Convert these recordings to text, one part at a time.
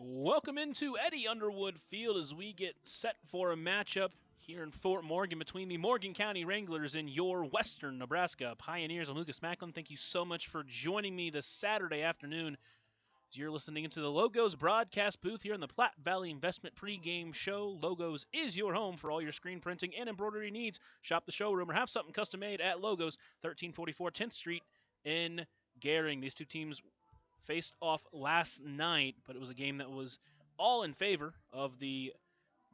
Welcome into Eddie Underwood Field as we get set for a matchup here in Fort Morgan between the Morgan County Wranglers and your Western Nebraska Pioneers. I'm Lucas Macklin. Thank you so much for joining me this Saturday afternoon as you're listening into the Logos broadcast booth here in the Platte Valley Investment pregame show. Logos is your home for all your screen printing and embroidery needs. Shop the showroom or have something custom made at Logos, 1344 10th Street in Gering. These two teams faced off last night, but it was a game that was all in favor of the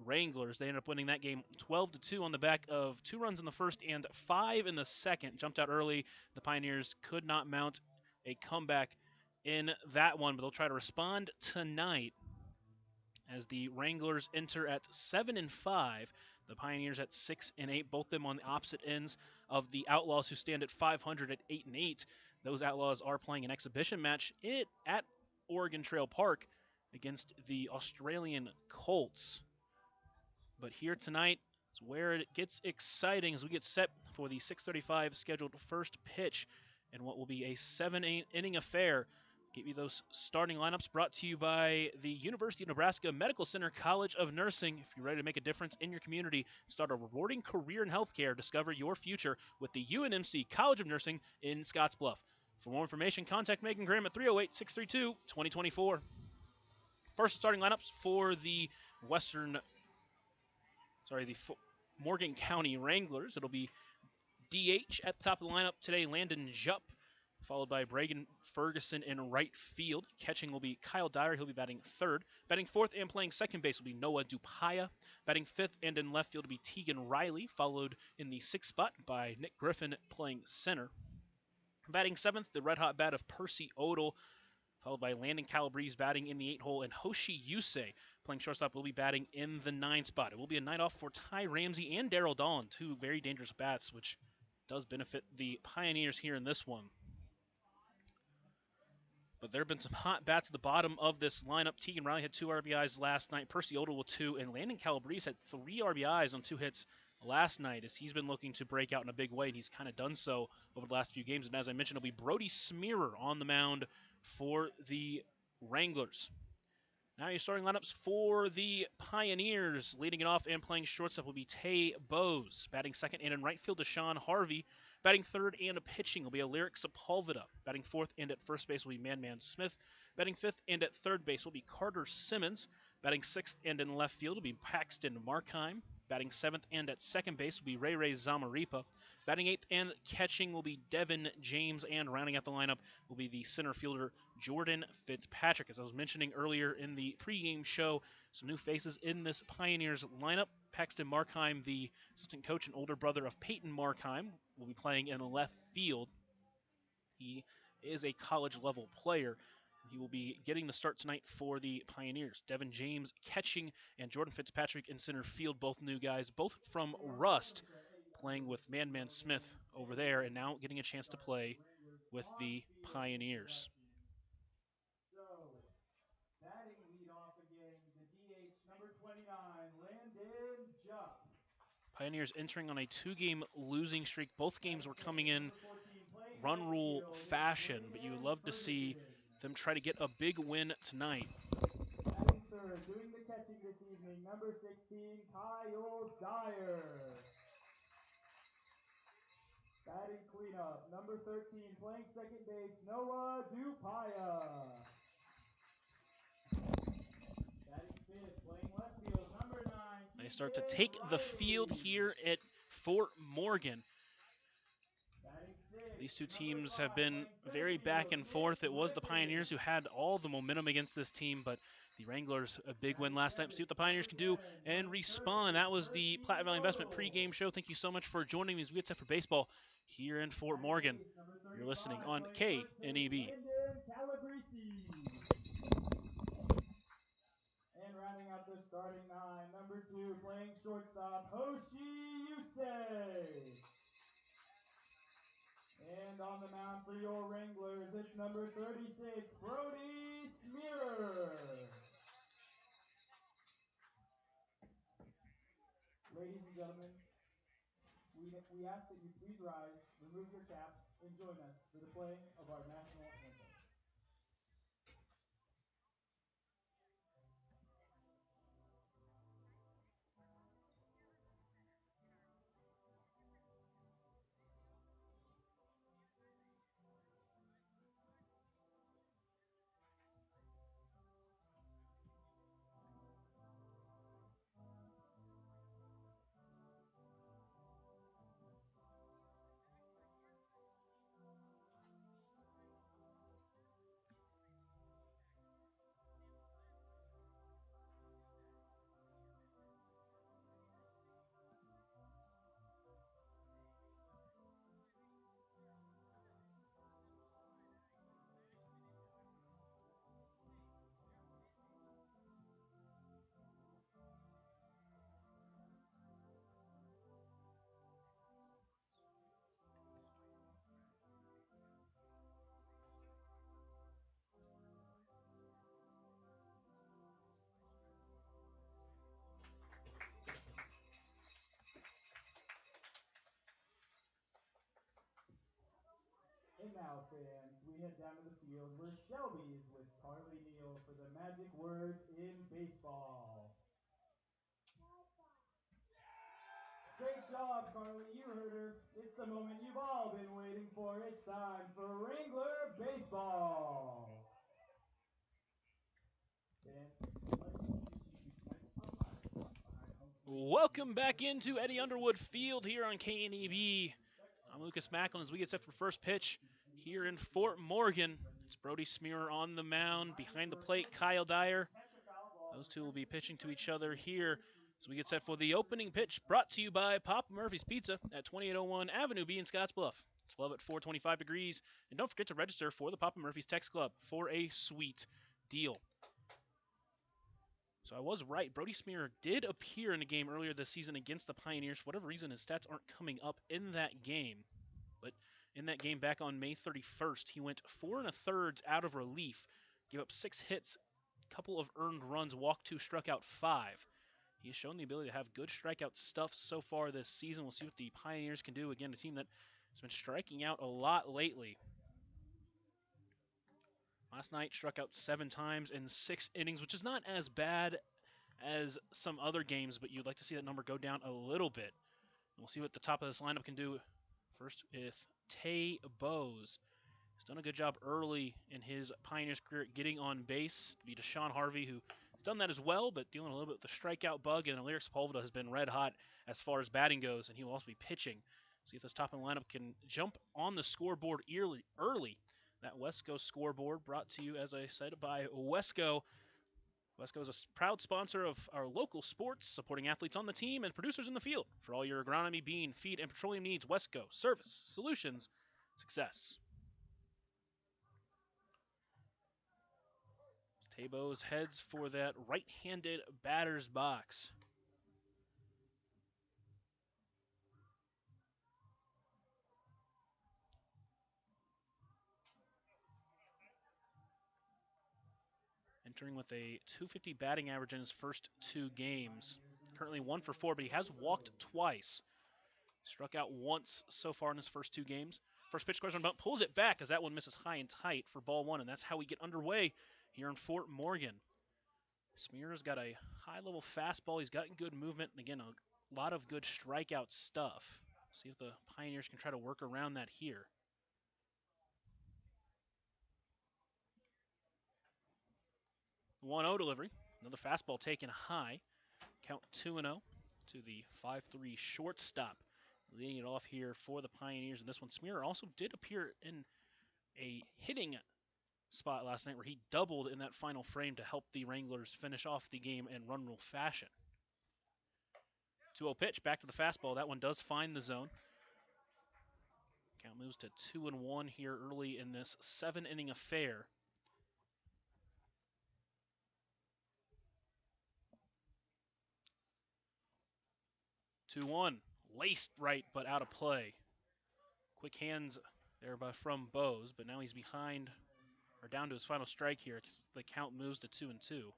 Wranglers. They ended up winning that game 12-2 on the back of 2 runs in the first and 5 in the second. Jumped out early. The Pioneers could not mount a comeback in that one, but they'll try to respond tonight as the Wranglers enter at 7-5. The Pioneers at 6-8, both them on the opposite ends of the Outlaws, who stand at 500 at 8-8. Those Outlaws are playing an exhibition match at Oregon Trail Park against the Australian Colts. But here tonight is where it gets exciting as we get set for the 6:35 scheduled first pitch in what will be a 7-inning affair. Give you those starting lineups brought to you by the University of Nebraska Medical Center College of Nursing. If you're ready to make a difference in your community, start a rewarding career in healthcare, discover your future with the UNMC College of Nursing in Scottsbluff. For more information, contact Megan Graham at 308-632-2024. First starting lineups for the Morgan County Wranglers. It'll be DH at the top of the lineup today, Landon Jupp, followed by Bragan Ferguson in right field. Catching will be Kyle Dyer. He'll be batting third. Batting fourth and playing second base will be Noah Dupaya. Batting fifth and in left field will be Tegan Riley, followed in the sixth spot by Nick Griffin playing center. Batting seventh, the red-hot bat of Percy Odell, followed by Landon Calabrese batting in the 8-hole, and Hoshi Yusei playing shortstop will be batting in the 9 spot. It will be a night off for Ty Ramsey and Darryl Dahlin, two very dangerous bats, which does benefit the Pioneers here in this one. But there have been some hot bats at the bottom of this lineup. Tegan Riley had 2 RBIs last night. Percy Odell with 2, and Landon Calabrese had 3 RBIs on 2 hits last night as he's been looking to break out in a big way, and he's kind of done so over the last few games. And as I mentioned, it'll be Brody Smearer on the mound for the Wranglers. Now your starting lineups for the Pioneers. Leading it off and playing shortstop will be Tay Bowes. Batting second and in right field, Deshaun Harvey. Batting third and pitching will be Alaric Sepulveda. Batting fourth and at first base will be Man Smith. Batting fifth and at third base will be Carter Simmons. Batting sixth and in left field will be Paxton Markheim. Batting seventh and at second base will be Ray Zamaripa. Batting eighth and catching will be Devin James. And rounding out the lineup will be the center fielder Jordan Fitzpatrick. As I was mentioning earlier in the pregame show, some new faces in this Pioneers lineup. Paxton Markheim, the assistant coach and older brother of Peyton Markheim, will be playing in left field. He is a college-level player. He will be getting the start tonight for the Pioneers. Devin James catching and Jordan Fitzpatrick in center field, both new guys, both from Rust, playing with Man Smith over there and now getting a chance to play with the Pioneers. Batting leadoff again, the DH number 29, Landon Jupp. Pioneers entering on a 2-game losing streak. Both games were coming in run rule fashion, but you would love to see them try to get a big win tonight. Batting third, doing the catching this evening, number 16, Kyle Dyer. Batting cleanup, number 13, playing second base, Noah Dupaya. Batting fifth, playing left field, number 9, They start to take the field here at Fort Morgan. These two teams have been very back and forth. It was the Pioneers who had all the momentum against this team, but the Wranglers, a big win last night. See what the Pioneers can do and respond. That was the Platte Valley Investment pregame show. Thank you so much for joining me as we get set for baseball here in Fort Morgan. You're listening on KNEB. And rounding out the starting 9, number 2, playing shortstop, Hoshi Yusei. And on the mound for your Wranglers, it's number 36, Brody Smearer. Ladies and gentlemen, we ask that you please rise, remove your caps, and join us for the playing of our national anthem. And now, fans, we head down to the field where Shelby is with Carly Neal for the magic words in baseball. Great job, Carly. You heard her. It's the moment you've all been waiting for. It's time for Wrangler Baseball. Fans, I'd like to introduce you to tonight's umpires behind home plate. Welcome back into Eddie Underwood Field here on KNEB. I'm Lucas Macklin as we get set for first pitch here in Fort Morgan. It's Brody Smearer on the mound. Behind the plate, Kyle Dyer. Those two will be pitching to each other here as we get set for the opening pitch, brought to you by Papa Murphy's Pizza at 2801 Avenue B in Scottsbluff. It's love at 425 degrees. And don't forget to register for the Papa Murphy's Text Club for a sweet deal. So I was right. Brody Smearer did appear in a game earlier this season against the Pioneers. For whatever reason, his stats aren't coming up in that game. But in that game back on May 31st, he went 4 1/3 out of relief, gave up 6 hits, a couple of earned runs, walked 2, struck out 5. He has shown the ability to have good strikeout stuff so far this season. We'll see what the Pioneers can do. Again, a team that has been striking out a lot lately. Last night, struck out 7 times in 6 innings, which is not as bad as some other games, but you'd like to see that number go down a little bit. And we'll see what the top of this lineup can do. First with Tay Bowes. He's done a good job early in his Pioneers career getting on base. To be Deshaun Harvey, who has done that as well, but dealing a little bit with the strikeout bug. And Aleric Sepulveda has been red hot as far as batting goes, and he will also be pitching. See if this top of the lineup can jump on the scoreboard early. That Wesco scoreboard brought to you, as I said, by Wesco. Wesco is a proud sponsor of our local sports, supporting athletes on the team and producers in the field. For all your agronomy, bean, feed, and petroleum needs, Wesco, service, solutions, success. Tabos heads for that right-handed batter's box. Entering with a .250 batting average in his first 2 games. Currently 1 for 4, but he has walked twice. Struck out once so far in his first 2 games. First pitch goes on bump, pulls it back as that one misses high and tight for ball 1, and that's how we get underway here in Fort Morgan. Smearer's got a high-level fastball. He's got good movement, and again, a lot of good strikeout stuff. See if the Pioneers can try to work around that here. 1-0 delivery. Another fastball taken high. Count 2-0 to the 5-3 shortstop. Leading it off here for the Pioneers in this one. Smearer also did appear in a hitting spot last night where he doubled in that final frame to help the Wranglers finish off the game in run rule fashion. 2-0 pitch, back to the fastball. That one does find the zone. Count moves to 2-1 here early in this 7-inning affair. Two-one, laced right but out of play. Quick hands there from Bowes, but now he's behind or down to his final strike here. The count moves to 2-2.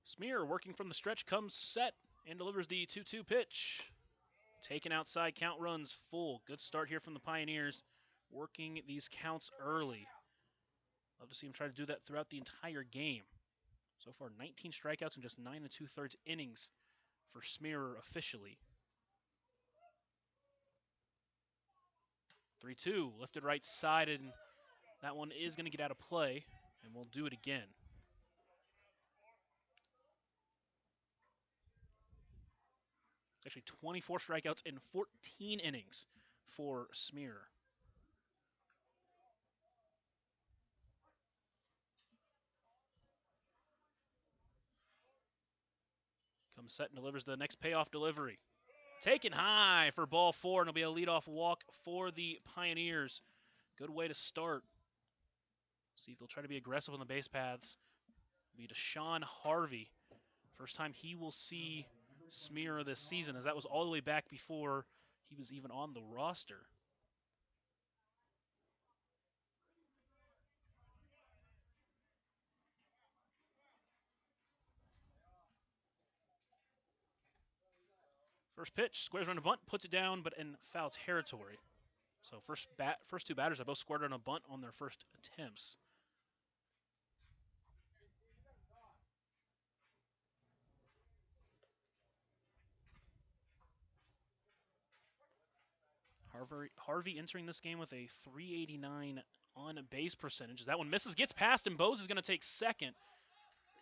Smearer working from the stretch comes set and delivers the 2-2 pitch. Taken outside, count runs full. Good start here from the Pioneers, working these counts early. Love to see him try to do that throughout the entire game. So far, 19 strikeouts in just 9 2/3 innings for Smearer officially. 3-2, lifted right side, and that one is going to get out of play, and we'll do it again. Actually, 24 strikeouts in 14 innings for Smearer. Comes set and delivers the next payoff delivery. Taken high for ball 4, and it'll be a leadoff walk for the Pioneers. Good way to start. See if they'll try to be aggressive on the base paths. It'll be Deshaun Harvey. First time he will see Smearer this season, as that was all the way back before he was even on the roster. First pitch, squares around a bunt, puts it down, but in foul territory. So first two batters have both scored on a bunt on their first attempts. Harvey entering this game with a .389 on base percentage. That one misses, gets past, and Bose is going to take second.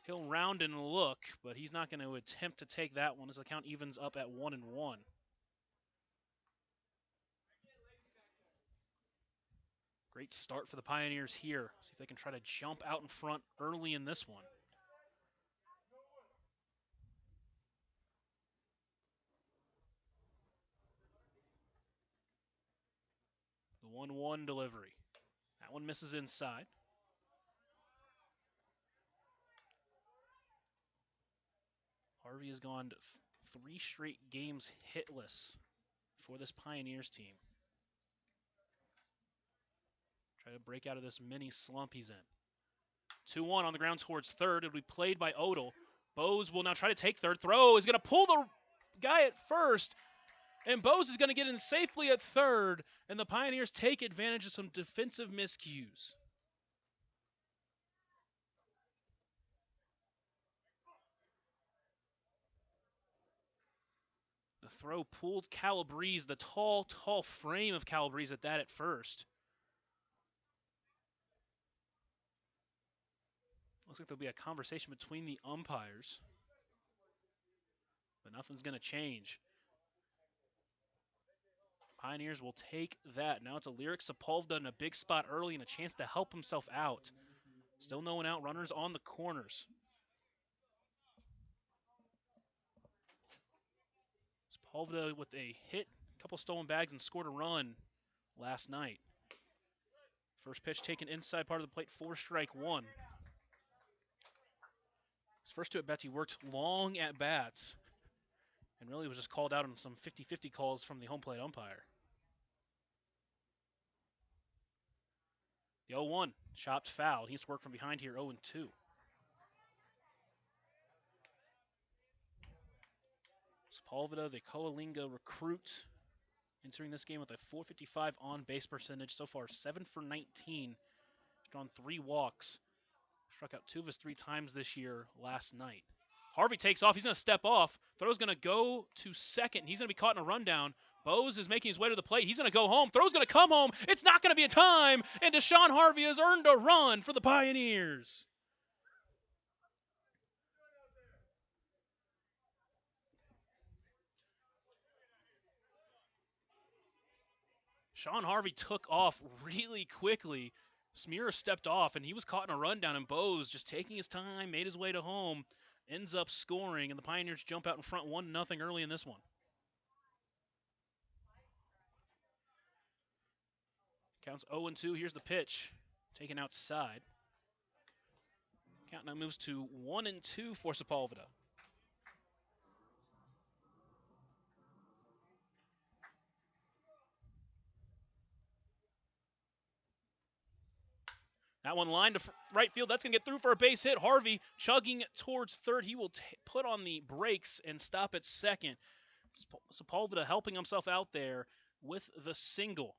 He'll round and look, but he's not going to attempt to take that one as the count evens up at 1-1. Great start for the Pioneers here. See if they can try to jump out in front early in this one. The 1-1 delivery. That one misses inside. Harvey has gone 3 straight games hitless for this Pioneers team. Try to break out of this mini slump he's in. 2-1 on the ground towards third. It'll be played by Odell. Bose will now try to take third. Throw is going to pull the guy at first, and Bose is going to get in safely at third, and the Pioneers take advantage of some defensive miscues. The throw pulled Calabrese, the tall frame of Calabrese at that at first. Looks like there'll be a conversation between the umpires, but nothing's going to change. Pioneers will take that. Now it's a Lyric Sepulveda in a big spot early and a chance to help himself out. Still no one out, runners on the corners. Sepulveda with a hit, a couple stolen bags, and scored a run last night. First pitch taken inside part of the plate, 4-1. His first 2 at-bats, he worked long at-bats and really was just called out on some 50-50 calls from the home plate umpire. The 0-1, chopped foul. He needs to work from behind here, 0-2. Sepulveda, the Coalinga recruit, entering this game with a .455 on-base percentage. So far, 7 for 19. Drawn 3 walks. Struck out 2 of his 3 times this year last night. Harvey takes off. He's going to step off. Throw's going to go to second. He's going to be caught in a rundown. Bose is making his way to the plate. He's going to go home. Throw's going to come home. It's not going to be a time. And Deshaun Harvey has earned a run for the Pioneers. Sean Harvey took off really quickly. Smear stepped off, and he was caught in a rundown, and Bose, just taking his time, made his way to home, ends up scoring, and the Pioneers jump out in front 1-0 early in this one. Counts 0-2. Here's the pitch, taken outside. Count now moves to 1-2 for Sepulveda. That one lined to right field. That's going to get through for a base hit. Harvey chugging towards third. He will put on the brakes and stop at second. Sepulveda helping himself out there with the single.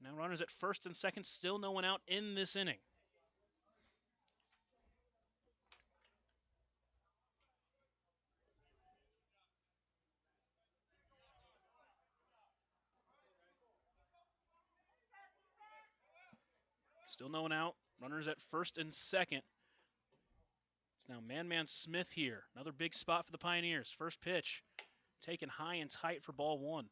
Now runners at first and second. Still no one out in this inning. Still no one out. Runners at first and second. It's now Man Smith here. Another big spot for the Pioneers. First pitch taken high and tight for ball 1.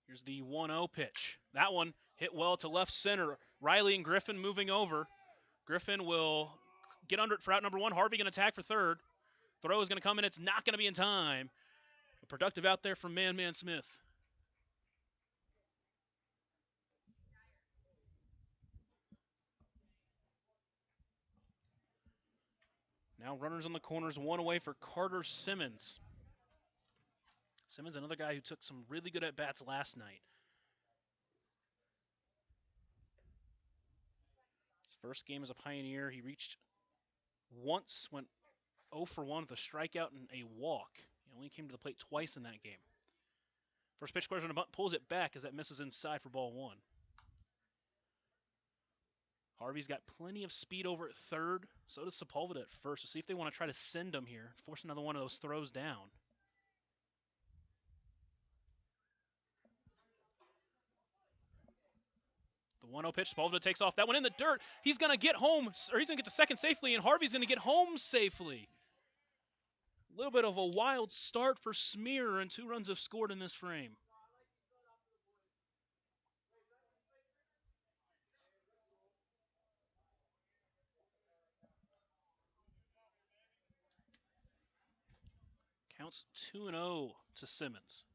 Here's the 1-0 pitch. That one hit well to left center. Riley and Griffin moving over. Griffin will get under it for out number 1. Harvey going to attack for third. Throw is going to come in. It's not going to be in time. A productive out there from Man Smith. Now runners on the corners, 1 away for Carter Simmons. Simmons, another guy who took some really good at-bats last night. His first game as a Pioneer, he reached once, went 0 for 1 with a strikeout and a walk. He only came to the plate twice in that game. First pitch squares on a bunt, pulls it back as that misses inside for ball 1. Harvey's got plenty of speed over at third. So does Sepulveda at first. So see if they want to try to send him here, force another one of those throws down. The 1-0 pitch, Sepulveda takes off. That one in the dirt. He's going to get home, or he's going to get to second safely, and Harvey's going to get home safely. A little bit of a wild start for Smear, and 2 runs have scored in this frame. Counts 2-0 to Simmons.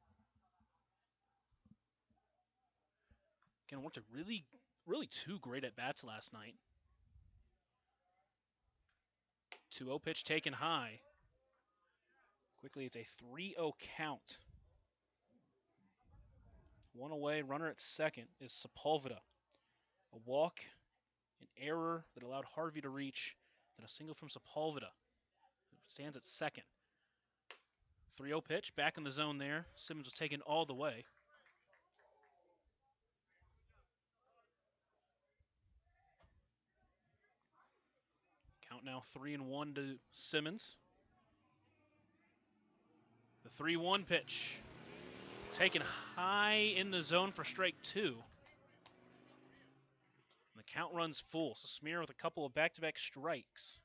Again, worked a really 2 great at-bats last night. 2-0 pitch taken high. Quickly, it's a 3-0 count. 1 away, runner at second is Sepulveda. A walk, an error that allowed Harvey to reach, then a single from Sepulveda. Stands at second. 3-0 pitch, back in the zone there. Simmons was taken all the way. Count now 3-1 to Simmons. The 3-1 pitch. Taken high in the zone for strike 2. And the count runs full, so Smear with a couple of back-to-back strikes.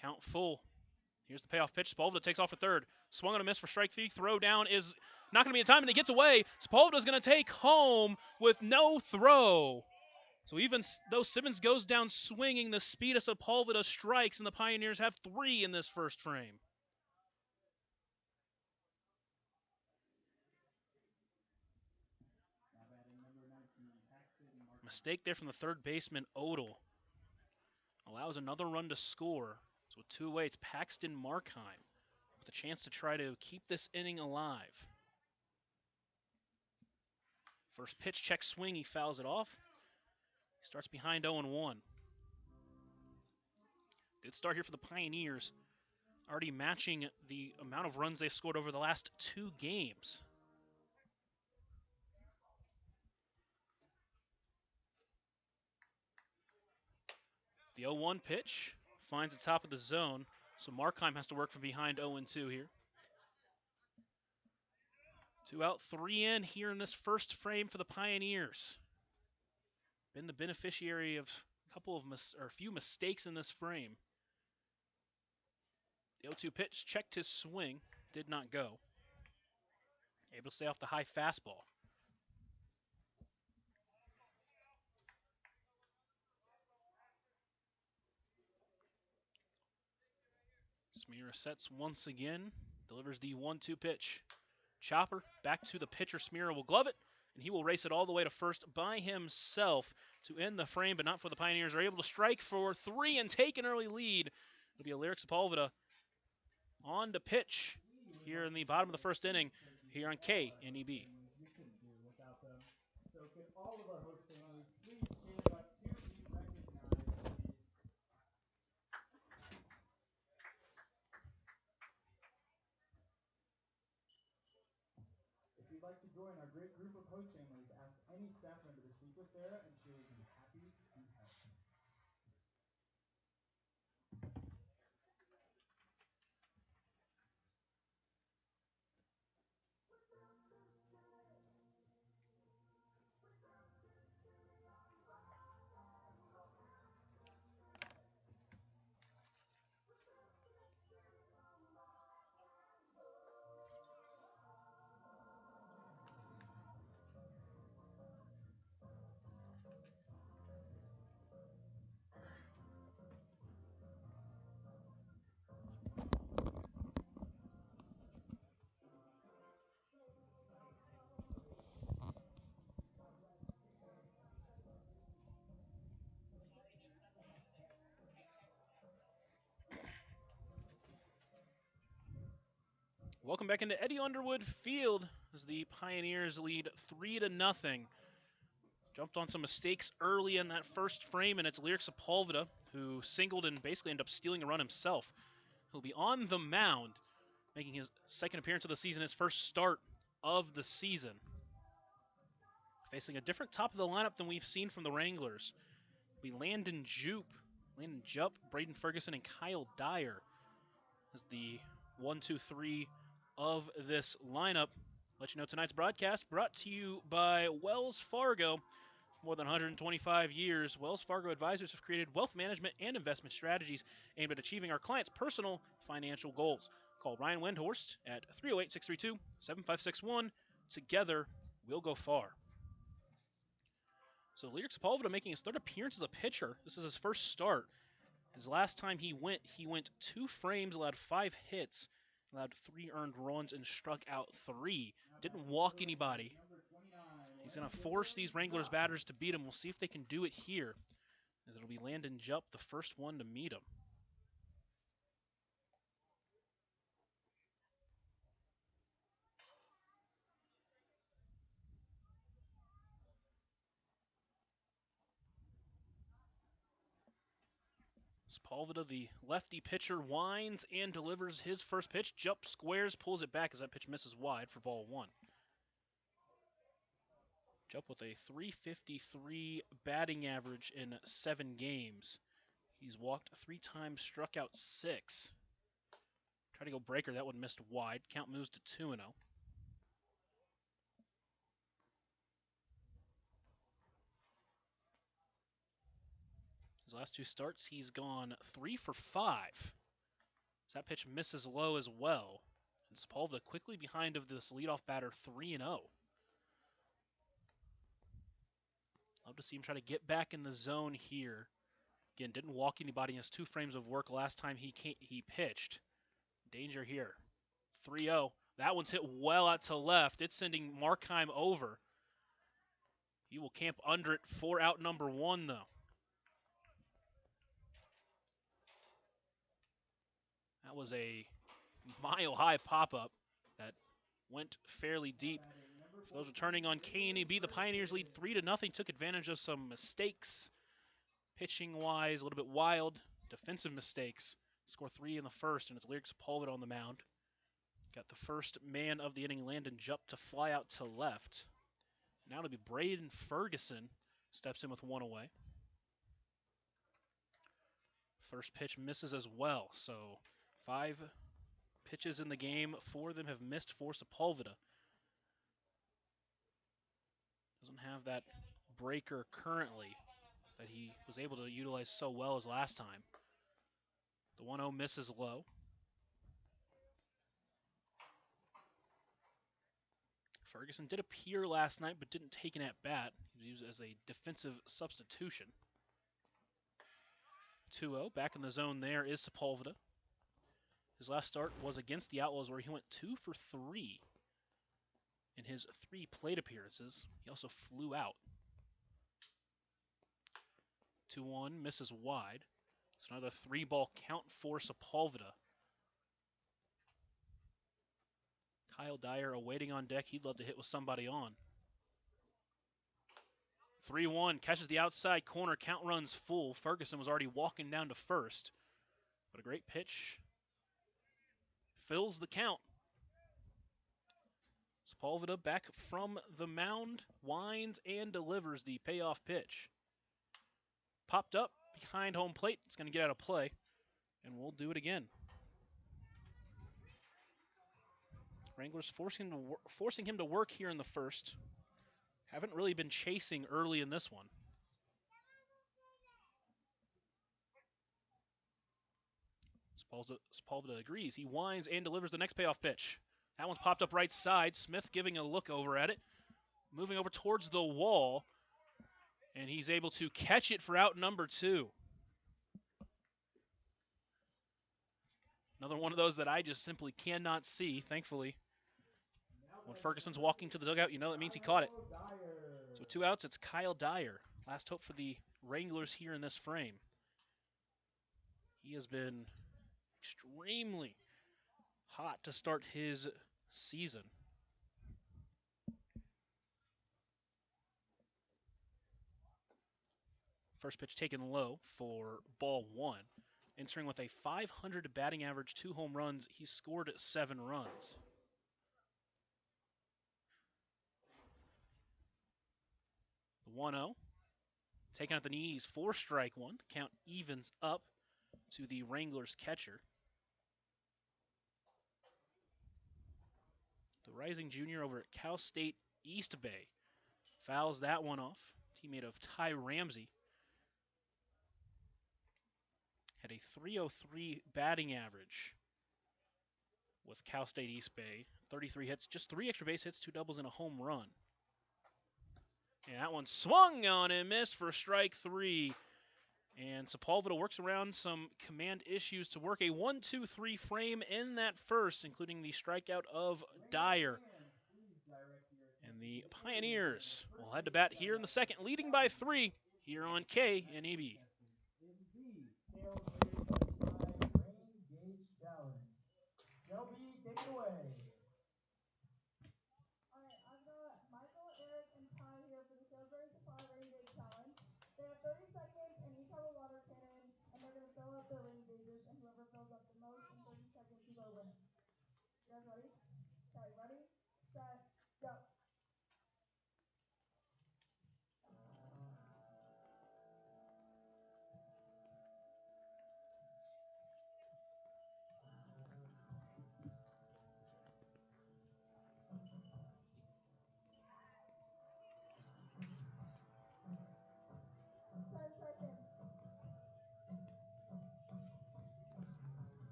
Count full. Here's the payoff pitch. Sepulveda takes off for third. Swung on a miss for strike 3. Throw down is not going to be in time, and it gets away. Sepulveda's going to take home with no throw. So even though Simmons goes down swinging, the speed of Sepulveda strikes, and the Pioneers have 3 in this first frame. Mistake there from the third baseman, Odell. Allows another run to score. So with 2 away, it's Paxton Markheim with a chance to try to keep this inning alive. First pitch, check swing, he fouls it off. He starts behind 0-1. Good start here for the Pioneers. Already matching the amount of runs they've scored over the last 2 games. The 0-1 pitch finds the top of the zone, so Markheim has to work from behind 0-2 here. 2 out, 3 in here in this first frame for the Pioneers. Been the beneficiary of a few mistakes in this frame. The 0-2 pitch checked his swing, did not go. Able to stay off the high fastball. Smear sets once again, delivers the 1-2 pitch. Chopper back to the pitcher. Smear will glove it, and he will race it all the way to first by himself to end the frame, but not for the Pioneers. Are able to strike for 3 and take an early lead. It'll be Alaric Sepulveda on to pitch here in the bottom of the first inning here on KNEB. We couldn't do without them. So could all of our host families please stand up to be recognized, please? If you'd like to join our great group of host families, ask any staff member to speak with Sarah, and she will be happy to help. Welcome back into Eddie Underwood Field as the Pioneers lead 3-0. Jumped on some mistakes early in that first frame, and it's Lyric Sepulveda who singled and basically ended up stealing a run himself. He'll be on the mound, making his second appearance of the season, his first start of the season. Facing a different top of the lineup than we've seen from the Wranglers. Landon Jupp, Braden Ferguson, and Kyle Dyer as the 1, 2, 3 of this lineup. Let you know tonight's broadcast brought to you by Wells Fargo. More than 125 years, Wells Fargo advisors have created wealth management and investment strategies aimed at achieving our clients' personal financial goals. Call Ryan Windhorst at 308-632-7561. Together, we'll go far. So Lyric Sepulveda making his third appearance as a pitcher. This is his first start. His last time he went 2 frames, allowed 5 hits, allowed 3 earned runs, and struck out 3. Didn't walk anybody. He's going to force these Wranglers batters to beat him. We'll see if they can do it here, as it'll be Landon Jupp, the first one to meet him. Sepulveda, the lefty pitcher, winds and delivers his first pitch. Jupp squares, pulls it back as that pitch misses wide for ball 1. Jupp with a .353 batting average in 7 games. He's walked 3 times, struck out 6. Try to go breaker, that one missed wide. Count moves to 2-0. His last 2 starts, he's gone 3 for 5. As that pitch misses low as well. And Sepulveda quickly behind of this leadoff batter, 3-0. Love to see him try to get back in the zone here. Again, didn't walk anybody in his 2 frames of work last time he pitched. Danger here. 3-0. That one's hit well out to left. It's sending Markheim over. He will camp under it for out number 1, though. That was a mile-high pop-up that went fairly deep. For those returning on KNEB, the Pioneers lead 3-0. Took advantage of some mistakes, pitching-wise, a little bit wild, defensive mistakes. Score 3 in the first, and it's Lyric Sepulveda on the mound. Got the first man of the inning, Landon Jupp, to fly out to left. Now it'll be Braden Ferguson, steps in with 1 away. First pitch misses as well, so 5 pitches in the game. 4 of them have missed for Sepulveda. Doesn't have that breaker currently that he was able to utilize so well as last time. The 1-0 misses low. Ferguson did appear last night, but didn't take an at-bat. He was used as a defensive substitution. 2-0, back in the zone there is Sepulveda. His last start was against the Outlaws, where he went 2 for 3 in his 3 plate appearances. He also flew out. 2-1, misses wide. It's another 3-ball count for Sepulveda. Kyle Dyer awaiting on deck. He'd love to hit with somebody on. 3-1, catches the outside corner. Count runs full. Ferguson was already walking down to first. But a great pitch fills the count. Sepulveda back from the mound, winds and delivers the payoff pitch. Popped up behind home plate. It's going to get out of play, and we'll do it again. Wranglers forcing him to work here in the first. Haven't really been chasing early in this one. Sepulveda agrees. He winds and delivers the next payoff pitch. That one's popped up right side. Smith giving a look over at it. Moving over towards the wall. And he's able to catch it for out number 2. Another one of those that I just simply cannot see, thankfully. When Ferguson's walking to the dugout, you know that means he caught it. So 2 outs, it's Kyle Dyer. Last hope for the Wranglers here in this frame. He has been extremely hot to start his season. First pitch taken low for ball one. Entering with a .500 batting average, 2 home runs, he scored 7 runs. The 1-0. Taken at the knees for strike one. The count evens up to the Wranglers catcher. The rising junior over at Cal State East Bay fouls that one off. Teammate of Ty Ramsey had a .303 batting average with Cal State East Bay. 33 hits, just 3 extra base hits, 2 doubles, and a home run. And that one swung on and missed for strike 3. And Sepulveda works around some command issues to work a 1-2-3 frame in that first, including the strikeout of Dyer. And the Pioneers will head to bat here in the second, leading by 3 here on KNEB. In the sales rain gauge challenge. Shelby, take it away. All right, I've got Michael, Eric, and Ty here for the Salisbury Supply Rain Gauge Challenge. They have 30 seconds and each have a water cannon, and they're going to fill up their rain gauges, and whoever fills up the most in 30 seconds is our winner. You guys ready? Okay, ready, set, go.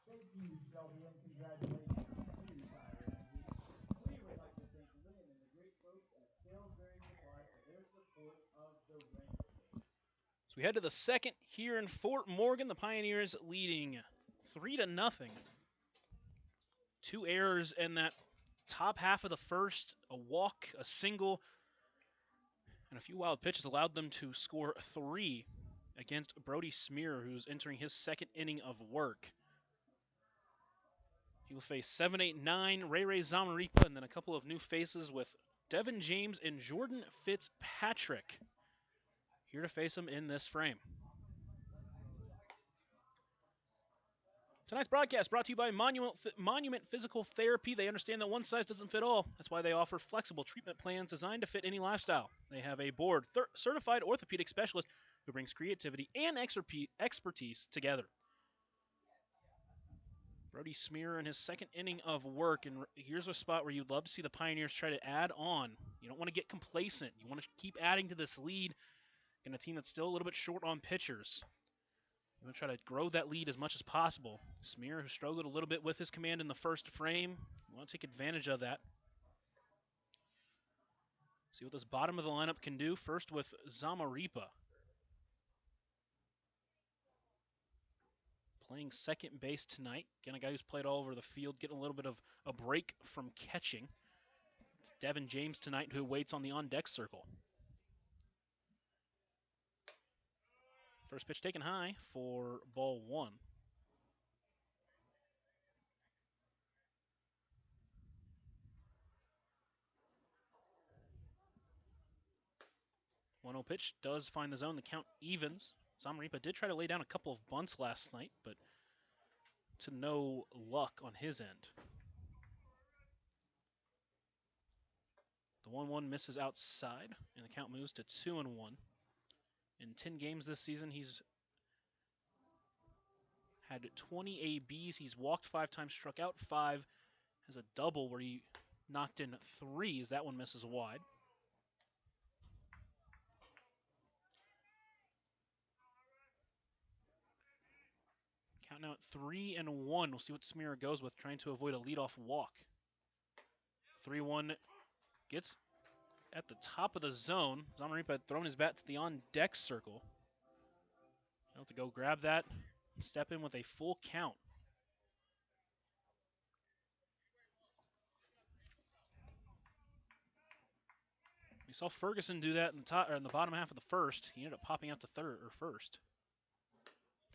Thank you, Shelby, and congratulations to Ty Ramsey. We would like to thank Lynn and the great folks at Salisbury Supply for their support of the Wranglers. So we head to the second here in Fort Morgan. The Pioneers leading 3-0. 2 errors in that top half of the first, a walk, a single, and a few wild pitches allowed them to score 3 against Brody Smear, who's entering his second inning of work. He will face 7, 8, 9, Ray Zamaripa, and then a couple of new faces with Devin James and Jordan Fitzpatrick here to face him in this frame. Tonight's broadcast brought to you by Monument Physical Therapy. They understand that one size doesn't fit all. That's why they offer flexible treatment plans designed to fit any lifestyle. They have a board-certified orthopedic specialist who brings creativity and expertise together. Brody Smear in his second inning of work, and here's a spot where you'd love to see the Pioneers try to add on. You don't want to get complacent. You want to keep adding to this lead in a team that's still a little bit short on pitchers. You want to try to grow that lead as much as possible. Smear, who struggled a little bit with his command in the first frame, you want to take advantage of that. See what this bottom of the lineup can do. First with Zamaripa. Playing second base tonight. Again, a guy who's played all over the field, getting a little bit of a break from catching. It's Devin James tonight who waits on the on-deck circle. First pitch taken high for ball 1. One-0 pitch does find the zone. The count evens. Zamaripa did try to lay down a couple of bunts last night, but to no luck on his end. The 1-1 misses outside, and the count moves to 2-1. In 10 games this season, he's had 20 ABs. He's walked 5 times, struck out 5. Has a double where he knocked in 3 as that one misses wide. Count now at 3-1. We'll see what Smear goes with, trying to avoid a leadoff walk. 3-1 gets at the top of the zone. Zamaripa had thrown his bat to the on-deck circle. He'll have to go grab that and step in with a full count. saw Ferguson do that in the top or in the bottom half of the first. He ended up popping out to third or first.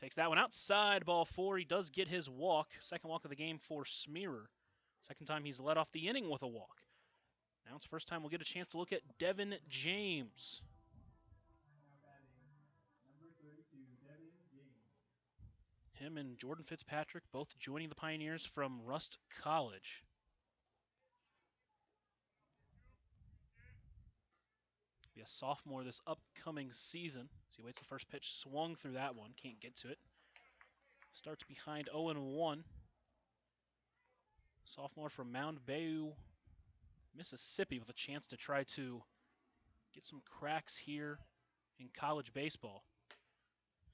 Takes that one outside, ball 4. He does get his walk. Second walk of the game for Smearer. Second time he's led off the inning with a walk. Now it's first time we'll get a chance to look at Devin James. Now batting number 32, Devin James. Him and Jordan Fitzpatrick both joining the Pioneers from Rust College. Be a sophomore this upcoming season. As he waits the first pitch, swung through that one, can't get to it. Starts behind 0-1. Sophomore from Mound Bayou, Mississippi, with a chance to try to get some cracks here in college baseball.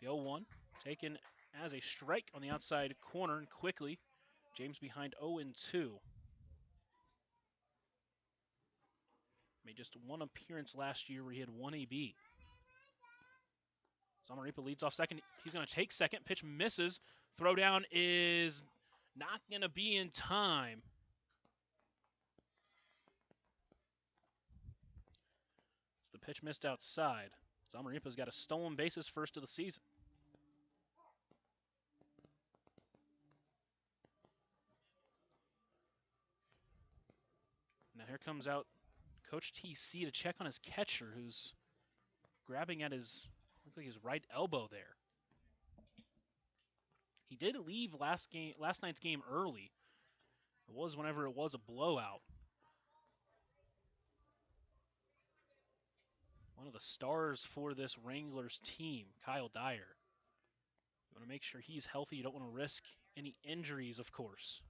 The 0-1 taken as a strike on the outside corner, and quickly James behind 0-2. Made just one appearance last year where he had 1 AB. Zamaripa leads off second. He's going to take second. Pitch misses. Throw down is not going to be in time. As the pitch missed outside. Zamaripa's got a stolen bases first of the season. Now here comes out Coach TC to check on his catcher, who's grabbing at his, looks like his right elbow there. He did leave last night's game early. It was whenever it was a blowout. One of the stars for this Wranglers team, Kyle Dyer. You want to make sure he's healthy. You don't want to risk any injuries, of course.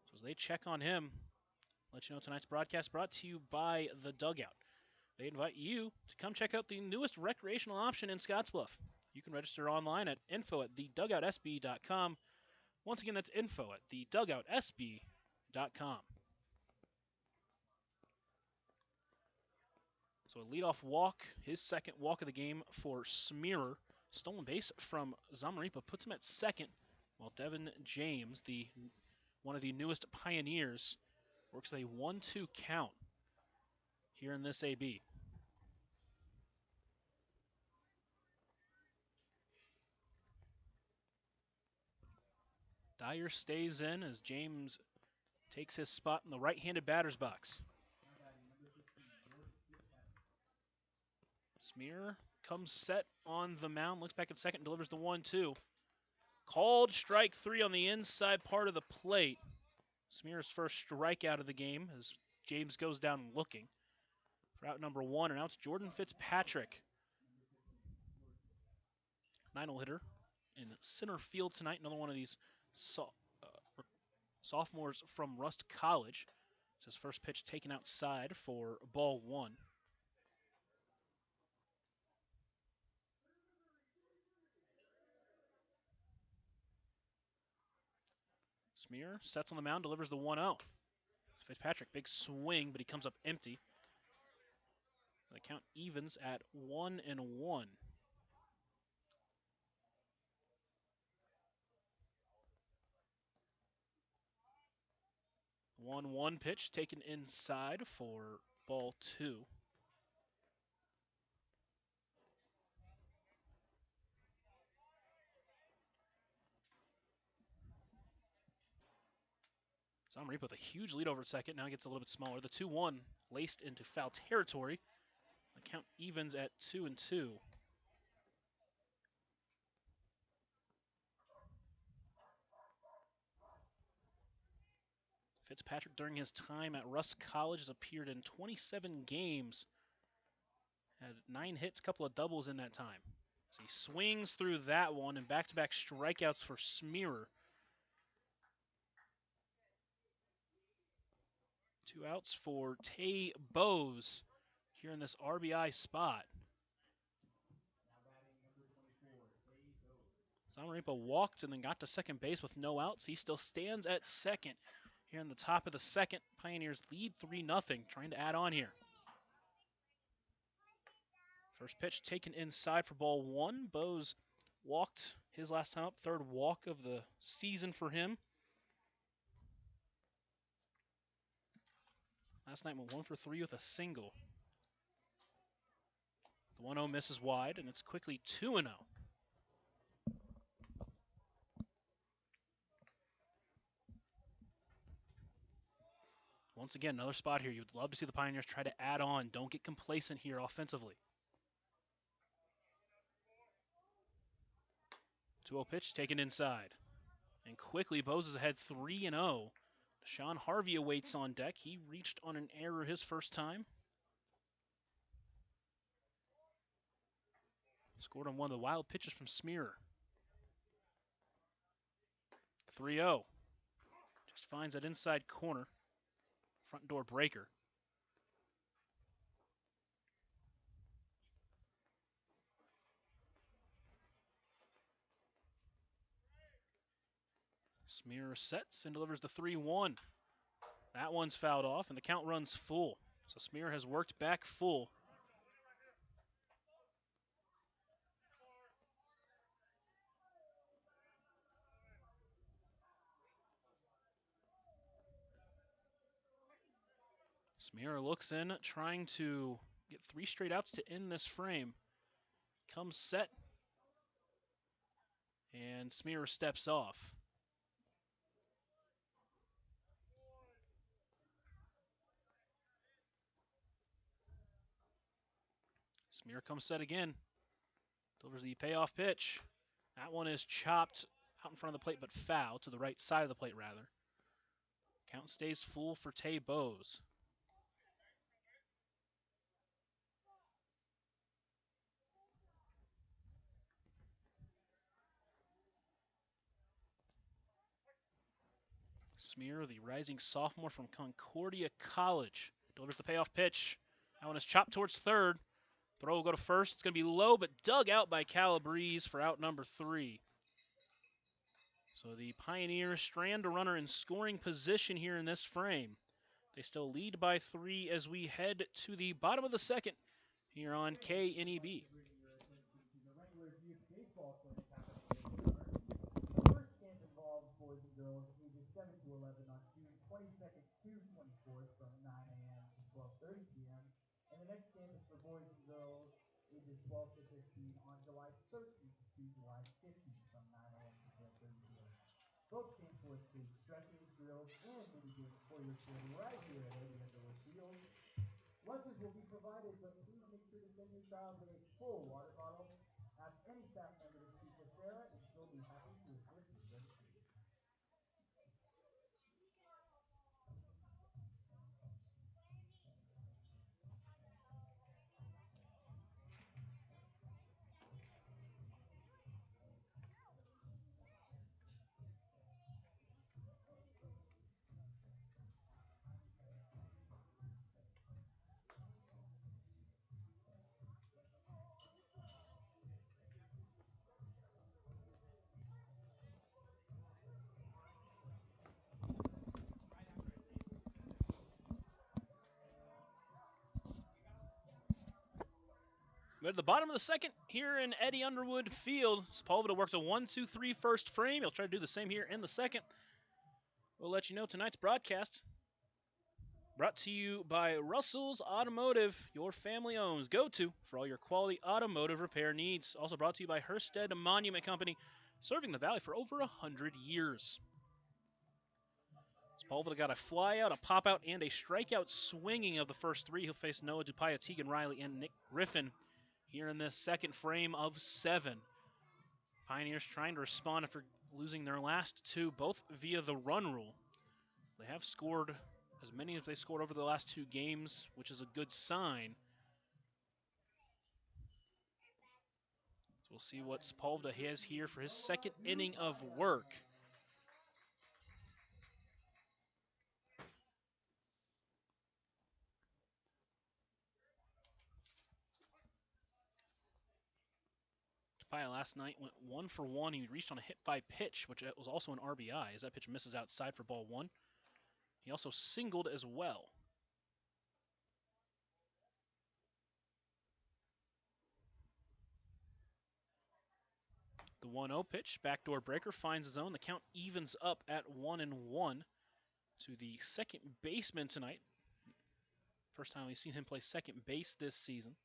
So as they check on him, let you know tonight's broadcast brought to you by The Dugout. They invite you to come check out the newest recreational option in Scottsbluff. You can register online at info@thedugoutsb.com. Once again, that's info@thedugoutsb.com. So a leadoff walk, his second walk of the game for Smearer. Stolen base from Zamaripa puts him at second, while Devin James, one of the newest Pioneers, works a 1-2 count here in this AB. Dyer stays in as James takes his spot in the right-handed batter's box. Now batting number 15, Jordan Fitzpatrick. Smearer comes set on the mound, looks back at second, delivers the 1-2. Called strike 3 on the inside part of the plate. Smearer's first strikeout of the game as James goes down looking. For out number 1, and now it's Jordan Fitzpatrick. 9-hole hitter in center field tonight. Another one of these sophomores from Rust College. It's his first pitch taken outside for ball 1. Smearer sets on the mound, delivers the 1-0. Fitzpatrick, big swing, but he comes up empty. The count evens at 1-1. 1-1 pitch taken inside for ball 2. Zamaripa with a huge lead over at second. Now gets a little bit smaller. The 2-1 laced into foul territory. The count evens at 2-2. Fitzpatrick, during his time at Rust College, has appeared in 27 games. Had 9 hits, a couple of doubles in that time. So he swings through that one, and back-to-back strikeouts for Smearer. 2 outs for Tay Bowes here in this RBI spot. Now batting number 24, Tay Bowes. Zamaripa walked and then got to second base with no outs. He still stands at second here in the top of the second. Pioneers lead 3-0, trying to add on here. First pitch taken inside for ball 1. Bowes walked his last time up, third walk of the season for him. Last night went 1 for 3 with a single. The 1-0 misses wide, and it's quickly 2-0. Once again, another spot here. You would love to see the Pioneers try to add on. Don't get complacent here offensively. 2-0 pitch taken inside. And quickly, Bose is ahead 3-0. Deshaun Harvey awaits on deck. He reached on an error his first time. Scored on one of the wild pitches from Smearer. 3-0. Just finds that inside corner. Front door breaker. Smearer sets and delivers the 3-1. That one's fouled off, and the count runs full. So Smearer has worked back full. Smearer looks in, trying to get 3 straight outs to end this frame. Comes set, and Smearer steps off. Smearer comes set again. Delivers the payoff pitch. That one is chopped out in front of the plate, but foul to the right side of the plate, rather. Count stays full for Tay Bose. Smearer, the rising sophomore from Concordia College, delivers the payoff pitch. That one is chopped towards third. Throw will go to first. It's going to be low, but dug out by Calabrese for out number 3. So the Pioneers strand a runner in scoring position here in this frame. They still lead by 3 as we head to the bottom of the second here on KNEB. Bringing your attention to the Wranglers Youth Baseball Clinic happening this summer. The first camp involves boys and girls ages 7 to 11 on June 22nd to 24th from 9 a.m. to 12:30 p.m. And the next camp is for boys and girls ages 12 to 15 on July 13th to July 15th from 9 a.m. to 12:30 p.m. Both camps will include stretches, drills, and mini games for your kid right here at Eddie Underwood Field. Lunches will be provided, but please make sure to send your child with a full water bottle. Ask any staff member to speak with Sarah, and she'll be happy to assist with registration. We're at the bottom of the second here in Eddie Underwood Field. Sepulveda works a 1-2-3 first frame. He'll try to do the same here in the second. We'll let you know tonight's broadcast brought to you by Russell's Automotive, your family owns go-to for all your quality automotive repair needs. Also brought to you by Hersted Monument Company, serving the Valley for over 100 years. Sepulveda got a flyout, a pop-out, and a strikeout swinging of the first 3. He'll face Noah Dupaya, Tegan Riley, and Nick Griffin here in this second frame of 7. Pioneers trying to respond after losing their last 2, both via the run rule. They have scored as many as they scored over the last 2 games, which is a good sign. So we'll see what Sepulveda has here for his second inning of work. Dupaya last night went 1 for 1. He reached on a hit by pitch, which was also an RBI, as that pitch misses outside for ball 1. He also singled as well. The 1-0 pitch, backdoor breaker, finds his own. The count evens up at 1-1 to the second baseman tonight. First time we've seen him play second base this season.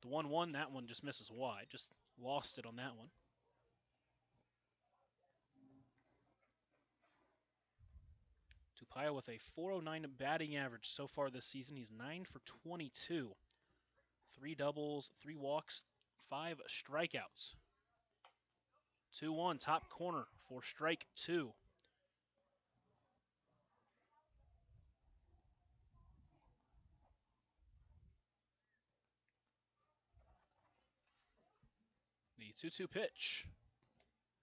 The 1-1, that one just misses wide. Just lost it on that one. Tupaia with a .409 batting average so far this season. He's 9 for 22. 3 doubles, 3 walks, 5 strikeouts. 2-1, top corner for strike 2. The 2-2 pitch.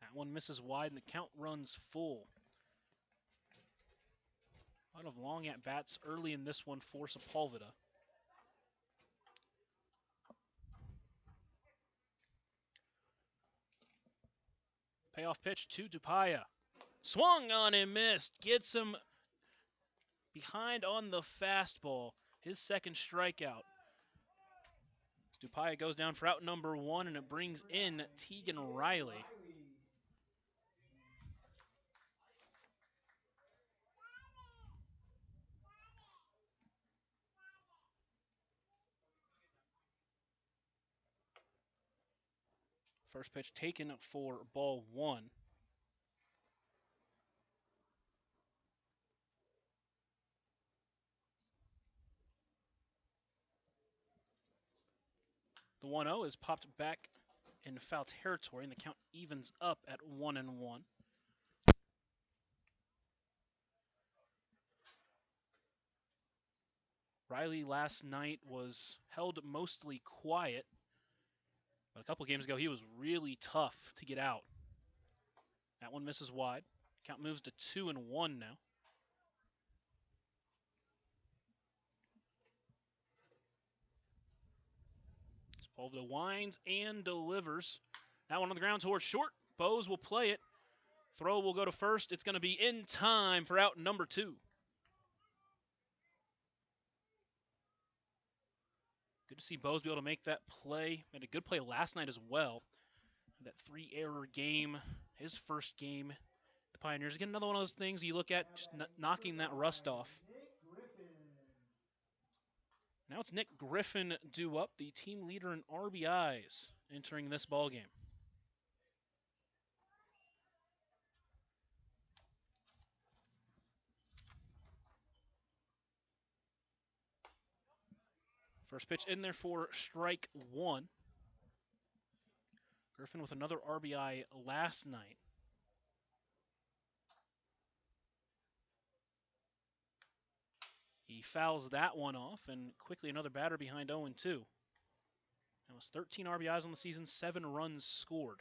That one misses wide and the count runs full. A lot of long at-bats early in this one for Sepulveda. Payoff pitch to Tupaia. Swung on and missed. Gets him behind on the fastball. His second strikeout. Tupaia goes down for out number 1, and it brings in Tegan Riley. First pitch taken for ball 1. The 1-0 is popped back in foul territory, and the count evens up at 1-1. Riley last night was held mostly quiet, but a couple games ago he was really tough to get out. That one misses wide. Count moves to 2-1 now. Sepulveda winds and delivers. That one on the ground towards short. Bose will play it. Throw will go to first. It's going to be in time for out number 2. Good to see Bose be able to make that play. Made a good play last night as well. That 3-error game, his first game. The Pioneers, again, another one of those things you look at, just knocking that rust off. Now it's Nick Griffin due up, the team leader in RBIs entering this ballgame. First pitch in there for strike 1. Griffin with another RBI last night. He fouls that one off, and quickly another batter behind 0-2. That was 13 RBIs on the season, 7 runs scored.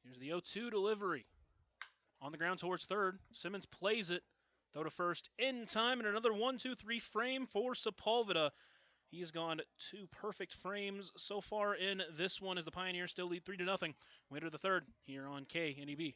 Here's the 0-2 delivery. On the ground towards third. Simmons plays it. Throw to first in time, and another 1-2-3 frame for Sepulveda. He has gone 2 perfect frames so far in this one as the Pioneers still lead 3-0. We enter the third here on KNEB.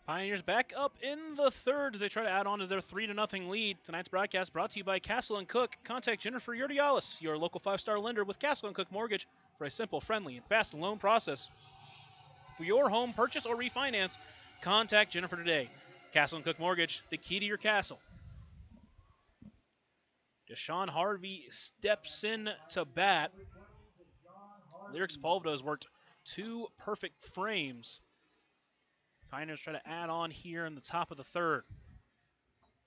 Pioneers back up in the third as they try to add on to their 3-0 lead. Tonight's broadcast brought to you by Castle & Cook. Contact Jennifer Urdialis, your local 5-star lender with Castle & Cook Mortgage for a simple, friendly, and fast loan process. For your home purchase or refinance, contact Jennifer today. Castle & Cook Mortgage, the key to your castle. Deshaun Harvey steps in to bat. Lyric Sepulveda has worked 2 perfect frames. Pioneers try to add on here in the top of the third.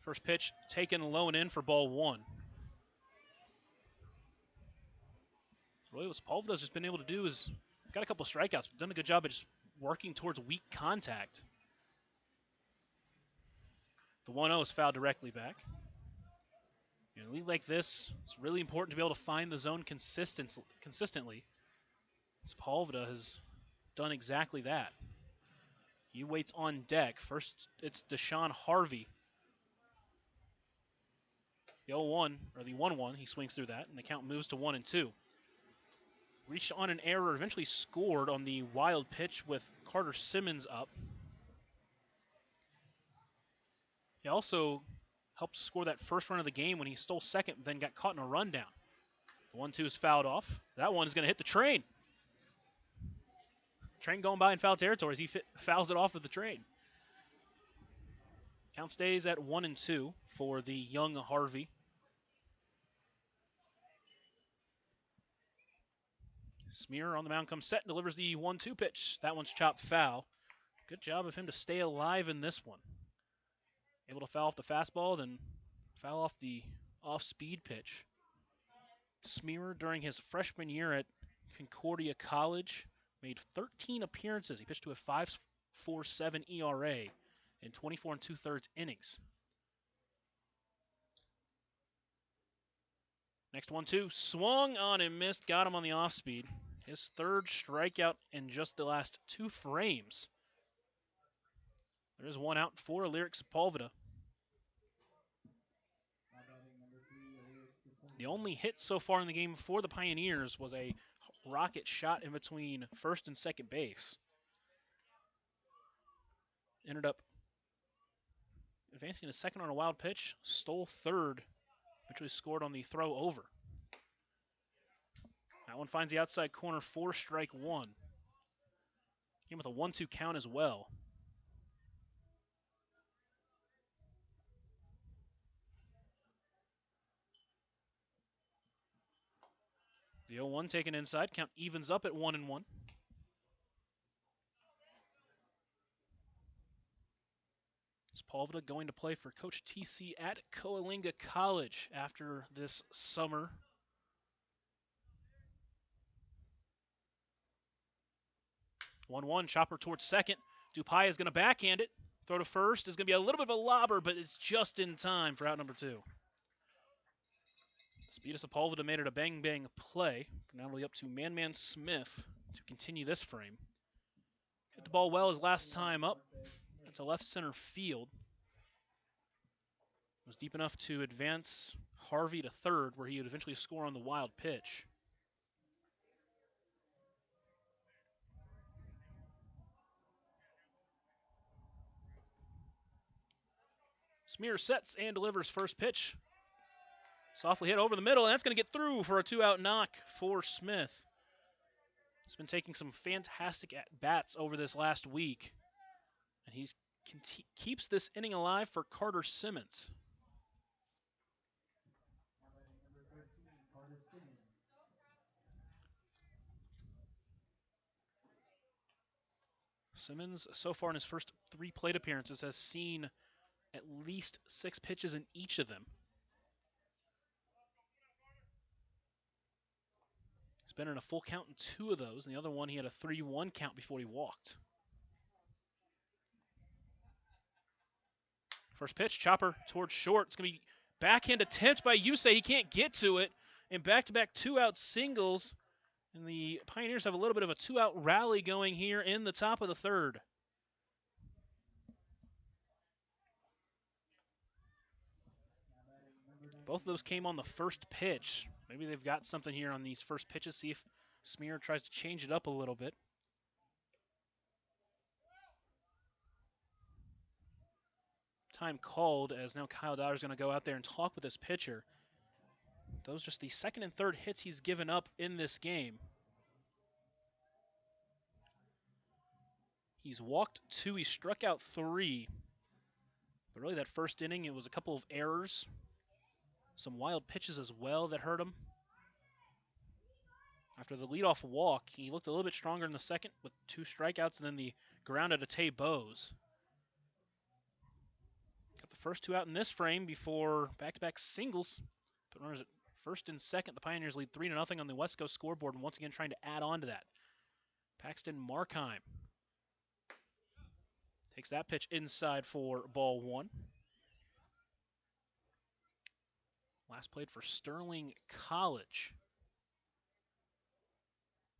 First pitch taken low and in for ball 1. Really what Sepulveda's just been able to do is he's got a couple of strikeouts, but done a good job of just working towards weak contact. The 1-0 is fouled directly back. In a league like this, it's really important to be able to find the zone consistently. Sepulveda has done exactly that. He waits on deck. First, it's Deshaun Harvey. The 0-1, or the 1-1, he swings through that, and the count moves to 1-2. Reached on an error, eventually scored on the wild pitch with Carter Simmons up. He also helped score that first run of the game when he stole second, then got caught in a rundown. The 1-2 is fouled off. That one is going to hit the train. Train going by in foul territory as he fouls it off of the train. Count stays at 1-2 for the young Harvey. Smear on the mound comes set and delivers the 1-2 pitch. That one's chopped foul. Good job of him to stay alive in this one. Able to foul off the fastball, then foul off the off-speed pitch. Smear, during his freshman year at Concordia College, made 13 appearances. He pitched to a 5.47 ERA in 24 2/3 innings. Next 1-2, swung on and missed, got him on the off-speed. His third strikeout in just the last 2 frames. There is one out for Lyric Sepulveda. The only hit so far in the game for the Pioneers was a rocket shot in between first and second base. Ended up advancing to second on a wild pitch, stole third, which was scored on the throw over. That one finds the outside corner for strike 1. Came with a 1-2 count as well. The 0-1 taken inside, count evens up at 1-1. Sepulveda going to play for Coach TC at Coalinga College after this summer. One-one, chopper towards second. Dupai is going to backhand it. Throw to first is going to be a little bit of a lobber, but it's just in time for out number 2. Speed of Sepulveda made it a bang-bang play. Now it'll be up to Man Smith to continue this frame. Hit the ball well his last time up. That's a left center field. It was deep enough to advance Harvey to third, where he would eventually score on the wild pitch. Smear sets and delivers first pitch. Softly hit over the middle, and that's going to get through for a 2-out knock for Smith. He's been taking some fantastic at-bats over this last week, and he keeps this inning alive for Carter Simmons. Simmons, so far in his first 3 plate appearances, has seen at least 6 pitches in each of them. He's been in a full count in 2 of those, and the other one he had a 3-1 count before he walked. First pitch, chopper towards short. It's going to be backhand attempt by Yusei. He can't get to it. And back-to-back 2-out singles. And the Pioneers have a little bit of a 2-out rally going here in the top of the third. Both of those came on the first pitch. Maybe they've got something here on these first pitches. See if Smear tries to change it up a little bit. Time called, as now Kyle Dowder's going to go out there and talk with his pitcher. Those just the second and third hits he's given up in this game. He's walked 2, he struck out 3. But really that first inning, it was a couple of errors. Some wild pitches as well that hurt him. After the leadoff walk, he looked a little bit stronger in the second with 2 strikeouts and then the ground out of Tay Bose. Got the first 2 out in this frame before back-to-back singles. Put runners at first and second. The Pioneers lead 3-0 on the West Coast scoreboard, and once again trying to add on to that. Paxton Markheim takes that pitch inside for ball 1. Last played for Sterling College.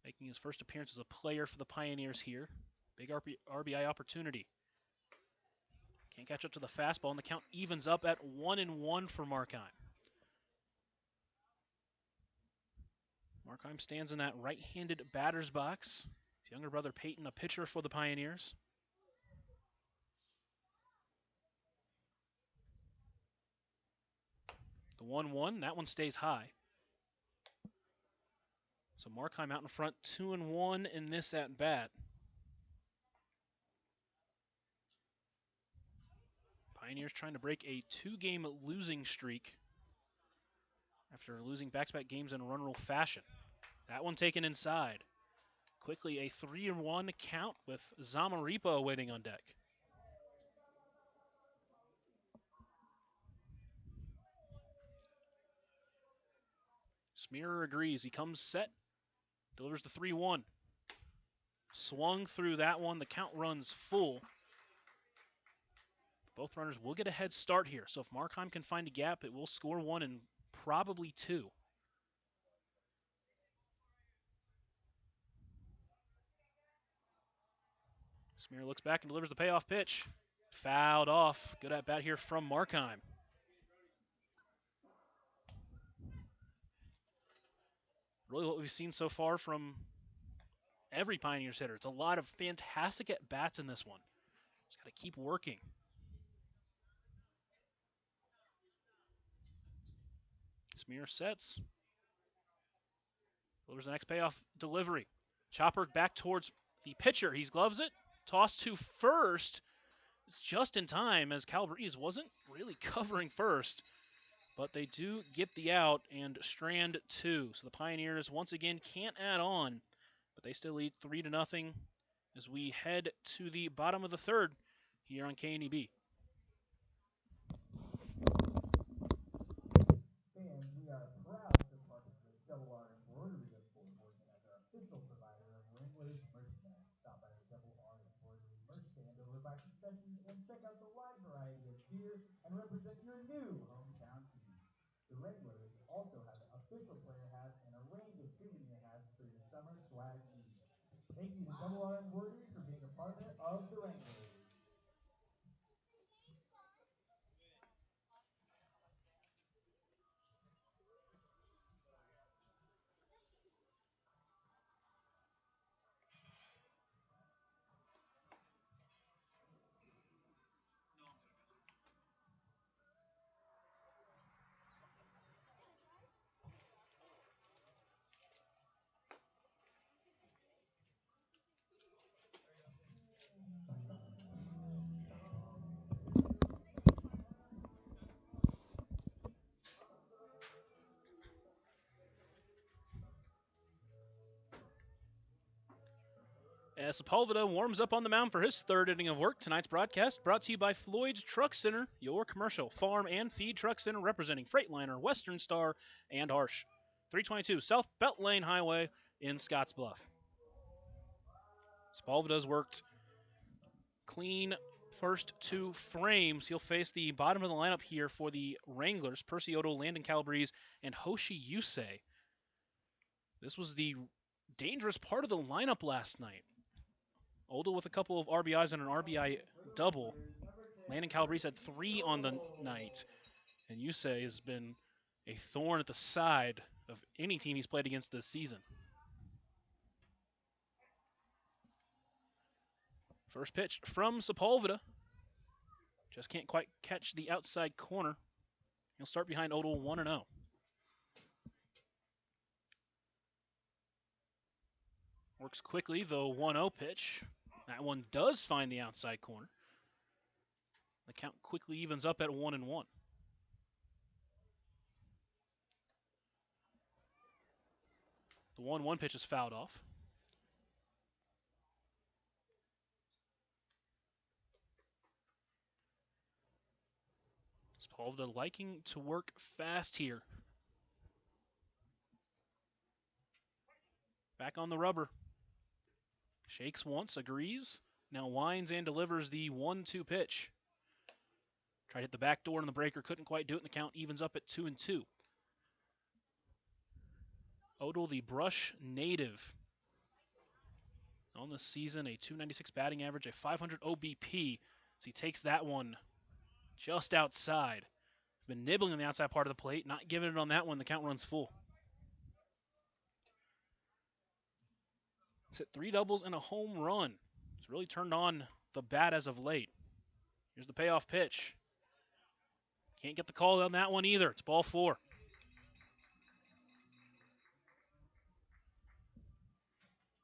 Making his first appearance as a player for the Pioneers here. Big RBI opportunity. Can't catch up to the fastball, and the count evens up at 1-1 for Markheim. Markheim stands in that right-handed batter's box. His younger brother Peyton, a pitcher for the Pioneers. The 1-1, that one stays high. So Markheim out in front, 2-1 in this at-bat. Pioneers trying to break a 2-game losing streak after losing back-to-back games in run rule fashion. That one taken inside. Quickly a 3-1 count with Zamaripa waiting on deck. Smearer agrees. He comes set, delivers the 3-1. Swung through that one. The count runs full. Both runners will get a head start here. So if Markheim can find a gap, it will score 1 and probably 2. Smearer looks back and delivers the payoff pitch. Fouled off. Good at bat here from Markheim. Really what we've seen so far from every Pioneers hitter. It's a lot of fantastic at bats in this one. Just got to keep working. Smearer sets. Delivers the next payoff delivery. Chopper back towards the pitcher. He gloves it. Toss to first. It's just in time as Calabrese wasn't really covering first. But they do get the out and strand 2. So the Pioneers once again can't add on. But they still lead 3-0 as we head to the bottom of the third here on KNEB. Fans, we are proud to partner with Double R Embroidery of Fort Morgan as our official provider of Wranglers merchandise. Stop by the Double R Embroidery merch stand over by concessions and check out the wide variety of gear and represent your new hometown team. The Wranglers also have official player hats and a range of souvenir hats for your summer swag needs. Thank you to Double R Embroidery for being a partner of the Wranglers. As Sepulveda warms up on the mound for his 3rd inning of work, tonight's broadcast brought to you by Floyd's Truck Center, your commercial, farm, and feed truck center representing Freightliner, Western Star, and Harsh. 322 South Belt Lane Highway in Scottsbluff. Sepulveda's worked clean first 2 frames. He'll face the bottom of the lineup here for the Wranglers, Percy Otto, Landon Calabrese, and Hoshi Yusei. This was the dangerous part of the lineup last night. Oldle with a couple of RBIs and an RBI double. Landon Calabrese had 3 on the night. And Yusei has been a thorn at the side of any team he's played against this season. First pitch from Sepulveda. Just can't quite catch the outside corner. He'll start behind Oldle 1-0. Works quickly, the 1-0 pitch. That one does find the outside corner. The count quickly evens up at 1-1. The 1-1 pitch is fouled off. Sepulveda liking to work fast here. Back on the rubber. Shakes once, agrees. Now winds and delivers the 1-2 pitch. Tried to hit the back door in the breaker, couldn't quite do it, and the count evens up at 2-2. Odell, the Brush native. On the season, a .296 batting average, a .500 OBP. So he takes that one just outside. Been nibbling on the outside part of the plate, not giving it on that one. The count runs full. It's hit 3 doubles and a home run. It's really turned on the bat as of late. Here's the payoff pitch. Can't get the call on that one either. It's ball 4.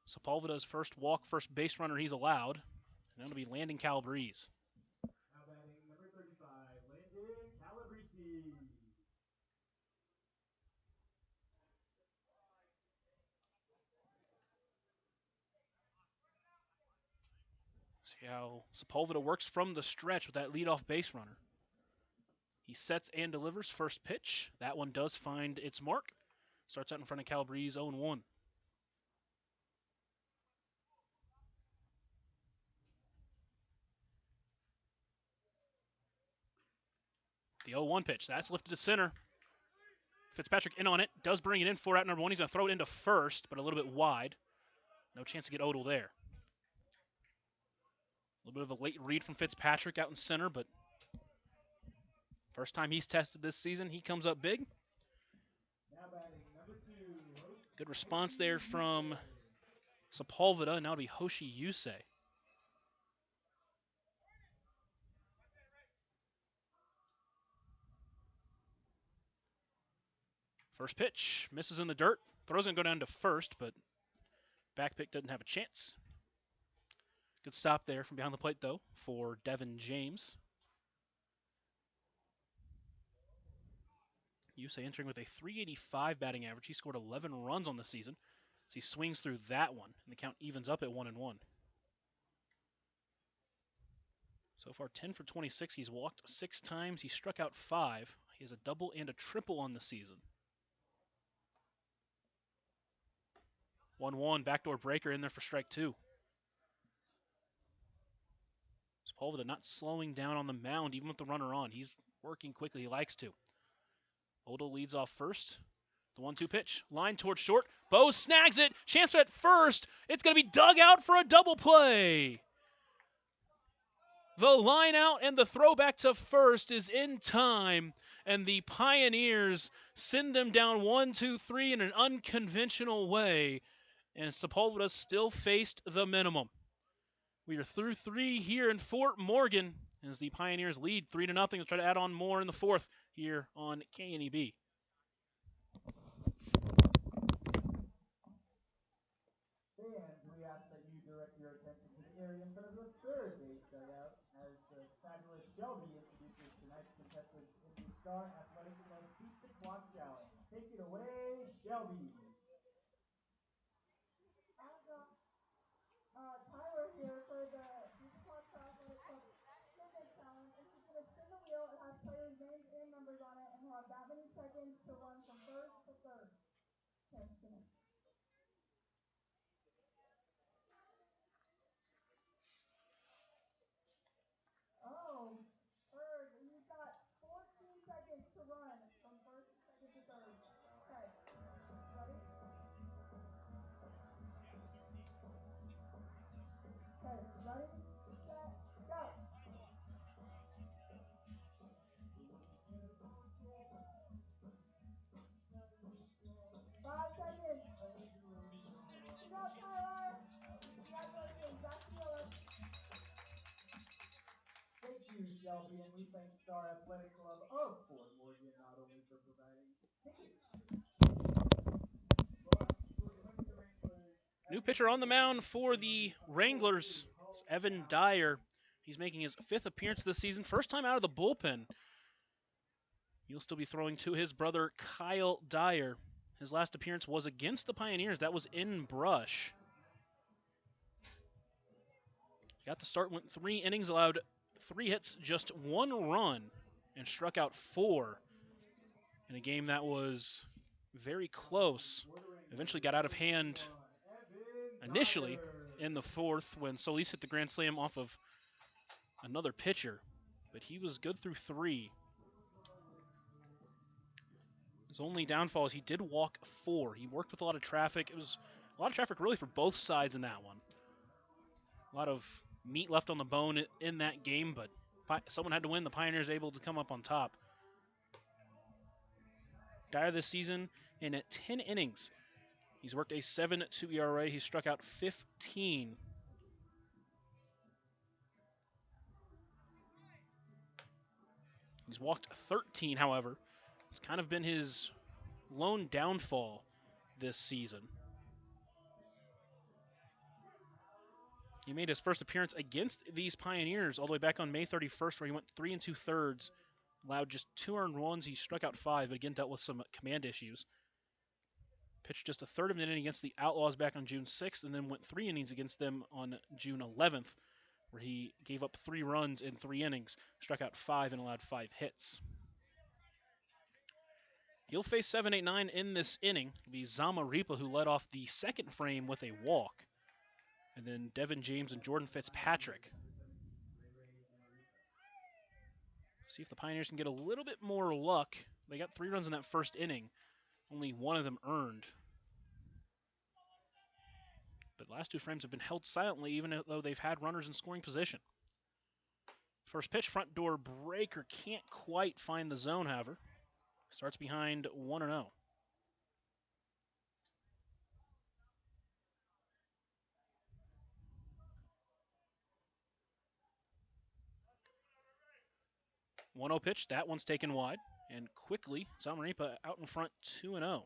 Sepulveda's first walk, first base runner he's allowed. And that'll be Landon Calabrese. Now batting number 35, Landon Calabrese. See how Sepulveda works from the stretch with that leadoff base runner. He sets and delivers first pitch. That one does find its mark. Starts out in front of Calabrese, 0-1. The 0-1 pitch. That's lifted to center. Fitzpatrick in on it. Does bring it in for out number 1. He's going to throw it into first, but a little bit wide. No chance to get Odell there. A little bit of a late read from Fitzpatrick out in center, but first time he's tested this season, he comes up big. Now batting number 2. Good response there from Sepulveda, and now it'll be Hoshi Yusei. First pitch, misses in the dirt. Throw's going to go down to first, but back pick doesn't have a chance. Good stop there from behind the plate, though, for Devin James. Yusei entering with a .385 batting average. He scored 11 runs on the season. So he swings through that one, and the count evens up at 1-1. So far, 10 for 26. He's walked 6 times. He struck out 5. He has a double and a triple on the season. 1-1, backdoor breaker in there for strike 2. Sepulveda not slowing down on the mound, even with the runner on. He's working quickly. He likes to. Odell leads off first. The 1-2 pitch. Line towards short. Bo snags it. Chance at first. It's going to be dug out for a double play. The line out and the throw back to first is in time, and the Pioneers send them down 1-2-3 in an unconventional way, and Sepulveda still faced the minimum. We are through 3 here in Fort Morgan as the Pioneers lead 3-0. They'll try to add on more in the 4th here on KNEB. Fans, we ask that you direct your attention to the area in front of the 3rd base dugout as the fabulous Shelby introduces tonight's contestants in the Star Athletic Club Beat the Clock Challenge. Take it away, Shelby. Tyler here for the Beat the Clock Athletic Club Fitness Challenge, and he's going to spin the wheel. It has players' names and numbers on it, and he'll have that many seconds to run from first to third. Okay, spin it. Oh, third. You've got 14 seconds to run from first to second to third. Okay, ready? Okay, ready, set, go. 5 seconds. Good job, Tyler. Congratulations. Back to you. Thank you, Shelby, and we thank Star Athletic Club of Fort Morgan not only for providing tickets, but for giving the Wranglers. New pitcher on the mound for the Wranglers, it's Evan Dyer. He's making his 5th appearance this season, first time out of the bullpen. He'll still be throwing to his brother Kyle Dyer His last appearance was against the Pioneers. That was in Brush. Got the start, went 3 innings, allowed 3 hits, just 1 run, and struck out 4 in a game that was very close. Eventually got out of hand initially in the 4th when Solis hit the grand slam off of another pitcher, but he was good through 3. His only downfall is he did walk 4. He worked with a lot of traffic. It was a lot of traffic really for both sides in that one. A lot of meat left on the bone in that game, but someone had to win. The Pioneers able to come up on top. Dyer this season in 10 innings. He's worked a 7.2 ERA. He struck out 15. He's walked 13, however. It's kind of been his lone downfall this season. He made his first appearance against these Pioneers all the way back on May 31st, where he went 3 2/3, allowed just 2 earned runs. He struck out 5, but again dealt with some command issues. Pitched just a third of an inning against the Outlaws back on June 6th, and then went 3 innings against them on June 11th, where he gave up 3 runs in 3 innings, struck out 5, and allowed 5 hits. He'll face 7, 8, 9 in this inning. It'll be Zamaripa, who led off the second frame with a walk, and then Devin James and Jordan Fitzpatrick. See if the Pioneers can get a little bit more luck. They got 3 runs in that first inning. Only 1 of them earned. But last 2 frames have been held silently, even though they've had runners in scoring position. First pitch, front door breaker, can't quite find the zone, however. Starts behind 1-0. One-0 pitch, that one's taken wide, and quickly Zamaripa out in front 2-0.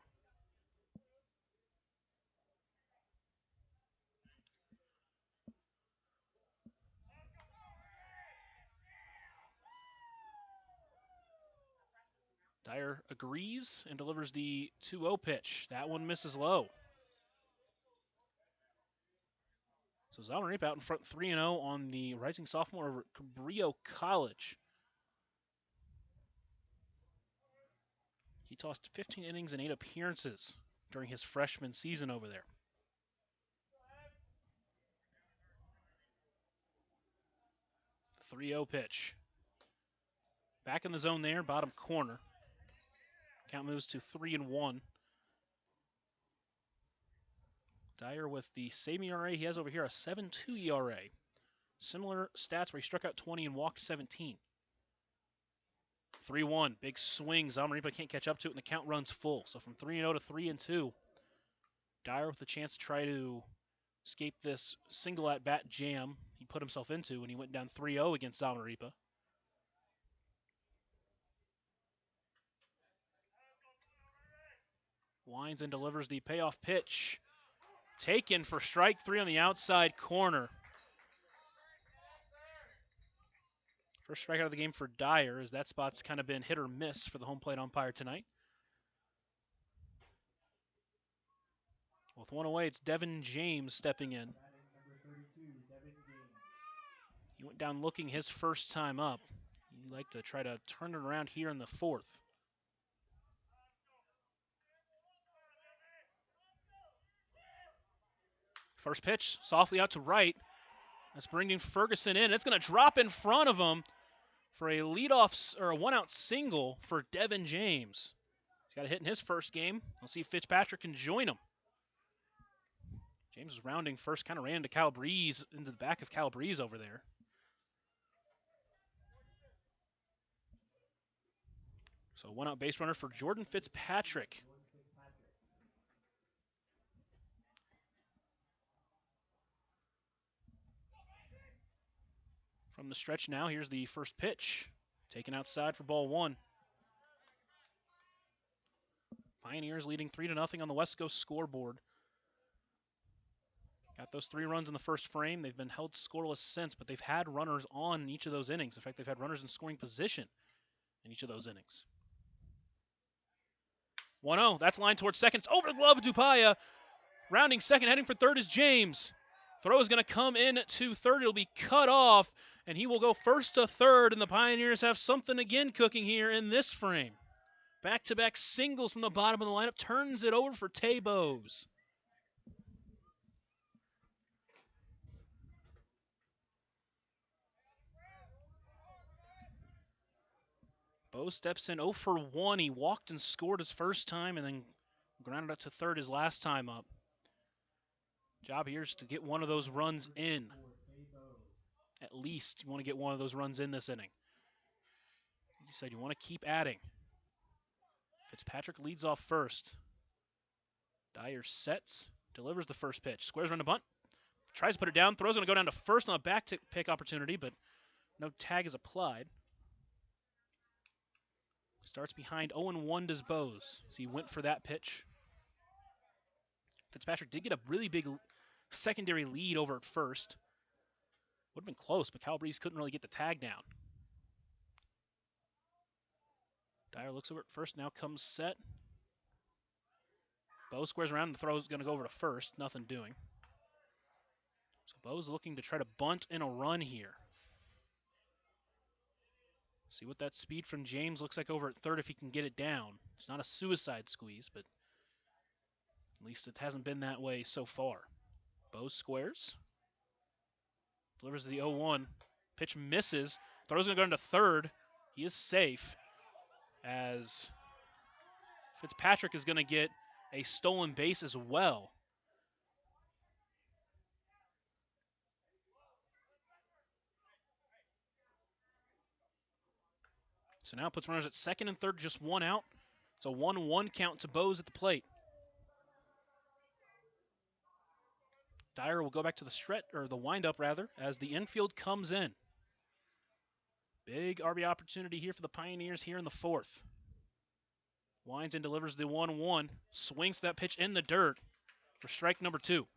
Dyer agrees and delivers the 2-0 pitch. That one misses low. So Zamaripa out in front 3-0 on the rising sophomore over at Cabrillo College. He tossed 15 innings and 8 appearances during his freshman season over there. The 3-0 pitch. Back in the zone there, bottom corner. Count moves to 3-1. Dyer with the same ERA he has over here, a 7.2 ERA. Similar stats where he struck out 20 and walked 17. 3-1, big swing. Zamaripa can't catch up to it, and the count runs full. So from 3-0 to 3-2, Dyer with the chance to try to escape this single at-bat jam he put himself into when he went down 3-0 against Zamaripa. Winds and delivers the payoff pitch. Taken for strike 3 on the outside corner. First strikeout of the game for Dyer, as that spot's kind of been hit or miss for the home plate umpire tonight. With 1 away, it's Devin James stepping in. He went down looking his first time up. He'd like to try to turn it around here in the 4th. First pitch, softly out to right. That's bringing Ferguson in. It's going to drop in front of him for a leadoff or a 1-out single for Devin James. He's got a hit in his first game. We'll see if Fitzpatrick can join him. James was rounding first, kind of ran into Calabrese, into the back of Calabrese over there. So 1-out base runner for Jordan Fitzpatrick. From the stretch now, here's the first pitch. Taken outside for ball 1. Pioneers leading 3-0 on the West Coast scoreboard. Got those 3 runs in the first frame. They've been held scoreless since, but they've had runners on in each of those innings. In fact, they've had runners in scoring position in each of those innings. 1-0. That's line towards second. It's over the glove of Dupaya. Rounding second, heading for third is James. Throw is going to come in to third. It'll be cut off, and he will go first to third, and the Pioneers have something again cooking here in this frame. Back-to-back singles from the bottom of the lineup. Turns it over for Tay Bose. Bose steps in 0 for 1. He walked and scored his first time and then grounded up to third his last time up. Job here is to get one of those runs in. At least you want to get one of those runs in this inning. You said you want to keep adding. Fitzpatrick leads off first. Dyer sets, delivers the first pitch. Squares run to bunt. Tries to put it down. Throw's going to go down to first on a back pick opportunity, but no tag is applied. Starts behind 0-1 does Bose. So he went for that pitch. Fitzpatrick did get a really big secondary lead over at first. Would have been close, but Calabrese couldn't really get the tag down. Dyer looks over at first, now comes set. Bose squares around, and the throw is going to go over to first. Nothing doing. So Bose looking to try to bunt in a run here. See what that speed from James looks like over at third if he can get it down. It's not a suicide squeeze, but at least it hasn't been that way so far. Bose squares. Delivers to the 0-1. Pitch misses. Throw's going to go into third. He is safe as Fitzpatrick is going to get a stolen base as well. So now it puts runners at second and third, just one out. It's a 1-1 count to Bose at the plate. Dyer will go back to the stretch, or the windup rather, as the infield comes in. Big RBI opportunity here for the Pioneers here in the fourth. Winds and delivers the 1-1. Swings that pitch in the dirt for strike number 2.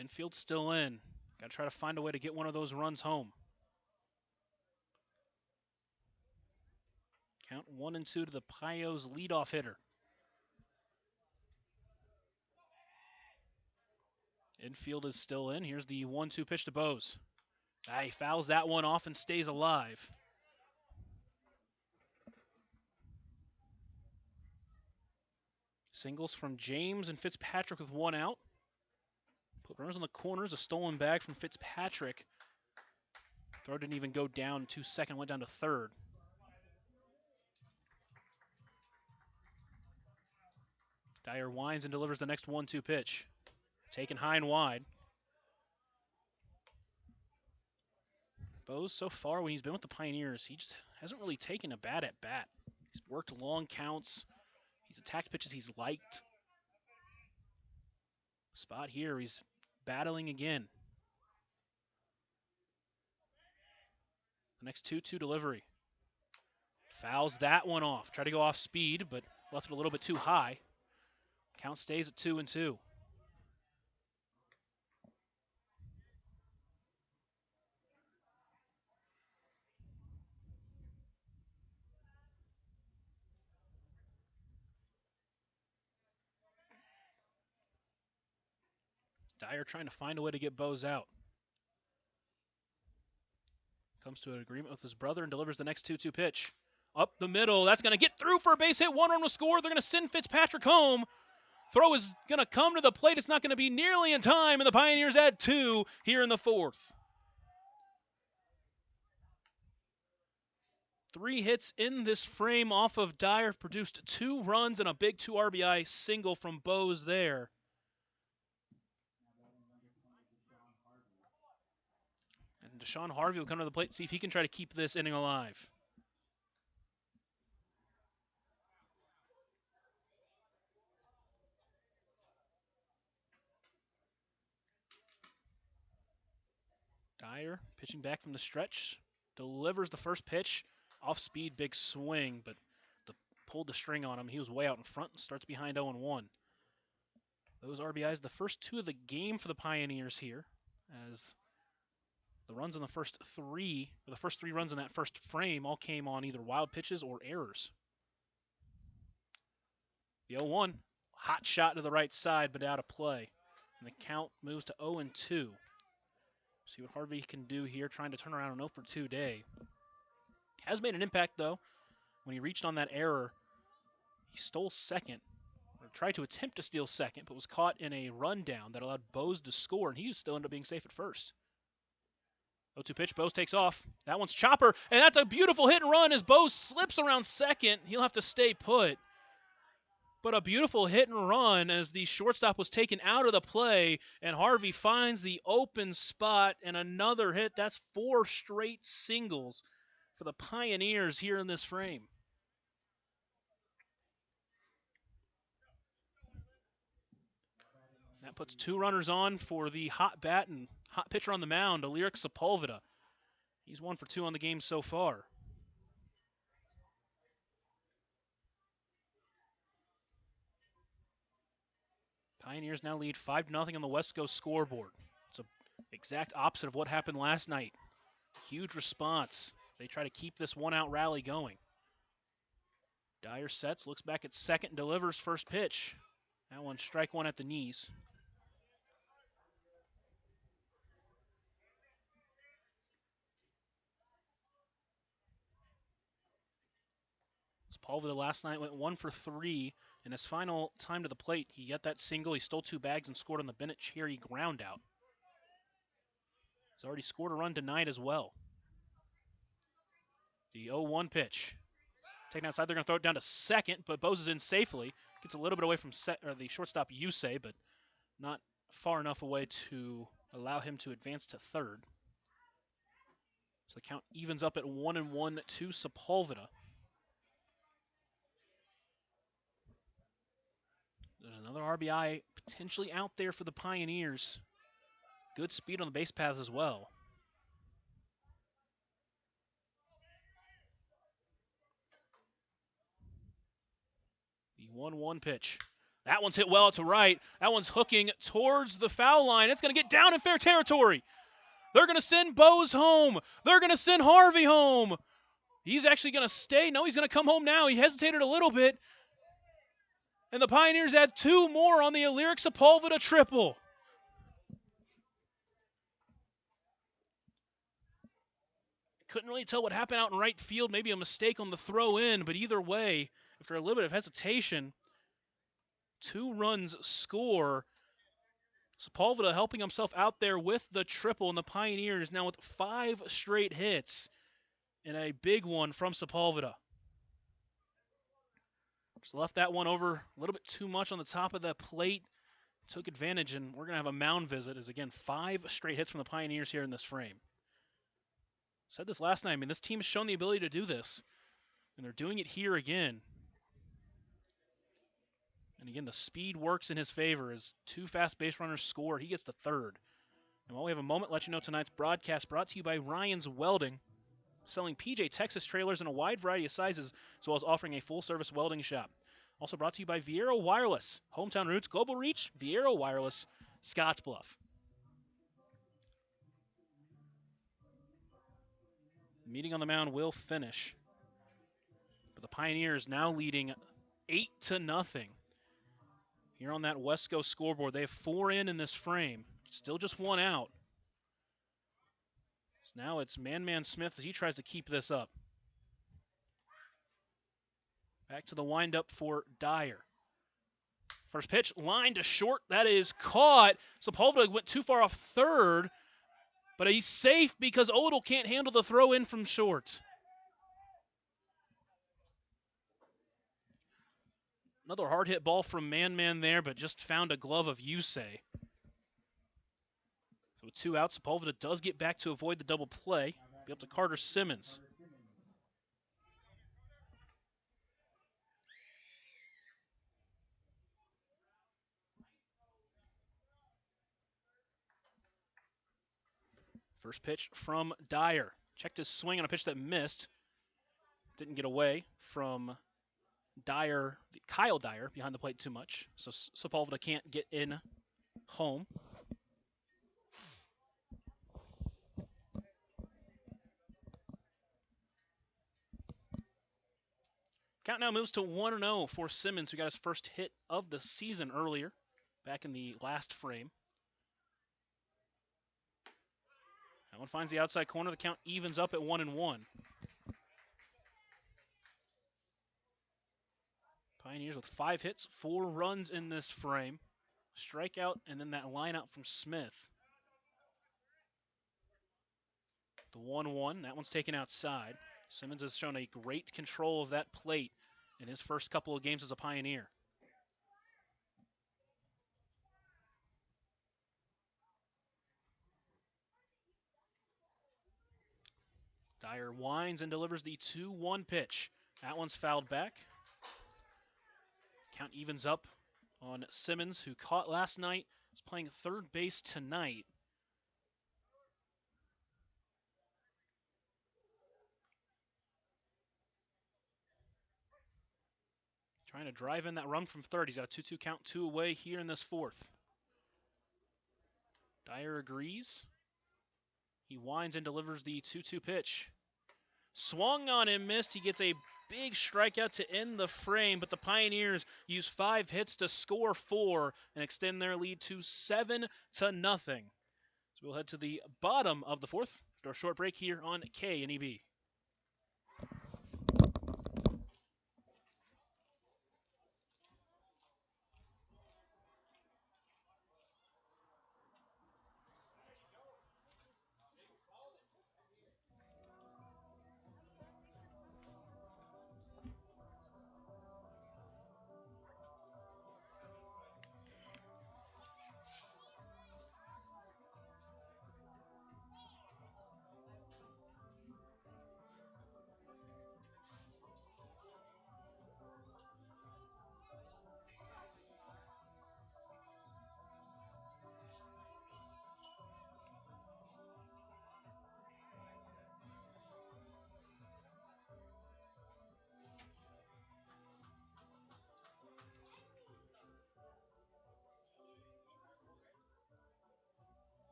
Infield still in. Got to try to find a way to get one of those runs home. Count 1-2 to the Pios leadoff hitter. Infield is still in. Here's the 1-2 pitch to Bose. He fouls that one off and stays alive. Singles from James and Fitzpatrick with one out. Put runners on the corners. A stolen bag from Fitzpatrick. Throw didn't even go down to second, went down to third. Dyer winds and delivers the next 1-2 pitch. Taken high and wide. Bose, so far when he's been with the Pioneers, he just hasn't really taken a bad at bat. He's worked long counts. He's attacked pitches he's liked. Spot here, he's battling again. The next 2-2 delivery. Fouls that one off. Tried to go off speed, but left it a little bit too high. Count stays at 2-2. Dyer trying to find a way to get Bose out. Comes to an agreement with his brother and delivers the next 2-2 pitch. Up the middle, that's going to get through for a base hit. One run will score. They're going to send Fitzpatrick home. Throw is going to come to the plate. It's not going to be nearly in time, and the Pioneers add 2 here in the fourth. 3 hits in this frame off of Dyer, produced 2 runs and a big 2 RBI single from Bose there. And Deshaun Harvey will come to the plate, see if he can try to keep this inning alive. Dyer pitching back from the stretch, delivers the first pitch, off speed, big swing, but pulled the string on him. He was way out in front and starts behind 0-1. Those RBIs, the first 2 of the game for the Pioneers here, as the runs in the first 3 runs in that first frame all came on either wild pitches or errors. The 0-1, hot shot to the right side, but out of play. And the count moves to 0-2. See what Harvey can do here, trying to turn around an 0-for-2 day. Has made an impact, though. When he reached on that error, he stole second, or tried to attempt to steal second, but was caught in a rundown that allowed Bose to score, and he still ended up being safe at first. 0-2 pitch, Bose takes off. That one's chopper, and that's a beautiful hit and run as Bose slips around second. He'll have to stay put. But a beautiful hit and run as the shortstop was taken out of the play, and Harvey finds the open spot and another hit. That's 4 straight singles for the Pioneers here in this frame. That puts 2 runners on for the hot bat and hot pitcher on the mound, Sepulveda. He's 1 for 2 on the game so far. Pioneers now lead 5-0 on the West Coast scoreboard. It's an exact opposite of what happened last night. Huge response. They try to keep this one-out rally going. Dyer sets, looks back at second, delivers first pitch. That one, strike 1 at the knees. Sepulveda last night went 1 for 3. In his final time to the plate, he got that single. He stole 2 bags and scored on the Bennett Cherry ground out. He's already scored a run tonight as well. The 0-1 pitch. Taken outside, they're going to throw it down to second, but Bose is in safely. Gets a little bit away from the shortstop Yusei, but not far enough away to allow him to advance to third. So the count evens up at 1-1 to Sepulveda. There's another RBI potentially out there for the Pioneers. Good speed on the base paths as well. The 1-1 pitch. That one's hit well to right. That one's hooking towards the foul line. It's going to get down in fair territory. They're going to send Bose home. They're going to send Harvey home. He's actually going to stay. No, he's going to come home now. He hesitated a little bit. And the Pioneers add 2 more on the Sepulveda triple. Couldn't really tell what happened out in right field. Maybe a mistake on the throw in, but either way, after a little bit of hesitation, 2 runs score. Sepulveda helping himself out there with the triple, and the Pioneers now with 5 straight hits and a big one from Sepulveda. Just left that one over a little bit too much on the top of the plate. Took advantage, and we're going to have a mound visit as, again, 5 straight hits from the Pioneers here in this frame. Said this last night. I mean, this team has shown the ability to do this, and they're doing it here again. And again, the speed works in his favor as 2 fast base runners score. He gets the third. And while we have a moment, let you know tonight's broadcast brought to you by Ryan's Welding, selling PJ Texas trailers in a wide variety of sizes, as well as offering a full-service welding shop. Also brought to you by Viero Wireless, Hometown Roots, Global Reach, Viero Wireless, Scottsbluff. Meeting on the mound will finish. But the Pioneers now leading 8-0. Here on that Wesco scoreboard, they have 4 in this frame. Still just 1 out. So now it's Man Smith as he tries to keep this up. Back to the windup for Dyer. First pitch, line to short. That is caught. Sepulveda went too far off third, but he's safe because Odell can't handle the throw in from short. Another hard hit ball from Man there, but just found a glove of Yusei. So with 2 outs, Sepulveda does get back to avoid the double play. Be up to Carter Simmons. First pitch from Dyer. Checked his swing on a pitch that missed. Didn't get away from Kyle Dyer behind the plate too much, so Sepulveda can't get in home. Count now moves to 1-0 for Simmons, who got his first hit of the season earlier, back in the last frame. That one finds the outside corner. The count evens up at 1-1. Pioneers with 5 hits, 4 runs in this frame. Strikeout, and then that line out from Smith. The 1-1, that one's taken outside. Simmons has shown a great control of that plate in his first couple of games as a Pioneer. Dyer winds and delivers the 2-1 pitch. That one's fouled back. Count evens up on Simmons, who caught last night, is playing third base tonight. Trying to drive in that run from third. He's got a 2-2 count, 2 away here in this fourth. Dyer agrees. He winds and delivers the 2-2 pitch. Swung on and missed. He gets a big strikeout to end the frame, but the Pioneers use 5 hits to score 4 and extend their lead to 7-0. So we'll head to the bottom of the fourth after a short break here on KNEB.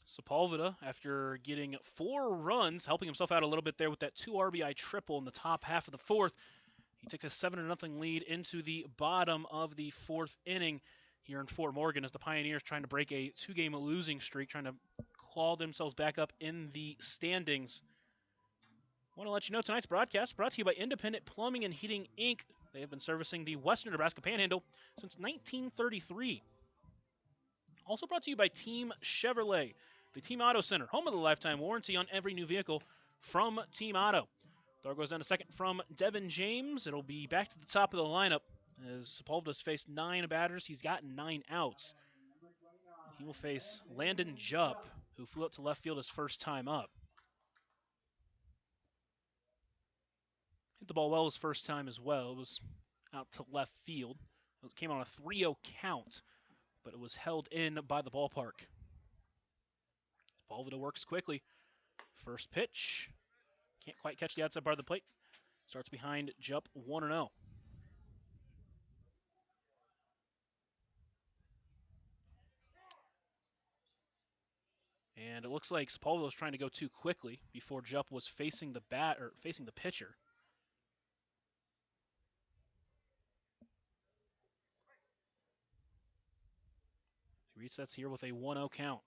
Sepulveda, after getting 4 runs, helping himself out a little bit there with that 2 RBI triple in the top half of the fourth. He takes a 7-0 lead into the bottom of the fourth inning here in Fort Morgan as the Pioneers trying to break a 2-game losing streak, trying to claw themselves back up in the standings. I want to let you know tonight's broadcast brought to you by Independent Plumbing and Heating, Inc. They have been servicing the Western Nebraska Panhandle since 1933. Also brought to you by Team Chevrolet, the Team Auto Center, home of the lifetime warranty on every new vehicle from Team Auto. Throw goes down to second from Devin James. It'll be back to the top of the lineup as Sepulveda's faced 9 batters. He's gotten 9 outs. He will face Landon Jupp, who flew up to left field his first time up. Hit the ball well his first time as well. It was out to left field. It came on a 3-0 count, but it was held in by the ballpark. Sepulveda works quickly. First pitch. Can't quite catch the outside part of the plate. Starts behind Jupp 1-0. And it looks like Sepulveda was trying to go too quickly before Jupp was facing the pitcher. He resets here with a 1-0 count.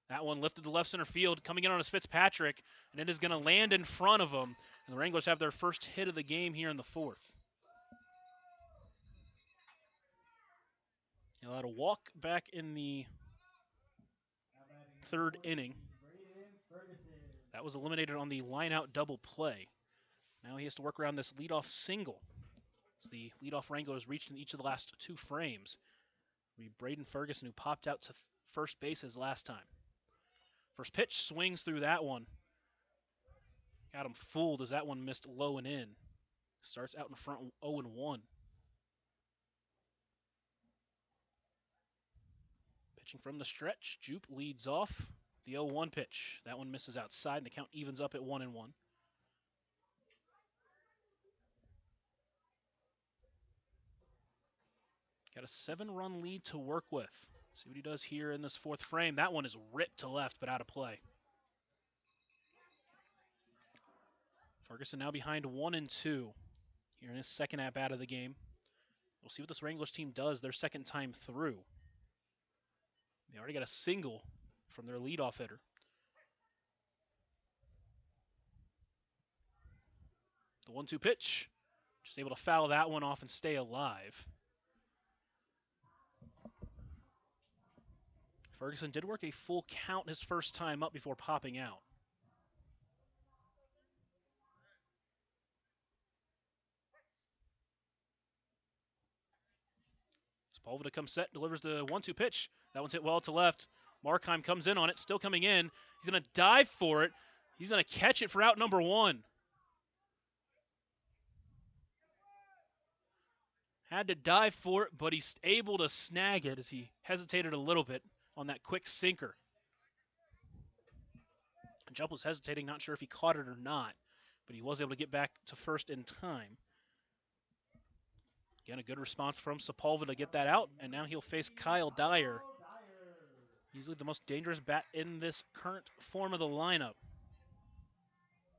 That one lifted to left center field, coming in on his Fitzpatrick, and it is going to land in front of him. And the Wranglers have their first hit of the game here in the fourth. He allowed a walk back in the third inning. That was eliminated on the line-out double play. Now he has to work around this leadoff single. As the leadoff Wranglers reached in each of the last 2 frames. It'll be Braden Ferguson, who popped out to first base his last time. First pitch swings through that one. Got him fooled as that one missed low and in. Starts out in front 0-1. Pitching from the stretch, Jupe leads off the 0-1 pitch. That one misses outside, and the count evens up at 1-1. Got a 7-run lead to work with. See what he does here in this fourth frame. That one is ripped to left, but out of play. Ferguson now behind 1-2 here in his second at-bat of the game. We'll see what this Wranglers team does their second time through. They already got a single from their leadoff hitter. The 1-2 pitch, just able to foul that one off and stay alive. Ferguson did work a full count his first time up before popping out. Sepulveda comes set, delivers the 1-2 pitch. That one's hit well to left. Markheim comes in on it, still coming in. He's going to dive for it. He's going to catch it for out number 1. Had to dive for it, but he's able to snag it as he hesitated a little bit on that quick sinker. Jupp was hesitating, not sure if he caught it or not, but he was able to get back to first in time. Again, a good response from Sepulveda to get that out, and now he'll face Kyle Dyer. Easily the most dangerous bat in this current form of the lineup.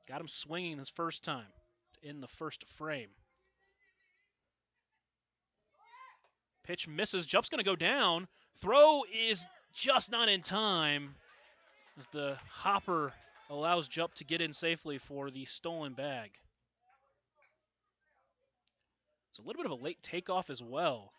Got him swinging his first time in the first frame. Pitch misses, Jump's going to go down. Throw is just not in time as the hopper allows Jump to get in safely for the stolen bag. It's a little bit of a late takeoff as well.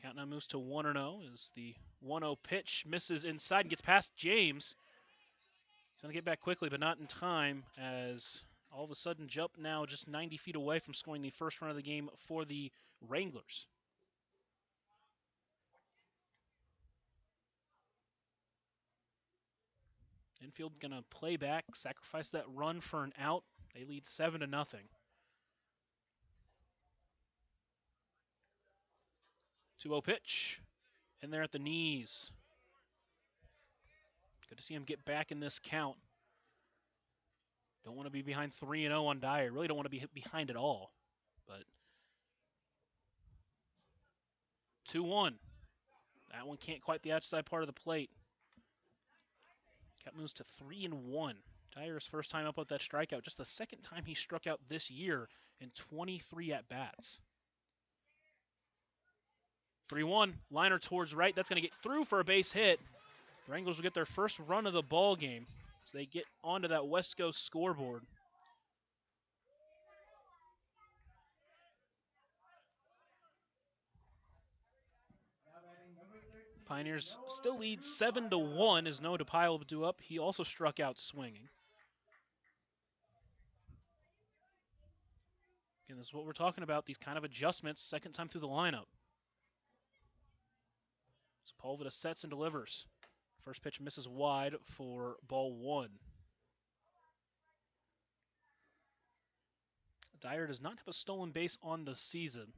Count now moves to 1-0 as the 1-0 pitch misses inside and gets past James. He's going to get back quickly, but not in time, as all of a sudden Jump now just 90 feet away from scoring the first run of the game for the Wranglers. Infield going to play back, sacrifice that run for an out. They lead 7-0. 2-0 pitch, in there at the knees. Good to see him get back in this count. Don't want to be behind 3-0 on Dyer. Really don't want to be behind at all. But 2-1. That one can't quite the outside part of the plate. Count moves to 3-1. Dyer's first time up with that strikeout. Just the second time he struck out this year in 23 at-bats. 3-1. Liner towards right. That's going to get through for a base hit. The Wranglers will get their first run of the ball game as they get onto that West Coast scoreboard. Pioneers still lead 7-1 as Noah DePail will do up. He also struck out swinging. Again, this is what we're talking about, these kind of adjustments, second time through the lineup. Sepulveda sets and delivers. First pitch misses wide for ball 1. Dyer does not have a stolen base on the season.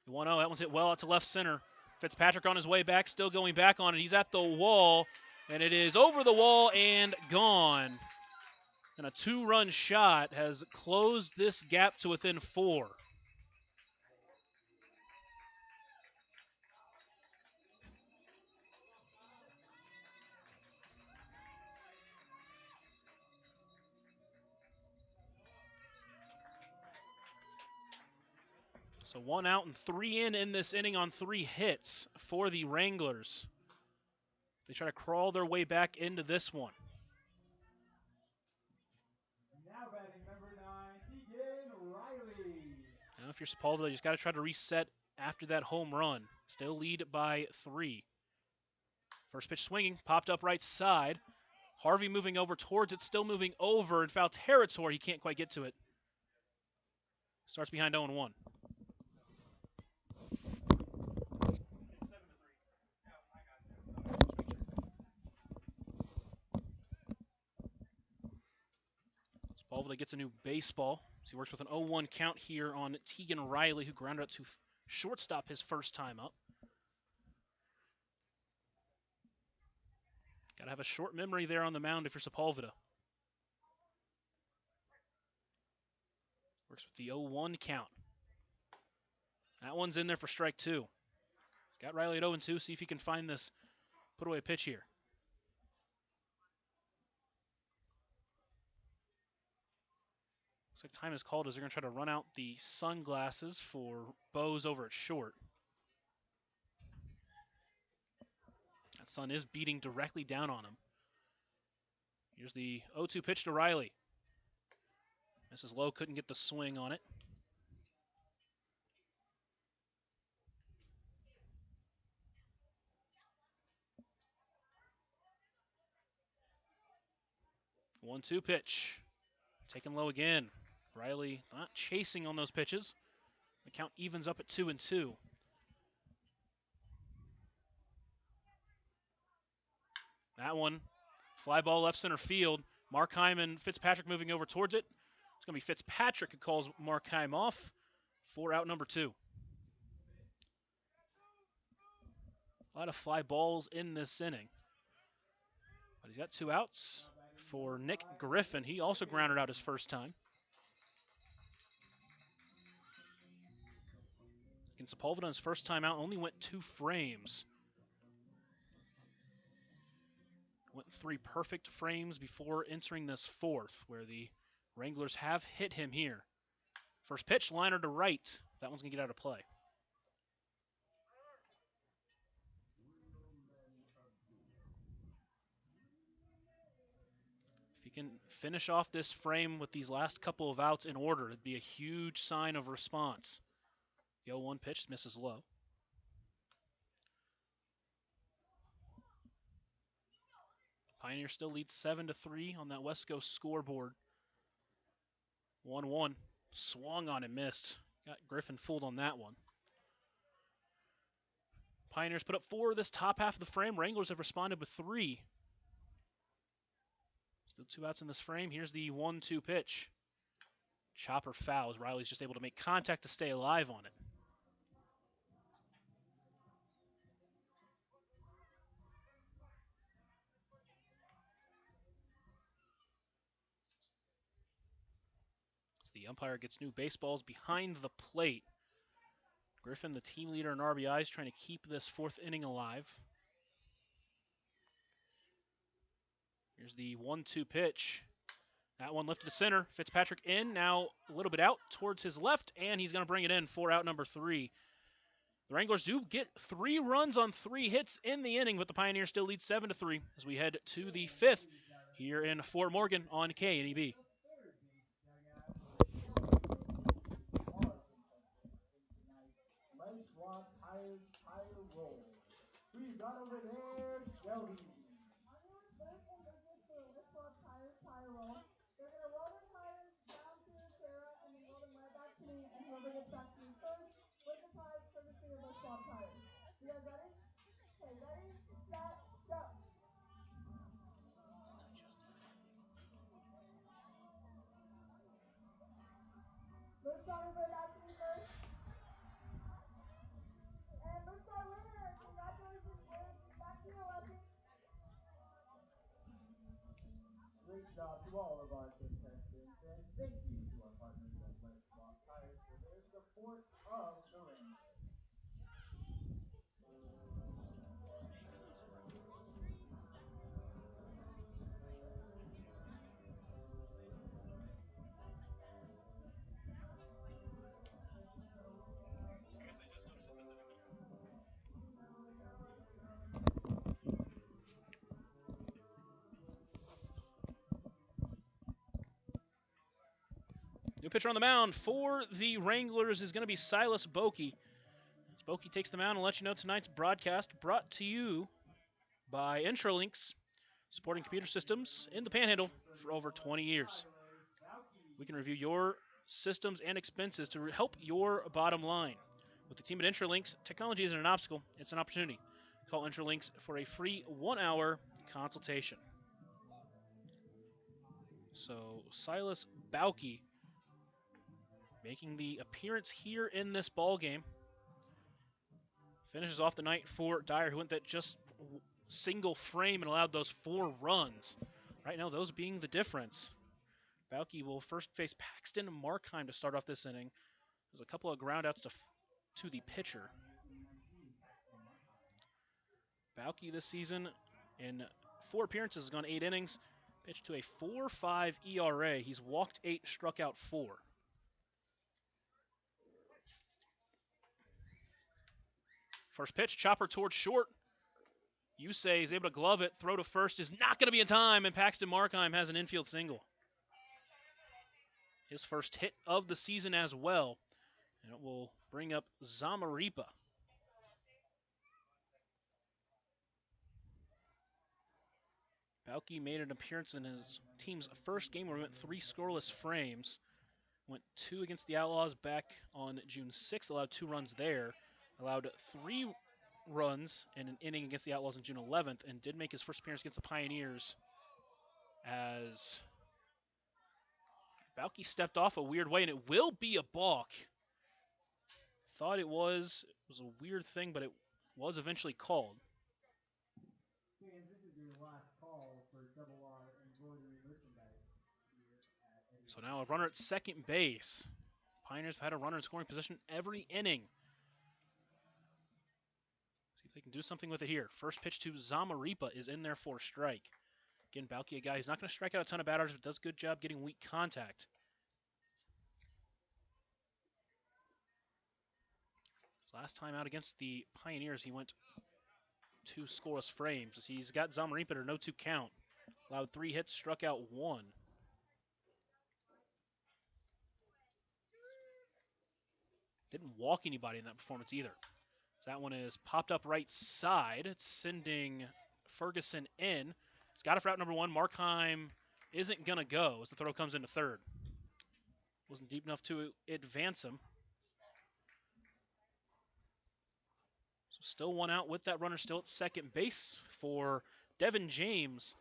1-0, that one's hit well out to left center. Fitzpatrick on his way back, still going back on it. He's at the wall, and it is over the wall and gone. And a 2-run shot has closed this gap to within 4. So 1 out and 3 in this inning on 3 hits for the Wranglers. They try to crawl their way back into this one. Now batting number 9, Tegan Riley. Now if you're Sepulveda, you just got to try to reset after that home run. Still lead by 3. First pitch swinging, popped up right side. Harvey moving over towards it, still moving over in foul territory. He can't quite get to it. Starts behind 0-1. Riley gets a new baseball. So he works with an 0-1 count here on Tegan Riley, who grounded out to shortstop his first time up. Got to have a short memory there on the mound if you're Sepulveda. Works with the 0-1 count. That one's in there for strike 2. Got Riley at 0-2. See if he can find this put away pitch here. Looks like time is called as they're going to try to run out the sunglasses for Bose over at short. That sun is beating directly down on him. Here's the 0-2 pitch to Riley. Mrs. Lowe couldn't get the swing on it. One-two pitch. Taken low again. Riley not chasing on those pitches. The count evens up at 2-2. That one, fly ball left center field. Markheim and Fitzpatrick moving over towards it. It's going to be Fitzpatrick who calls Markheim off for out number 2. A lot of fly balls in this inning. But he's got 2 outs for Nick Griffin. He also grounded out his first time. Against Sepulveda, his first time out only went 2 frames. Went 3 perfect frames before entering this 4th, where the Wranglers have hit him here. First pitch, liner to right. That one's going to get out of play. If he can finish off this frame with these last couple of outs in order, it'd be a huge sign of response. The 0-1 pitch misses low. Pioneer still leads 7-3 on that West Coast scoreboard. 1-1. Swung on and missed. Got Griffin fooled on that one. Pioneers put up 4 this top half of the frame. Wranglers have responded with 3. Still 2 outs in this frame. Here's the 1-2 pitch. Chopper fouls. Riley's just able to make contact to stay alive on it. The umpire gets new baseballs behind the plate. Griffin, the team leader in RBIs, trying to keep this 4th inning alive. Here's the 1-2 pitch. That one lifted to center. Fitzpatrick in, now a little bit out towards his left, and he's going to bring it in for out number 3. The Wranglers do get 3 runs on 3 hits in the inning, but the Pioneers still lead 7-3 as we head to the 5th here in Fort Morgan on KNEB. Tire roll. Who's got over there, Shelby? Onions, Bert, and business for the Lift Swap Tire roll. They're going to roll their tires down to Sarah and then roll them right back to me, and whoever gets back to me first wins the prize courtesy of Lift Swap Tires. You guys ready? Okay, ready, set, go. Lift Swap, everybody back to me first. And Lift Swap winner, congratulations, Lift. Back to your lesson. Great job to all of our contestants, and thank you to our partners at Let's Swap Tires for their support of the Wranglers. New pitcher on the mound for the Wranglers is going to be Silas Bokey. Bokey takes the mound and lets you know tonight's broadcast brought to you by Intralinks, supporting computer systems in the Panhandle for over 20 years. We can review your systems and expenses to help your bottom line. With the team at Intralinks, technology isn't an obstacle, it's an opportunity. Call Intralinks for a free 1-hour consultation. So Silas Bauke making the appearance here in this ball game. Finishes off the night for Dyer, who went that just single frame and allowed those 4 runs. Right now, those being the difference. Bauke will first face Paxton Markheim to start off this inning. There's a couple of groundouts to the pitcher. Bauke this season in 4 appearances has gone 8 innings, pitched to a 4.5 ERA. He's walked 8, struck out 4. First pitch, chopper towards short. Yusei is able to glove it, throw to first is not going to be in time, and Paxton Markheim has an infield single. His first hit of the season as well, and it will bring up Zamaripa. Bauke made an appearance in his team's first game where he went 3 scoreless frames. Went 2 against the Outlaws back on June 6th, allowed 2 runs there. Allowed 3 runs in an inning against the Outlaws on June 11th, and did make his first appearance against the Pioneers as Bauke stepped off a weird way, and it will be a balk. Thought it was a weird thing, but it was eventually called. Fans, this is your last call for Double R embroidery merchandise here at Eddie. So now a runner at second base. Pioneers have had a runner in scoring position every inning. See if they can do something with it here. First pitch to Zamaripa is in there for a strike. Again, Bauke, a guy who's not going to strike out a ton of batters, but does a good job getting weak contact. Last time out against the Pioneers, he went 2 scoreless frames. He's got Zamaripa at a no 2 count. Allowed 3 hits, struck out 1. Didn't walk anybody in that performance either. So that one is popped up right side. It's sending Ferguson in. It's got it for out number 1. Markheim isn't going to go as the throw comes into third. Wasn't deep enough to advance him. So still 1 out with that runner still at second base for Devin James.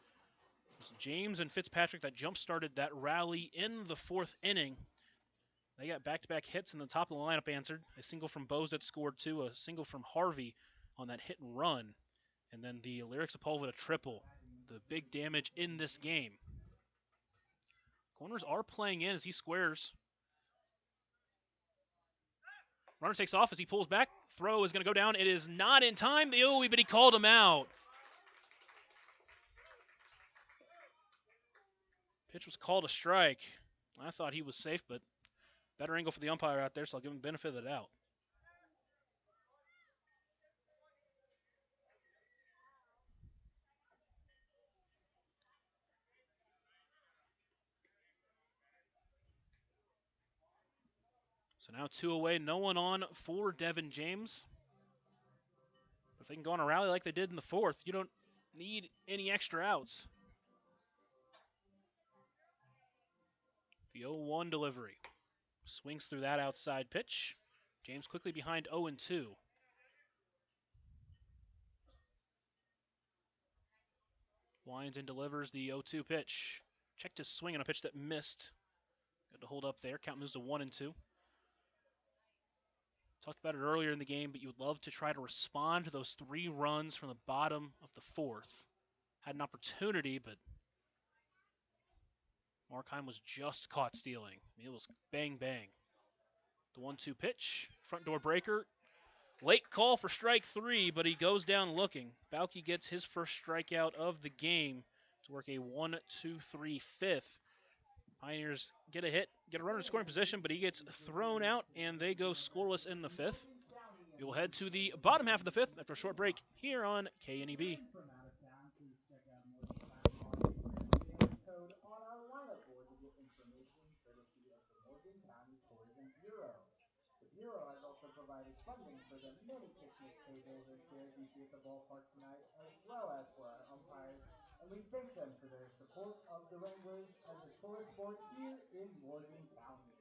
It was James and Fitzpatrick that jump-started that rally in the 4th inning. They got back-to-back hits, and the top of the lineup answered. A single from Bose that scored 2, a single from Harvey on that hit and run, and then the Lyrics Apollo a triple. The big damage in this game. Corners are playing in as he squares. Runner takes off as he pulls back. Throw is going to go down. It is not in time. But he called him out. Pitch was called a strike. I thought he was safe, but better angle for the umpire out there, so I'll give him the benefit of the doubt. So now 2 away, no one on for Devin James. If they can go on a rally like they did in the 4th, you don't need any extra outs. The 0-1 delivery. Swings through that outside pitch. James quickly behind 0-2. Winds and delivers the 0-2 pitch. Checked his swing on a pitch that missed. Got to hold up there. Count moves to 1-2. Talked about it earlier in the game, but you would love to try to respond to those 3 runs from the bottom of the 4th. Had an opportunity, but Markheim was just caught stealing. It was bang, bang. The 1-2 pitch, front door breaker. Late call for strike 3, but he goes down looking. Bauke gets his first strikeout of the game to work a 1-2-3 fifth. Pioneers get a hit, get a runner in scoring position, but he gets thrown out, and they go scoreless in the 5th. We will head to the bottom half of the 5th after a short break here on KNEB. From out of town, please check out Morgan code on our lineup board to get information courtesy of the Morgan County Tourism Bureau. The Bureau has also provided funding for the many picnic tables and chairs you see at the ballpark tonight, as well as for our umpires, and we thank them for their support of the Wranglers as a tourist sport here in Morgan County.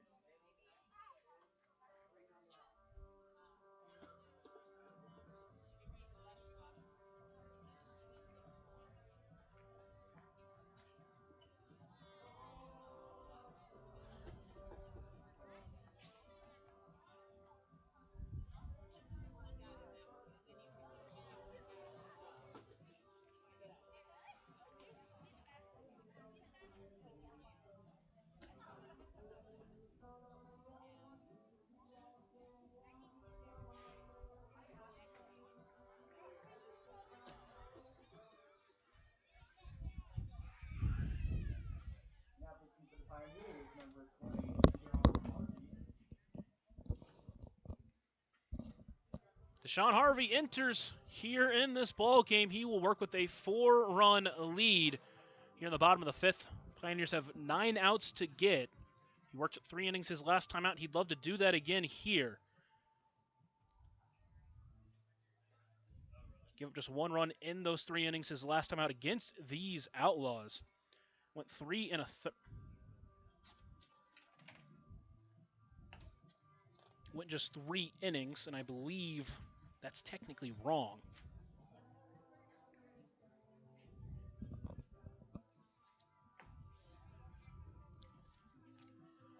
Deshaun Harvey enters here in this ball game. He will work with a 4-run lead here in the bottom of the fifth. Pioneers have 9 outs to get. He worked 3 innings his last time out. He'd love to do that again here. Give up just 1 run in those 3 innings his last time out against these Outlaws. Went 3 and a third. Went just 3 innings, and I believe that's technically wrong.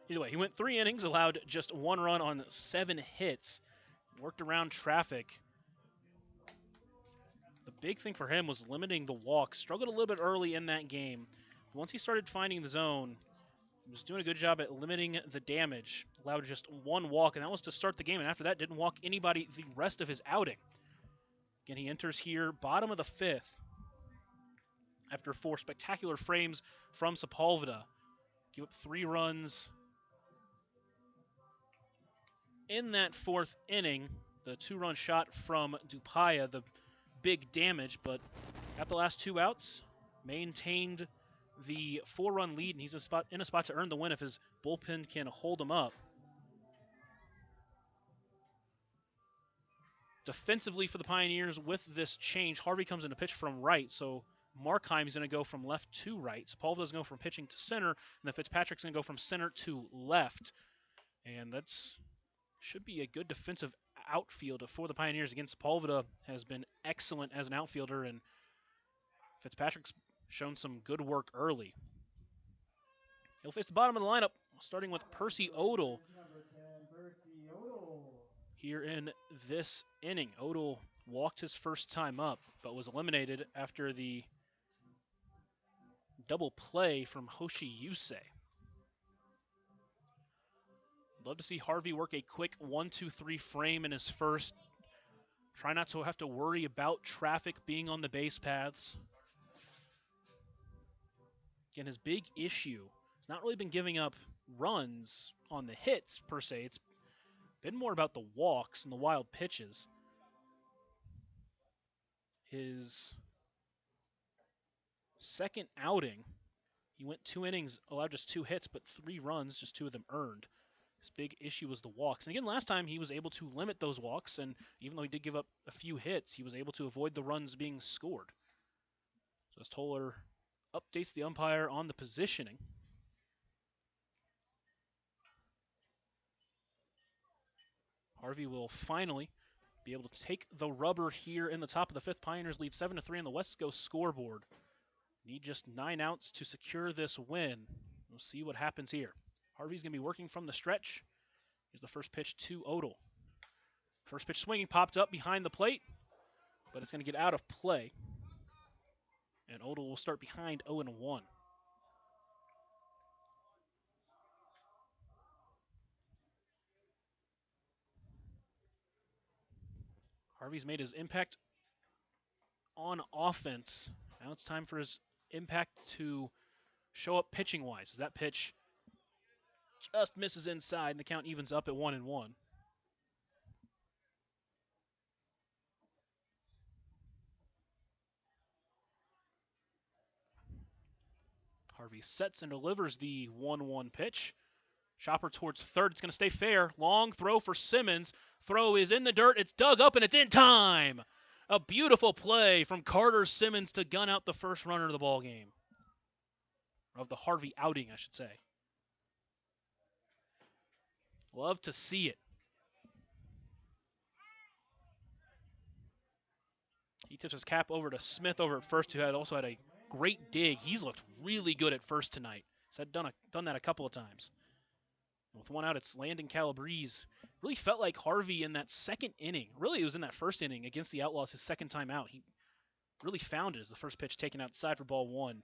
Either way, he went 3 innings, allowed just 1 run on 7 hits, worked around traffic. The big thing for him was limiting the walks. Struggled a little bit early in that game. But once he started finding the zone, he was doing a good job at limiting the damage. Allowed just 1 walk, and that was to start the game. And after that, didn't walk anybody the rest of his outing. Again, he enters here, bottom of the 5th, after 4 spectacular frames from Sepulveda. Give up 3 runs in that 4th inning. The 2-run shot from Dupaya, the big damage, but got the last 2 outs, maintained the 4-run lead, and he's in a spot to earn the win if his bullpen can hold him up. Defensively for the Pioneers with this change, Harvey comes in to pitch from right, so Markheim is going to go from left to right. Sepulveda's going to go from pitching to center, and then Fitzpatrick's going to go from center to left. And that's should be a good defensive outfield for the Pioneers. Again, Sepulveda has been excellent as an outfielder, and Fitzpatrick's shown some good work early. He'll face the bottom of the lineup, starting with Percy Odell. Here in this inning, Odell walked his first time up, but was eliminated after the double play from Hoshi Yusei. Love to see Harvey work a quick 1-2-3 frame in his first. Try not to have to worry about traffic being on the base paths. Again, his big issue has not really been giving up runs on the hits, per se. It's been more about the walks and the wild pitches. His second outing, he went 2 innings, allowed just 2 hits, but 3 runs, just 2 of them earned. His big issue was the walks. And again, last time he was able to limit those walks, and even though he did give up a few hits, he was able to avoid the runs being scored. So as Toller updates the umpire on the positioning. Harvey will finally be able to take the rubber here in the top of the 5th. Pioneers lead 7-3 on the West Coast scoreboard. Need just 9 outs to secure this win. We'll see what happens here. Harvey's going to be working from the stretch. Here's the first pitch to Odell. First pitch swinging, popped up behind the plate, but it's going to get out of play. And Odell will start behind 0-1. Harvey's made his impact on offense. Now it's time for his impact to show up pitching-wise. As that pitch just misses inside, and the count evens up at 1-1. Harvey sets and delivers the 1-1 pitch. Chopper towards third. It's going to stay fair. Long throw for Simmons. Throw is in the dirt. It's dug up, and it's in time. A beautiful play from Carter Simmons to gun out the first runner of the ball game. Of the Harvey outing, I should say. Love to see it. He tips his cap over to Smith over at first, who had also had a great dig. He's looked really good at first tonight. He's done that a couple of times. With 1 out, it's Landon Calabrese. Really felt like Harvey in that second inning. Really, it was in that first inning against the Outlaws, his second time out. He really found it as the first pitch taken outside for ball 1.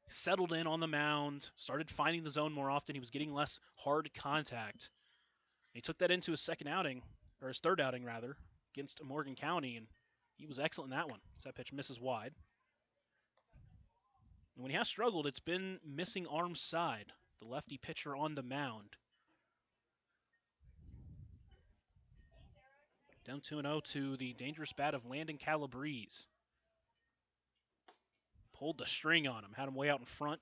Settled in on the mound, started finding the zone more often. He was getting less hard contact. He took that into his second outing, or his third outing rather, against Morgan County, and he was excellent in that one. So that pitch misses wide. And when he has struggled, it's been missing arm side, the lefty pitcher on the mound. Down 2-0 to the dangerous bat of Landon Calabrese. Pulled the string on him, had him way out in front.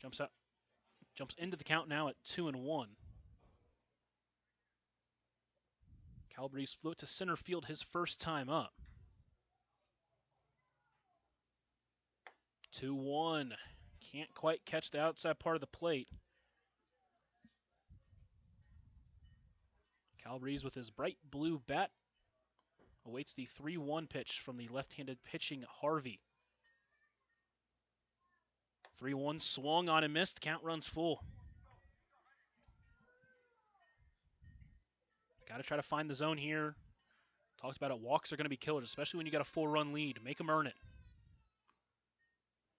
Jumps into the count now at 2-1. Calabrese flew it to center field his first time up. 2-1. Can't quite catch the outside part of the plate. Calabrese with his bright blue bat awaits the 3-1 pitch from the left-handed pitching Harvey. 3-1 swung on and missed. Count runs full. Got to try to find the zone here. Talked about it. Walks are going to be killers, especially when you got a 4-run lead. Make them earn it.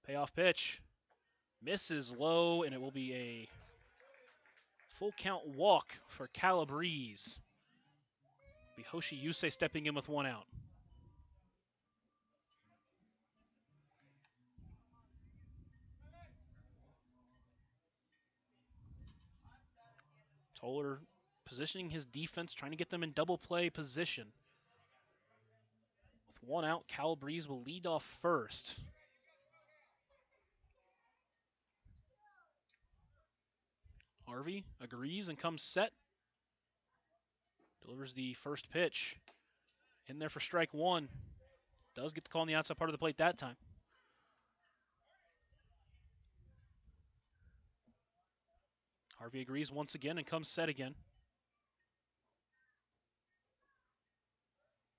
Payoff pitch. Misses low, and it will be a full count walk for Calabrese. Be Hoshi Yusei stepping in with 1 out. Toller positioning his defense, trying to get them in double play position. With 1 out, Calabrese will lead off first. Harvey agrees and comes set. Delivers the first pitch. In there for strike 1. Does get the call on the outside part of the plate that time. Harvey agrees once again and comes set again.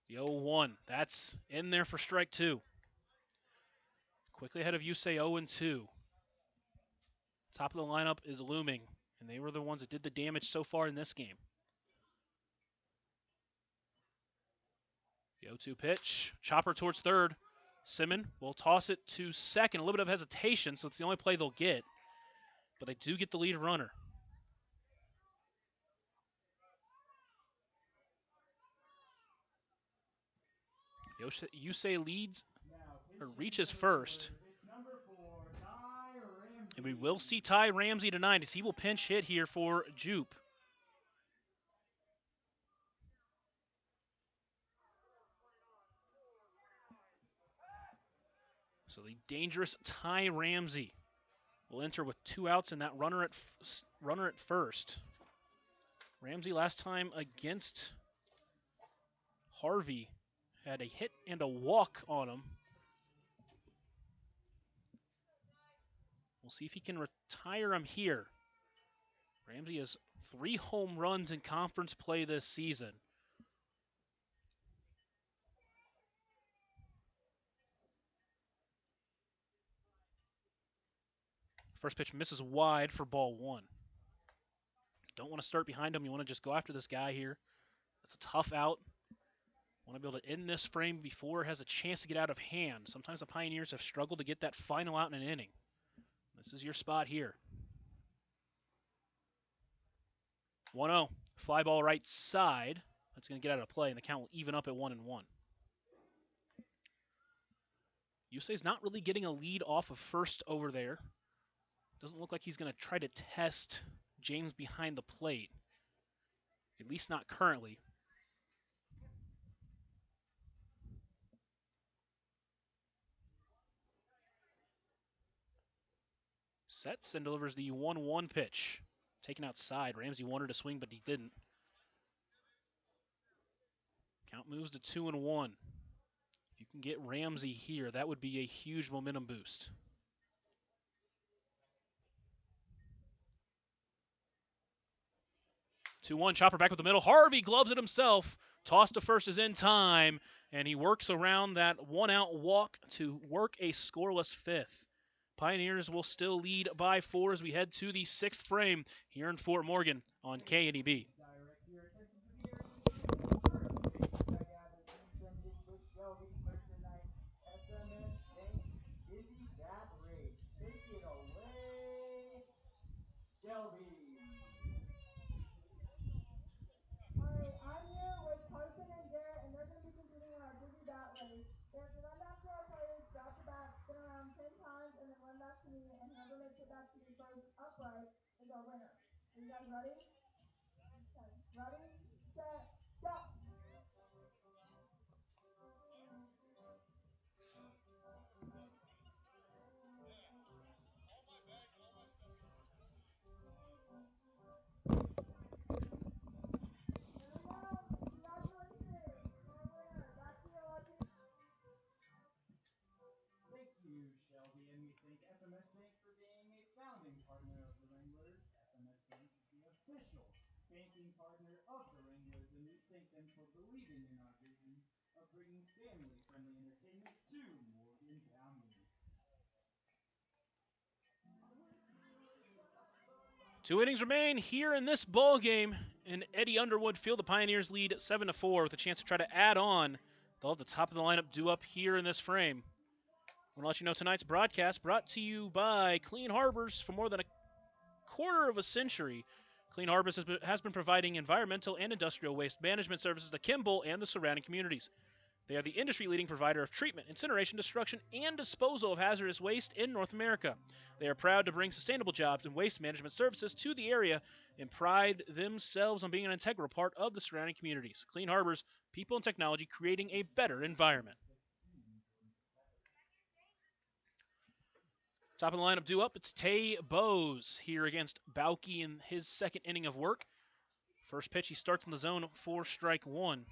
The 0-1. That's in there for strike 2. Quickly ahead of Yusei 0-2. Top of the lineup is looming, and they were the ones that did the damage so far in this game. The 0-2 pitch. Chopper towards third. Simon will toss it to second. A little bit of hesitation, so it's the only play they'll get. But they do get the lead runner. Yusei leads or reaches first. And we will see Ty Ramsey tonight as he will pinch hit here for Jupe. So the dangerous Ty Ramsey will enter with 2 outs and that runner at first. Ramsey last time against Harvey had a hit and a walk on him. We'll see if he can retire him here. Ramsey has 3 home runs in conference play this season. First pitch misses wide for ball 1. Don't want to start behind him. You want to just go after this guy here. That's a tough out. Want to be able to end this frame before it has a chance to get out of hand. Sometimes the Pioneers have struggled to get that final out in an inning. This is your spot here. 1-0. Fly ball right side. That's going to get out of play, and the count will even up at 1-1. Yusei's not really getting a lead off of first over there. Doesn't look like he's going to try to test James behind the plate. At least not currently. Sets and delivers the 1-1 pitch. Taken outside. Ramsey wanted to swing, but he didn't. Count moves to 2-1. If you can get Ramsey here, that would be a huge momentum boost. 2-1, chopper back with the middle. Harvey gloves it himself. Toss to first is in time, and he works around that 1-out walk to work a scoreless 5th. Pioneers will still lead by 4 as we head to the 6th frame here in Fort Morgan on KNEB. Alright, I'm here with Carson and Garrett, and they're going to be competing in our Dizzy Bat race. They have to run back to our players, drop the bat, spin around 10 times, and then run back to me, and whoever makes it back to me first upright is our winner. Are you guys ready? Okay. Ready, set, go! for believing in our vision of bringing family-friendly entertainment to Morgan County. 2 innings remain here in this ball game. In Eddie Underwood Field, the Pioneers lead 7-4 with a chance to try to add on. They'll have the top of the lineup due up here in this frame. I want to let you know tonight's broadcast brought to you by Clean Harbors. For more than a quarter of a century, Clean Harbors has been providing environmental and industrial waste management services to Kimball and the surrounding communities. They are the industry-leading provider of treatment, incineration, destruction, and disposal of hazardous waste in North America. They are proud to bring sustainable jobs and waste management services to the area and pride themselves on being an integral part of the surrounding communities. Clean Harbors, people and technology creating a better environment. Top of the lineup due up, it's Tay Bowes here against Bauke in his second inning of work. First pitch, he starts in the zone for strike one.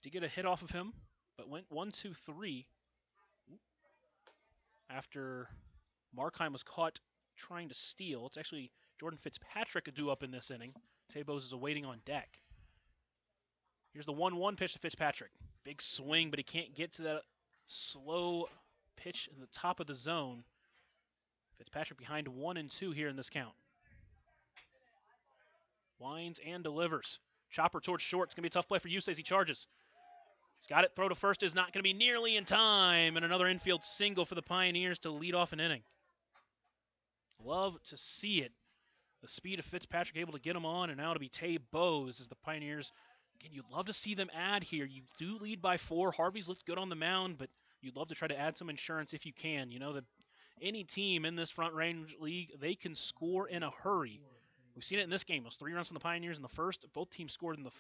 Did get a hit off of him, but went 1-2-3 after Markheim was caught trying to steal. It's actually Jordan Fitzpatrick due up in this inning. Tay Bowes is awaiting on deck. Here's the 1-1 pitch to Fitzpatrick. Big swing, but he can't get to that slow pitch in the top of the zone. Fitzpatrick behind 1-2 here in this count. Winds and delivers. Chopper towards short. It's going to be a tough play for Yusei as he charges. He's got it. Throw to first is not going to be nearly in time. And another infield single for the Pioneers to lead off an inning. Love to see it. The speed of Fitzpatrick able to get him on, and now to be Tay Bowes as the Pioneers. Again, you'd love to see them add here. You do lead by 4. Harvey's looked good on the mound, but you'd love to try to add some insurance if you can. You know that any team in this Front Range League, they can score in a hurry. We've seen it in this game. It was 3 runs from the Pioneers in the first. Both teams scored in the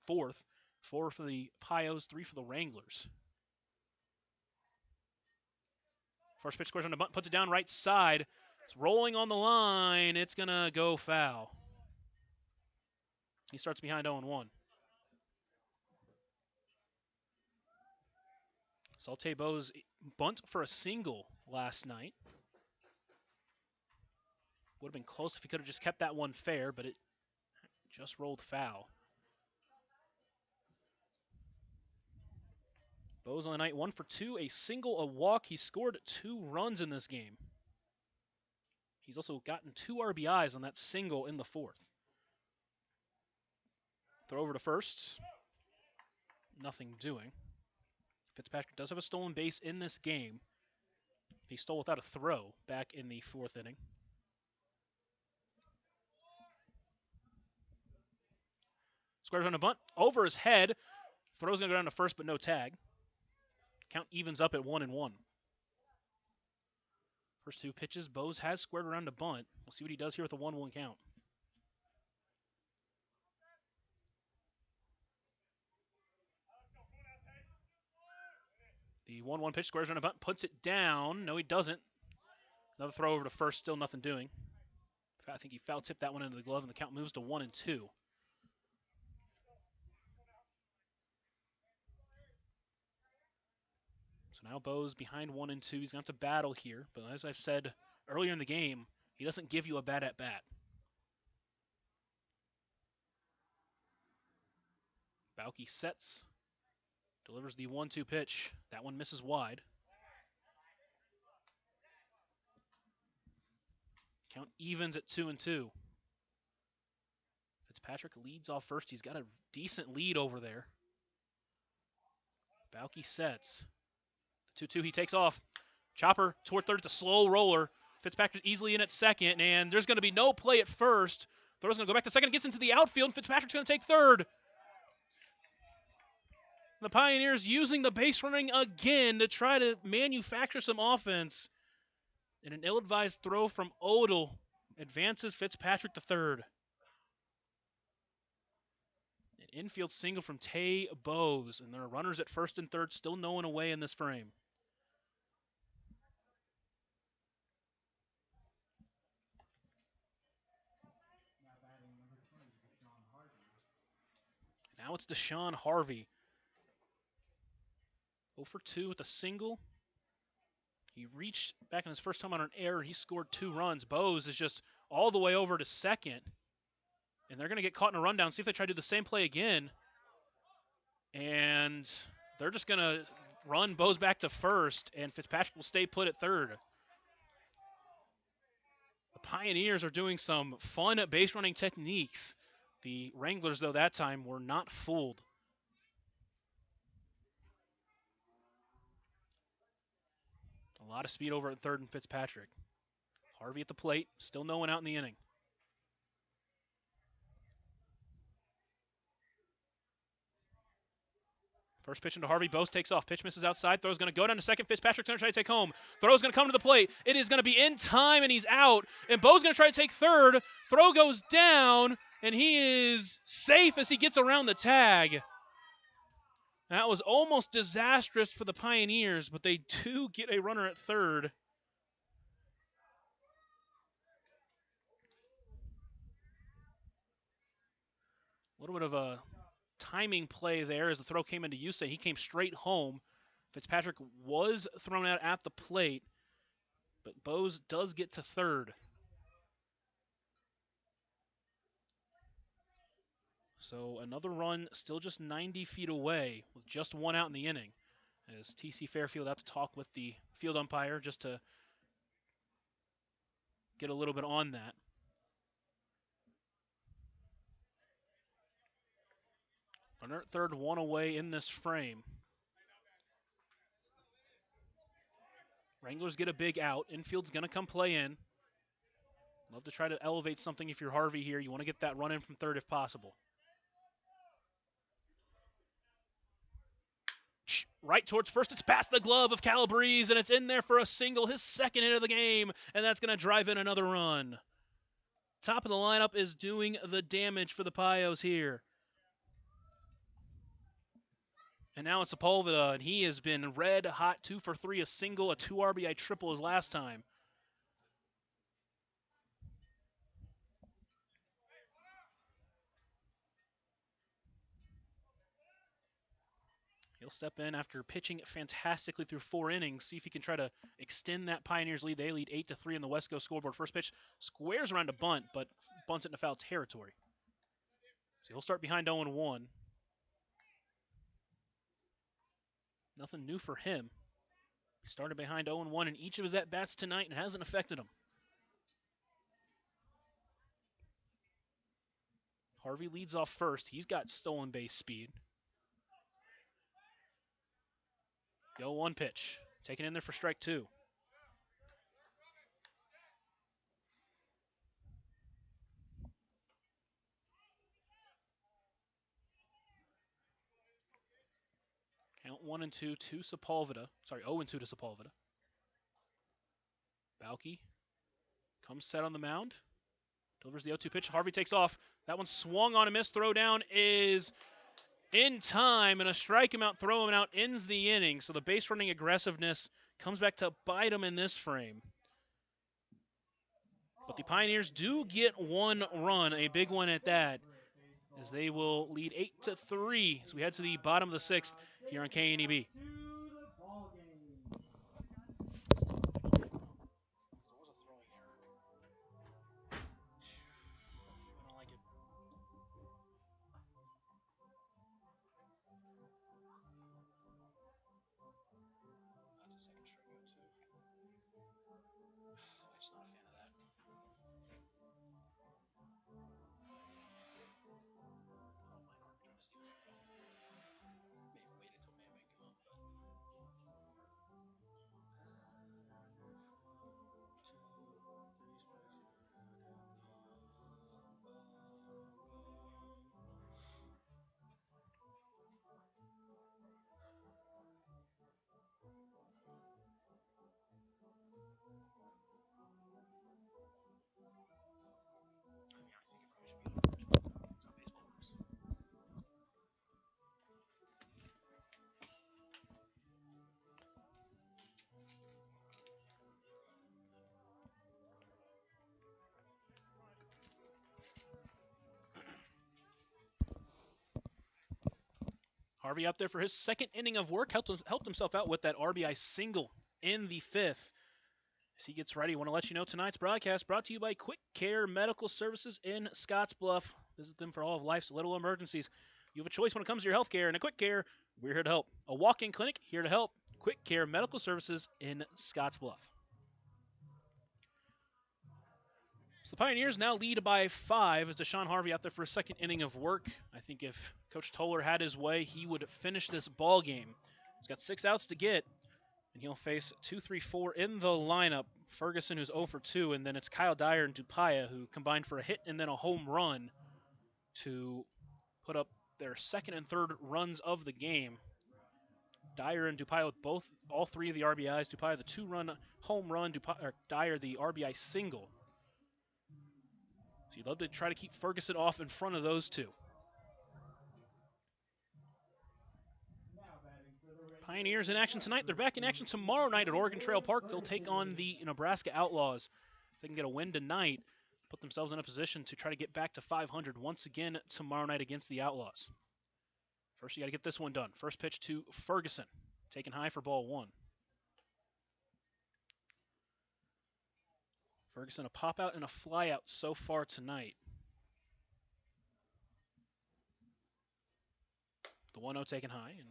fourth. 4 for the Pios, 3 for the Wranglers. First pitch scores on the bunt, puts it down right side. It's rolling on the line. It's going to go foul. He starts behind 0-1. Saw Tay Bowes bunt for a single last night. Would have been close if he could have just kept that one fair, but it just rolled foul. Bowes on the night, 1 for 2, a single, a walk. He scored 2 runs in this game. He's also gotten 2 RBIs on that single in the fourth. Throw over to first. Nothing doing. Fitzpatrick does have a stolen base in this game. He stole without a throw back in the fourth inning. Squares on a bunt. Over his head. Throw's going to go down to first, but no tag. Count evens up at 1-1. First 2 pitches, Bowes has squared around to bunt. We'll see what he does here with a 1-1 count. The 1-1 pitch, squares around a bunt, puts it down. No, he doesn't. Another throw over to first, still nothing doing. I think he foul-tipped that one into the glove, and the count moves to 1-2. So now Bowes behind 1-2. He's going to have to battle here. But as I've said earlier in the game, he doesn't give you a bat at bat. Bauke sets. Delivers the 1-2 pitch. That one misses wide. Count evens at 2-2. Fitzpatrick leads off first. He's got a decent lead over there. Bauke sets. 2-2, he takes off. Chopper toward third, it's a slow roller. Fitzpatrick easily in at second, and there's going to be no play at first. Throw's going to go back to second, gets into the outfield, and Fitzpatrick's going to take third. The Pioneers using the base running again to try to manufacture some offense. And an ill-advised throw from Odell advances Fitzpatrick to third. An infield single from Tay Bowes, and there are runners at first and third, still no one away in this frame. Now it's Deshaun Harvey. 0 for 2 with a single. He reached back in his first time on an error. He scored 2 runs. Bowes is just all the way over to second. And they're going to get caught in a rundown. See if they try to do the same play again. And they're just going to run Bose back to first, and Fitzpatrick will stay put at third. The Pioneers are doing some fun base running techniques. The Wranglers, though, that time were not fooled. A lot of speed over at third and Fitzpatrick. Harvey at the plate, still no one out in the inning. First pitch into Harvey. Bose takes off. Pitch misses outside. Throw's going to go down to second. Fitzpatrick's going to try to take home. Throw's going to come to the plate. It is going to be in time, and he's out. And Bo's going to try to take third. Throw goes down, and he is safe as he gets around the tag. That was almost disastrous for the Pioneers, but they do get a runner at third. A little bit of a timing play there as the throw came into Yusei. He came straight home. Fitzpatrick was thrown out at the plate, but Bose does get to third. So another run still just 90 feet away with just one out in the inning. As TC Fairfield out to talk with the field umpire just to get a little bit on that. Runner at third, one away in this frame. Wranglers get a big out. Infield's going to come play in. Love to try to elevate something if you're Harvey here. You want to get that run in from third if possible. Right towards first. It's past the glove of Calabrese, and it's in there for a single, his second hit of the game, and that's going to drive in another run. Top of the lineup is doing the damage for the Pios here. And now it's Sepulveda, and he has been red hot, 2 for 3, a single, a 2 RBI triple his last time. He'll step in after pitching fantastically through 4 innings, see if he can try to extend that Pioneers lead. They lead 8-3 on the West Coast scoreboard. First pitch squares around a bunt, but bunts it into foul territory. So he'll start behind 0-1. Nothing new for him. He started behind 0-1 in each of his at-bats tonight and hasn't affected him. Harvey leads off first. He's got stolen base speed. The 0-1 pitch. Taken in there for strike 2. Count 1-2 to Sepulveda. Sorry, 0-2 to Sepulveda. Balke comes set on the mound. Delivers the 0-2 pitch. Harvey takes off. That one swung on a miss. Throw down is in time, and a strike him out, throw him out, ends the inning. So the base running aggressiveness comes back to bite him in this frame. But the Pioneers do get one run, a big one at that, as they will lead 8-3 as we head to the bottom of the 6th here on KNEB. Harvey out there for his second inning of work, helped himself out with that RBI single in the 5th. As he gets ready, I want to let you know tonight's broadcast brought to you by Quick Care Medical Services in Scottsbluff. Visit them for all of life's little emergencies. You have a choice when it comes to your health care, and at Quick Care, we're here to help. A walk-in clinic here to help. Quick Care Medical Services in Scottsbluff. So the Pioneers now lead by 5 as Deshaun Harvey out there for a second inning of work. I think if Coach Toller had his way, he would finish this ball game. He's got 6 outs to get, and he'll face 2, 3, 4 in the lineup. Ferguson, who's 0 for 2, and then it's Kyle Dyer and Dupaya, who combined for a hit and then a home run to put up their second and third runs of the game. Dyer and Dupaya with all 3 of the RBIs. Dupaya the 2-run home run, Dyer the RBI single. So you'd love to try to keep Ferguson off in front of those 2. Pioneers in action tonight. They're back in action tomorrow night at Oregon Trail Park. They'll take on the Nebraska Outlaws. If they can get a win tonight, put themselves in a position to try to get back to 500 once again tomorrow night against the Outlaws. First, you got to get this one done. First pitch to Ferguson, taken high for ball 1. Ferguson, a pop out and a fly out so far tonight. The 1-0 taken high, and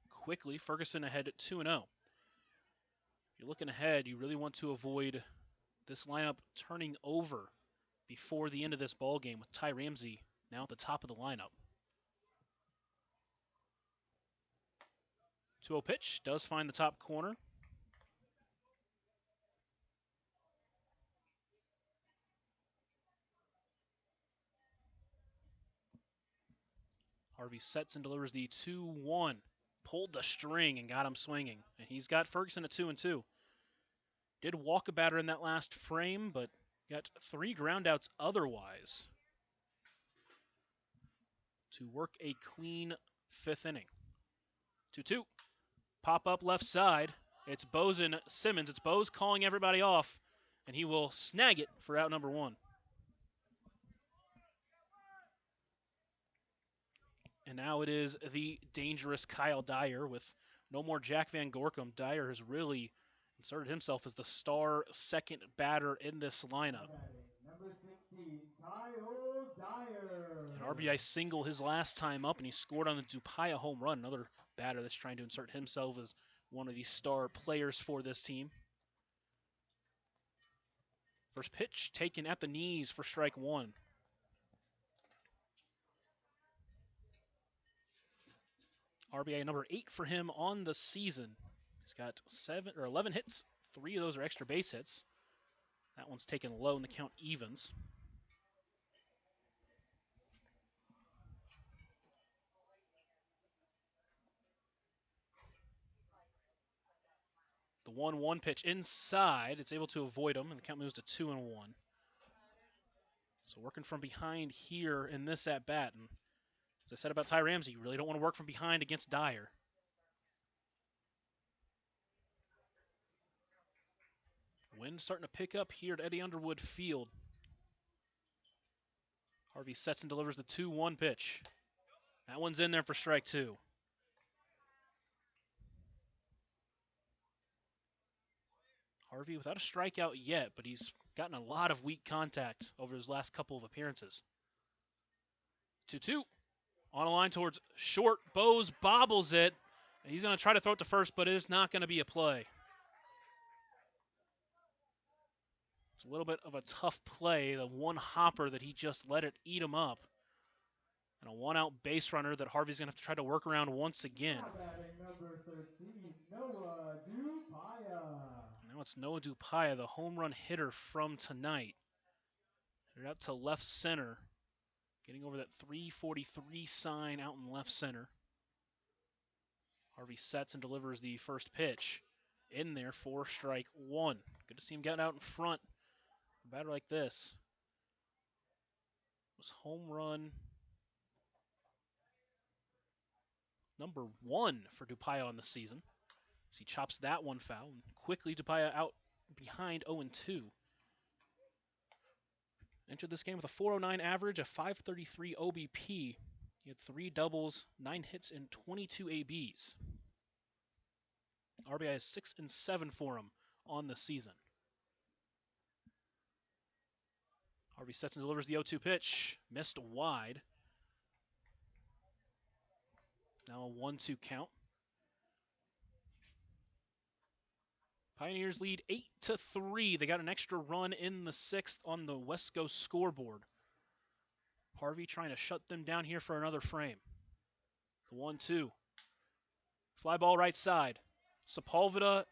quickly Ferguson ahead at 2-0. If you're looking ahead, you really want to avoid this lineup turning over before the end of this ball game with Ty Ramsey now at the top of the lineup. 2-0 pitch does find the top corner. Harvey sets and delivers the 2-1. Pulled the string and got him swinging. And he's got Ferguson at 2-2. Did walk a batter in that last frame, but got 3 groundouts otherwise to work a clean 5th inning. 2-2. Pop up left side. It's Bose and Simmons. It's Bose calling everybody off, and he will snag it for out number 1. And now it is the dangerous Kyle Dyer with no more Jack Van Gorkum. Dyer has really inserted himself as the star second batter in this lineup. Number 16, Kyle Dyer. An RBI single his last time up, and he scored on the Dupaya home run. Another batter that's trying to insert himself as one of the star players for this team. First pitch taken at the knees for strike 1. RBI number 8 for him on the season. He's got 11 hits. 3 of those are extra base hits. That one's taken low and the count evens. The 1-1 pitch inside. It's able to avoid him, and the count moves to 2-1. So working from behind here in this at-bat. And as I said about Ty Ramsey, you really don't want to work from behind against Dyer. Wind starting to pick up here at Eddie Underwood Field. Harvey sets and delivers the 2-1 pitch. That one's in there for strike 2. Harvey without a strikeout yet, but he's gotten a lot of weak contact over his last couple of appearances. 2-2. On a line towards short. Bose bobbles it. He's going to try to throw it to first, but it's not going to be a play. It's a little bit of a tough play. The one hopper that he just let it eat him up. And a 1-out base runner that Harvey's going to have to try to work around once again. Now batting number 13, Noah Dupaya. Now it's Noah Dupaya, the home run hitter from tonight. They're out to left center. Getting over that 343 sign out in left center. Harvey sets and delivers the first pitch. In there for strike 1. Good to see him get out in front. A batter like this was home run number 1 for Dupaya on the season. As he chops that one foul. And quickly Dupaya out behind 0-2. Entered this game with a 409 average, a 533 OBP. He had 3 doubles, 9 hits, and 22 ABs. RBI is 6 and 7 for him on the season. Harvey sets and delivers the 0-2 pitch. Missed wide. Now a 1-2 count. Pioneers lead 8-3. They got an extra run in the 6th on the Wesco scoreboard. Harvey trying to shut them down here for another frame. The 1-2. Fly ball right side. Sepulveda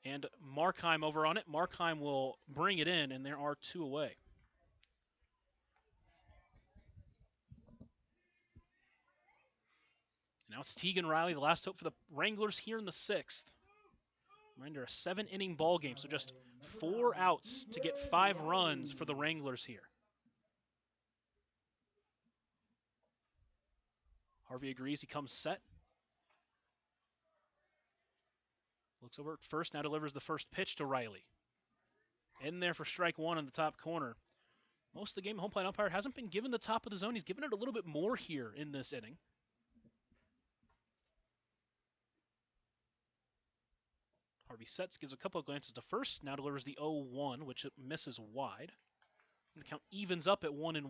and Markheim over on it. Markheim will bring it in, and there are 2 away. Now it's Tegan Riley, the last hope for the Wranglers here in the 6th. Reminder, a 7-inning ball game, so just 4 outs to get 5 runs for the Wranglers here. Harvey agrees, he comes set. Looks over at first, now delivers the first pitch to Riley. In there for strike 1 in the top corner. Most of the game, home plate umpire hasn't been given the top of the zone. He's given it a little bit more here in this inning. Harvey sets, gives a couple of glances to first, now delivers the 0-1, which misses wide. And the count evens up at 1-1. It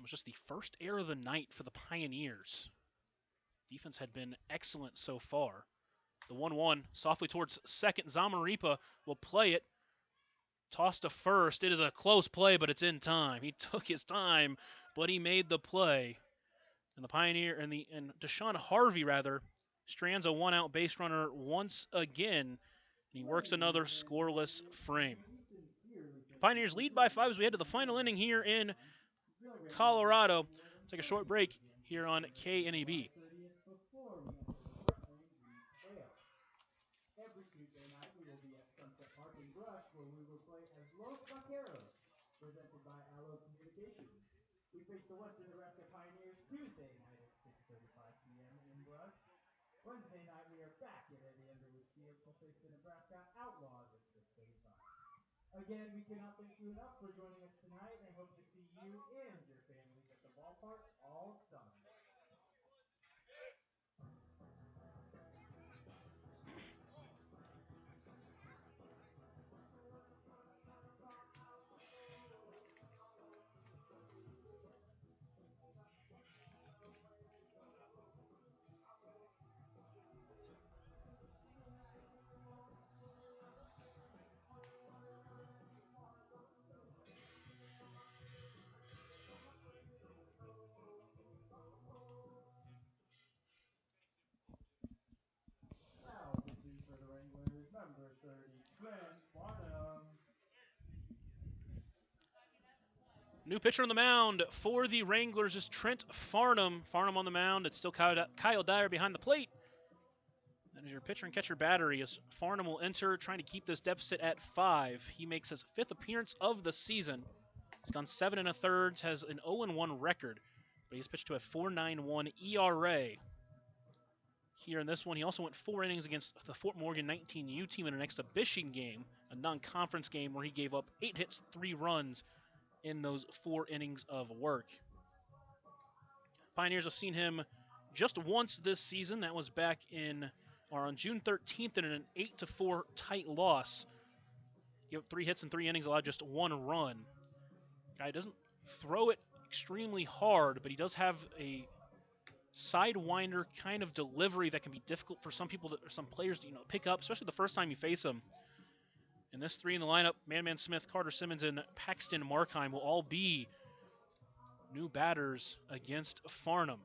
was just the first error of the night for the Pioneers. Defense had been excellent so far. The 1-1 softly towards second. Zamaripa will play it. Toss to first. It is a close play, but it's in time. He took his time, but he made the play. And the Pioneer and Deshaun Harvey strands a 1-out base runner once again, and he works another scoreless frame. Pioneers lead by 5 as we head to the final inning here in Colorado. Take a short break here on KNEB. Every Tuesday night, we will be at Sunset Park in Brush, where we will play as Los Vaqueros, presented by Allo Communications. We face the Western Nebraska Pioneers Tuesday night at 6:35 p.m. in Brush. Wednesday night, we are back at Eddie Underwood Field to face the Nebraska Outlaws at 6:35. Again, we cannot thank you enough for joining us tonight and hope to see you and your families at the ballpark all summer. Now pitching for the Wranglers, number 30, Trent Farnham. New pitcher on the mound for the Wranglers is Trent Farnham. Farnham on the mound. It's still Kyle Dyer behind the plate. That is your pitcher and catcher battery as Farnham will enter, trying to keep this deficit at 5. He makes his 5th appearance of the season. He's gone 7 1/3, has an 0-1 record, but he's pitched to a 4.91 ERA. Here in this one, he also went 4 innings against the Fort Morgan 19U team in an exhibition game, a non-conference game where he gave up 8 hits, 3 runs in those 4 innings of work. Pioneers have seen him just once this season. That was back on June 13th in an 8-4 tight loss. He gave up 3 hits and 3 innings, allowed just 1 run. Guy doesn't throw it extremely hard, but he does have a sidewinder kind of delivery that can be difficult for some players to pick up, especially the first time you face him. And this 3 in the lineup, Man Smith, Carter Simmons, and Paxton Markheim will all be new batters against Farnham.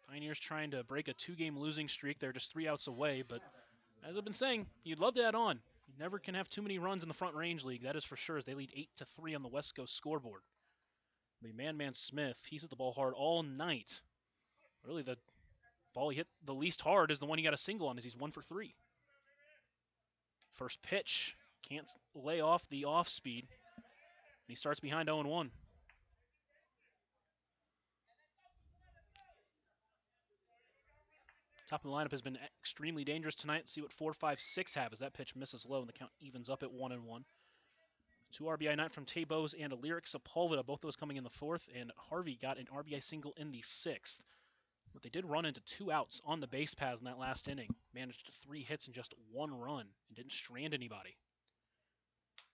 Pioneers trying to break a 2-game losing streak. They're just 3 outs away, but as I've been saying, you'd love to add on. You never can have too many runs in the Front Range League, that is for sure, as they lead 8-3 on the West Coast scoreboard. Man Smith, he's hit the ball hard all night. Really, the ball he hit the least hard is the one he got a single on, as he's 1 for 3. First pitch, can't lay off the off speed. And he starts behind 0-1. Top of the lineup has been extremely dangerous tonight. Let's see what 4, 5, 6 have as that pitch misses low and the count evens up at 1-1. 2 RBI night from Tabos and Lyric Sepulveda, both those coming in the 4th, and Harvey got an RBI single in the 6th. But they did run into 2 outs on the base paths in that last inning. Managed 3 hits and just 1 run and didn't strand anybody.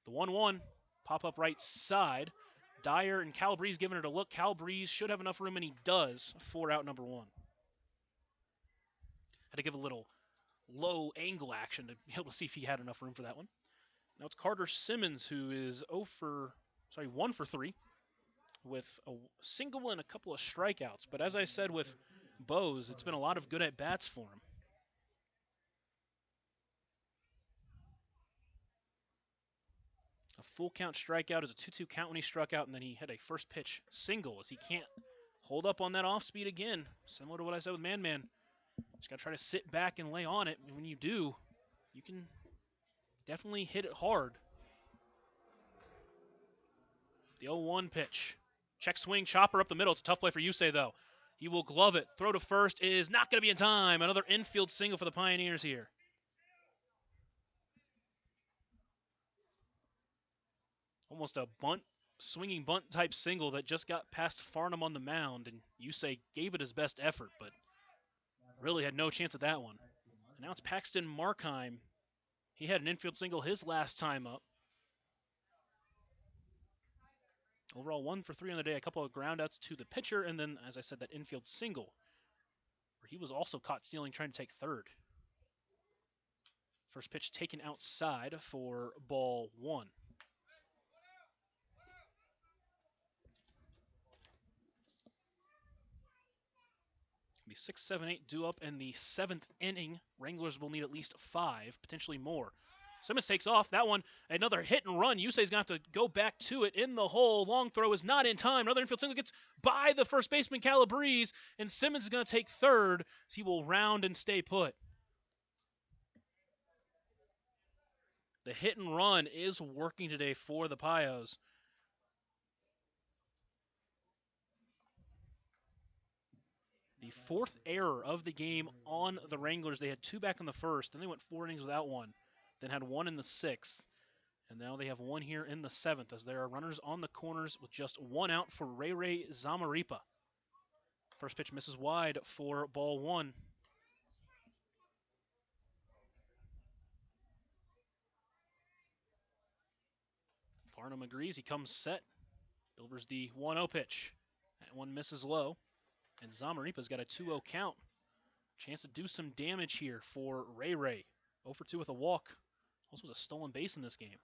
The 1-1, pop up right side. Dyer and Calabrese giving it a look. Calabrese should have enough room, and he does for out number 1. Had to give a little low angle action to be able to see if he had enough room for that one. Now it's Carter Simmons, who is 1 for 3 with a single and a couple of strikeouts. But as I said with Bose, it's been a lot of good at-bats for him. A full count strikeout is a 2-2 count when he struck out, and then he had a first pitch single as he can't hold up on that off speed again. Similar to what I said with Man. Just got to try to sit back and lay on it. And when you do, you can definitely hit it hard. The 0-1 pitch. Check swing, chopper up the middle. It's a tough play for Yusei, though. He will glove it. Throw to first is not going to be in time. Another infield single for the Pioneers here. Almost a swinging bunt type single that just got past Farnham on the mound, and Yusei gave it his best effort, but really had no chance at that one. And now it's Paxton Markheim. He had an infield single his last time up. Overall 1 for 3 on the day, a couple of groundouts to the pitcher, and then, as I said, that infield single, where he was also caught stealing, trying to take third. First pitch taken outside for ball 1. Be 6, 7, 8 due up in the 7th inning. Wranglers will need at least 5, potentially more. Simmons takes off. That one, another hit and run. Yusei's going to have to go back to it in the hole. Long throw is not in time. Another infield single gets by the first baseman, Calabrese, and Simmons is going to take third as he will round and stay put. The hit and run is working today for the Pios. The 4th error of the game on the Wranglers. They had 2 back in the first, then they went 4 innings without one, then had 1 in the 6th, and now they have 1 here in the 7th as there are runners on the corners with just 1 out for Ray Zamaripa. First pitch misses wide for ball 1. Farnham agrees. He comes set, delivers the 1-0 pitch. That one misses low, and Zamaripa's got a 2-0 count. Chance to do some damage here for Ray. 0 for 2 with a walk. Also was a stolen base in this game.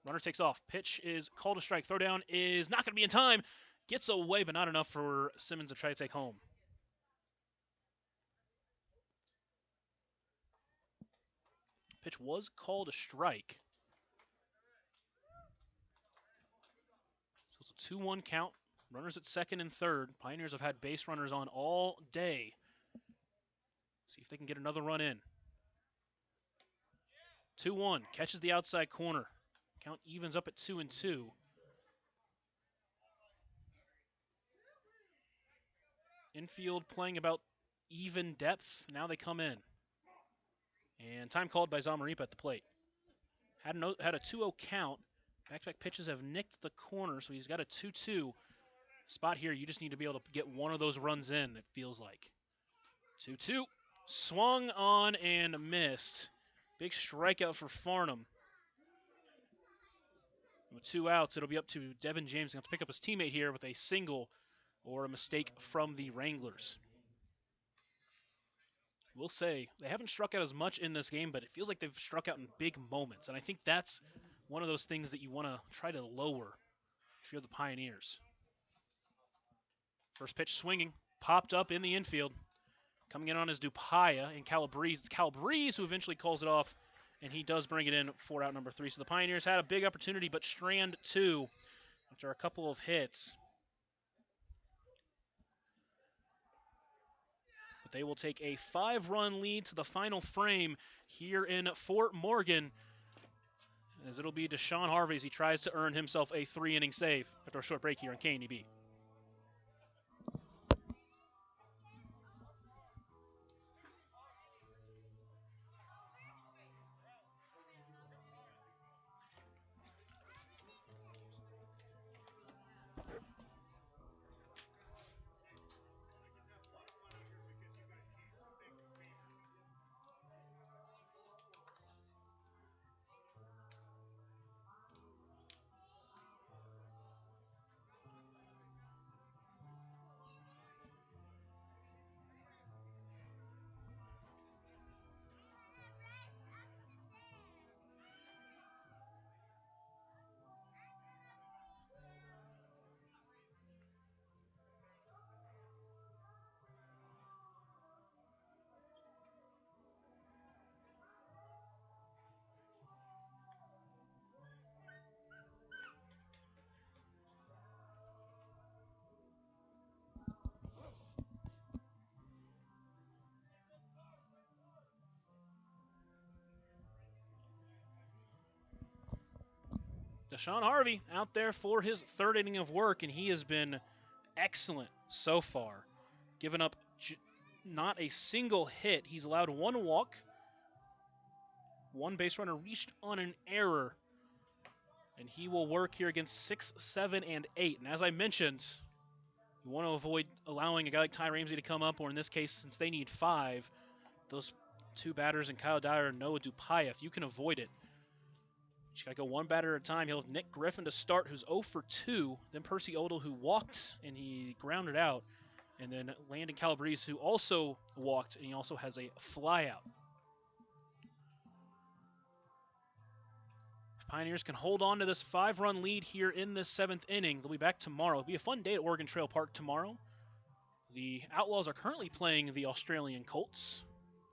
Runner takes off. Pitch is called a strike. Throw down is not going to be in time. Gets away, but not enough for Simmons to try to take home. Pitch was called a strike. So it's a 2-1 count. Runners at second and third. Pioneers have had base runners on all day. See if they can get another run in. 2-1. Catches the outside corner. Count evens up at 2-2. Infield playing about even depth. Now they come in. And time called by Zamaripa at the plate. Had a 2-0 count. Back-to-back pitches have nicked the corner, so he's got a 2-2. Spot here, you just need to be able to get one of those runs in, it feels like. 2-2. Swung on and missed. Big strikeout for Farnham. With 2 outs, it'll be up to Devin James. He's going to pick up his teammate here with a single or a mistake from the Wranglers. We'll say they haven't struck out as much in this game, but it feels like they've struck out in big moments. And I think that's one of those things that you want to try to lower if you're the Pioneers. First pitch swinging, popped up in the infield. Coming in on is Dupaya and Calabrese. It's Calabrese who eventually calls it off, and he does bring it in for out number 3. So the Pioneers had a big opportunity, but strand 2 after a couple of hits. But they will take a 5-run lead to the final frame here in Fort Morgan, as it'll be Deshaun Harvey as he tries to earn himself a 3-inning save after a short break here on KNEB. Deshaun Harvey out there for his third inning of work, and he has been excellent so far. Given up not a single hit. He's allowed one walk, one base runner reached on an error, and he will work here against 6, 7, and 8. And as I mentioned, you want to avoid allowing a guy like Ty Ramsey to come up, or in this case, since they need 5, those two batters in Kyle Dyer and Noah Dupaya, if you can avoid it. You just got to go one batter at a time. He'll have Nick Griffin to start, who's 0 for 2. Then Percy Odell, who walked and he grounded out. And then Landon Calabrese, who also walked, and he also has a flyout. If Pioneers can hold on to this 5-run lead here in this 7th inning, they'll be back tomorrow. It'll be a fun day at Oregon Trail Park tomorrow. The Outlaws are currently playing the Australian Colts.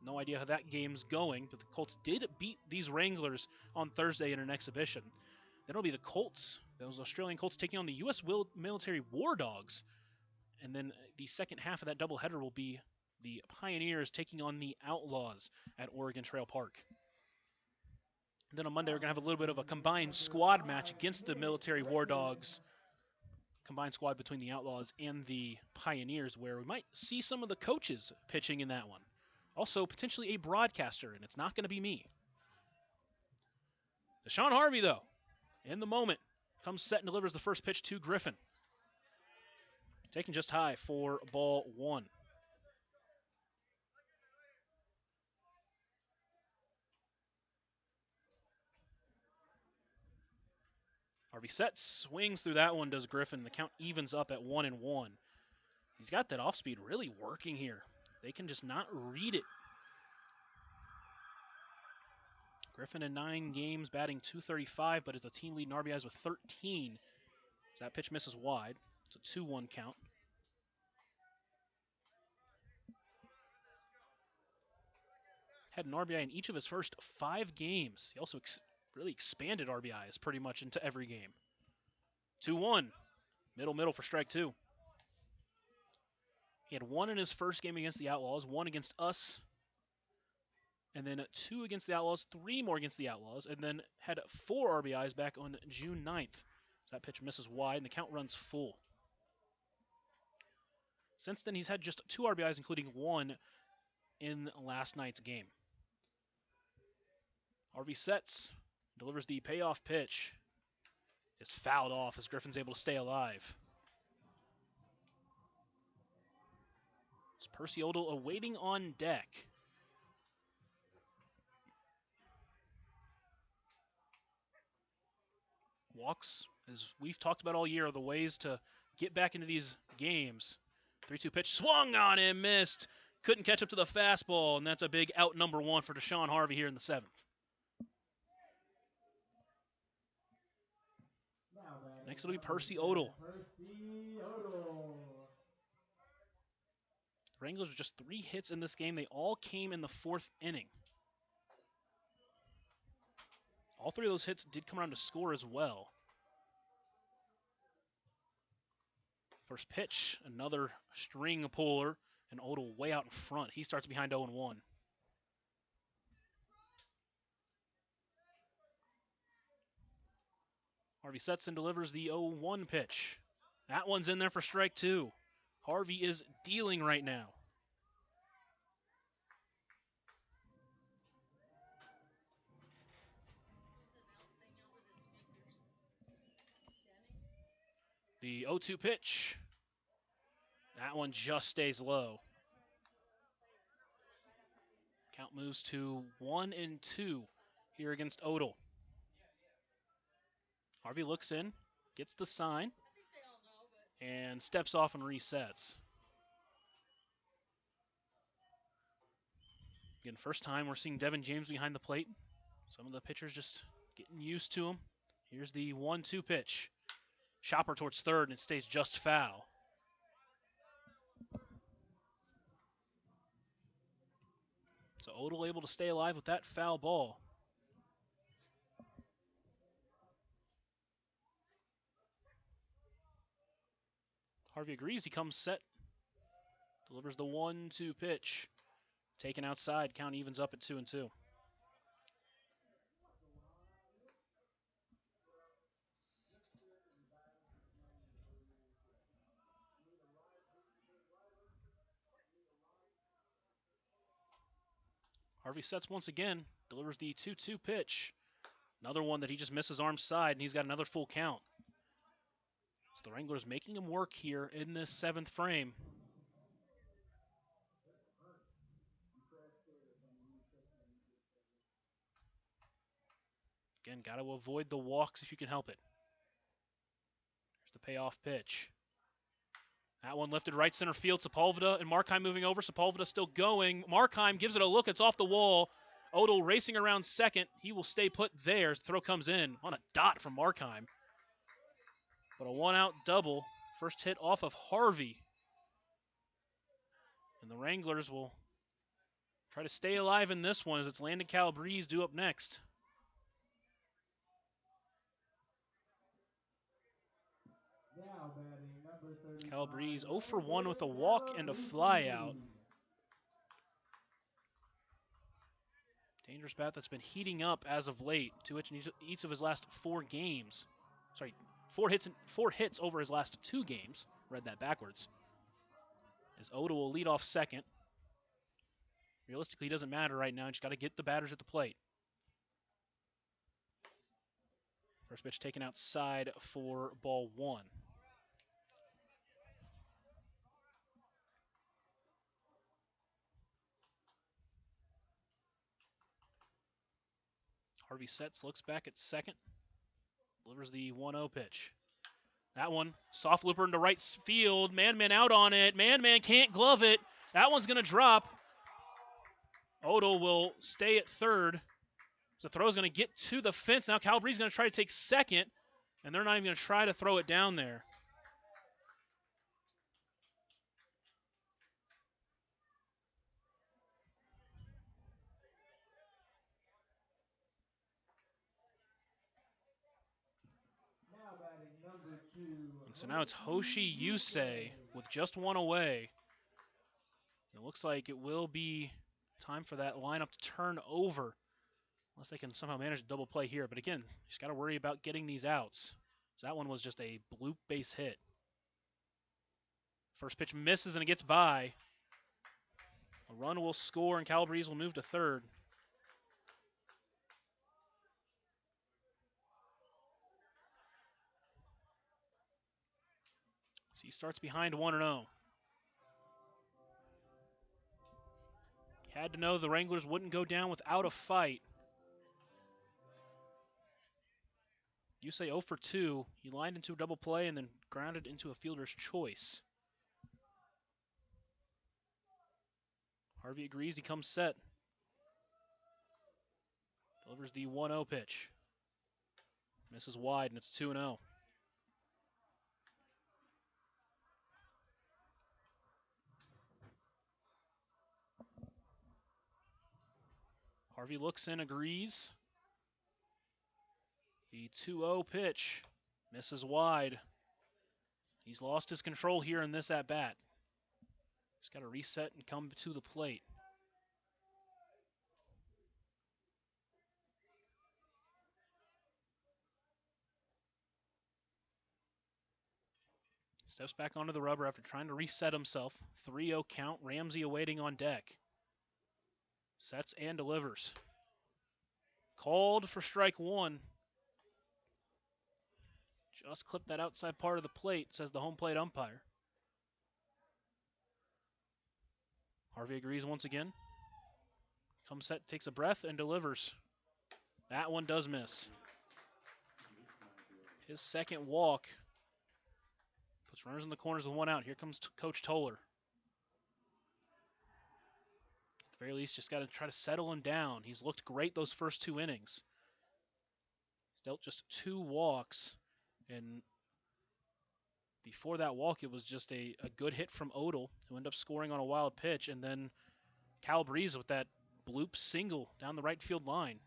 No idea how that game's going, but the Colts did beat these Wranglers on Thursday in an exhibition. Then it'll be the Colts, those Australian Colts, taking on the U.S. Military War Dogs. And then the second half of that doubleheader will be the Pioneers taking on the Outlaws at Oregon Trail Park. And then on Monday, we're going to have a little bit of a combined squad match against the Military War Dogs. Combined squad between the Outlaws and the Pioneers, where we might see some of the coaches pitching in that one. Also, potentially a broadcaster, and it's not going to be me. Deshaun Harvey, though, in the moment, comes set and delivers the first pitch to Griffin. Taken just high for ball 1. Harvey sets, swings through that one, does Griffin. The count evens up at 1-1. He's got that off speed really working here. They can just not read it. Griffin in 9 games, batting .235, but is a team lead in RBIs with 13. That pitch misses wide. It's a 2-1 count. Had an RBI in each of his first 5 games. He also really expanded RBIs pretty much into every game. 2-1. Middle for strike 2. He had 1 in his first game against the Outlaws, 1 against us, and then 2 against the Outlaws, 3 more against the Outlaws, and then had 4 RBIs back on June 9th. That pitch misses wide, and the count runs full. Since then, he's had just 2 RBIs, including 1 in last night's game. Harvey sets, delivers the payoff pitch. It's fouled off as Griffin's able to stay alive. It's Percy Odell awaiting on deck. Walks, as we've talked about all year, are the ways to get back into these games. 3-2 pitch, swung on him, missed. Couldn't catch up to the fastball, and that's a big out number 1 for Deshaun Harvey here in the 7th. Next it'll be Percy Odell. The Wranglers with just 3 hits in this game. They all came in the 4th inning. All 3 of those hits did come around to score as well. First pitch, another string puller, and Odell way out in front. He starts behind 0-1. Harvey sets and delivers the 0-1 pitch. That one's in there for strike 2. Harvey is dealing right now. The 0-2 pitch. That one just stays low. Count moves to 1-2 here against Odell. Harvey looks in, gets the sign, and steps off and resets. Again, first time we're seeing Devin James behind the plate. Some of the pitchers just getting used to him. Here's the 1-2 pitch. Chopper towards third, and it stays just foul. So Odell able to stay alive with that foul ball. Harvey agrees. He comes set. Delivers the 1-2 pitch. Taken outside. Count evens up at 2-2. Harvey sets once again, delivers the 2-2 pitch. Another one that he just misses arm side, and he's got another full count. So the Wranglers making him work here in this 7th frame. Again, got to avoid the walks if you can help it. Here's the payoff pitch. That one lifted right center field. Sepulveda and Markheim moving over. Sepulveda still going. Markheim gives it a look. It's off the wall. Odell racing around second. He will stay put there. The throw comes in on a dot from Markheim. But a one-out double. First hit off of Harvey. And the Wranglers will try to stay alive in this one as it's Landon Calabrese due up next. Now batting number 35. Calabrese 0 for 1 with a walk and a flyout. Dangerous bat that's been heating up as of late. 2 hits in each of his last 4 games. Sorry, 4 hits over his last 2 games. Read that backwards. As Oda will lead off second. Realistically, it doesn't matter right now. You just got to get the batters at the plate. First pitch taken outside for ball 1. Harvey sets, looks back at second. Delivers the 1-0 pitch. That one, soft looper into right field. Man out on it. Man can't glove it. That one's going to drop. Odell will stay at third. So the throw is going to get to the fence. Now Calabrese is going to try to take second, and they're not even going to try to throw it down there. Now batting number 2. And so now it's Hoshi Yusei with just one away. It looks like it will be time for that lineup to turn over. Unless they can somehow manage a double play here. But again, you just got to worry about getting these outs. So that one was just a bloop base hit. First pitch misses and it gets by. A run will score and Calabrese will move to third. So he starts behind 1-0. Had to know the Wranglers wouldn't go down without a fight. You say 0 for 2. He lined into a double play and then grounded into a fielder's choice. Harvey agrees. He comes set. Delivers the 1-0 pitch. Misses wide, and it's 2-0. Harvey looks in, agrees. The 2-0 pitch misses wide. He's lost his control here in this at-bat. He's got to reset and come to the plate. Steps back onto the rubber after trying to reset himself. 3-0 count, Ramsey awaiting on deck. Sets and delivers. Called for strike 1. Just clipped that outside part of the plate, says the home plate umpire. Harvey agrees once again. Comes set, takes a breath, and delivers. That one does miss. His second walk. Puts runners in the corners with 1 out. Here comes Coach Toller. At the very least, just got to try to settle him down. He's looked great those first 2 innings. He's dealt just 2 walks. And before that walk, it was just a good hit from Odell, who ended up scoring on a wild pitch. And then Calabrese with that bloop single down the right field line.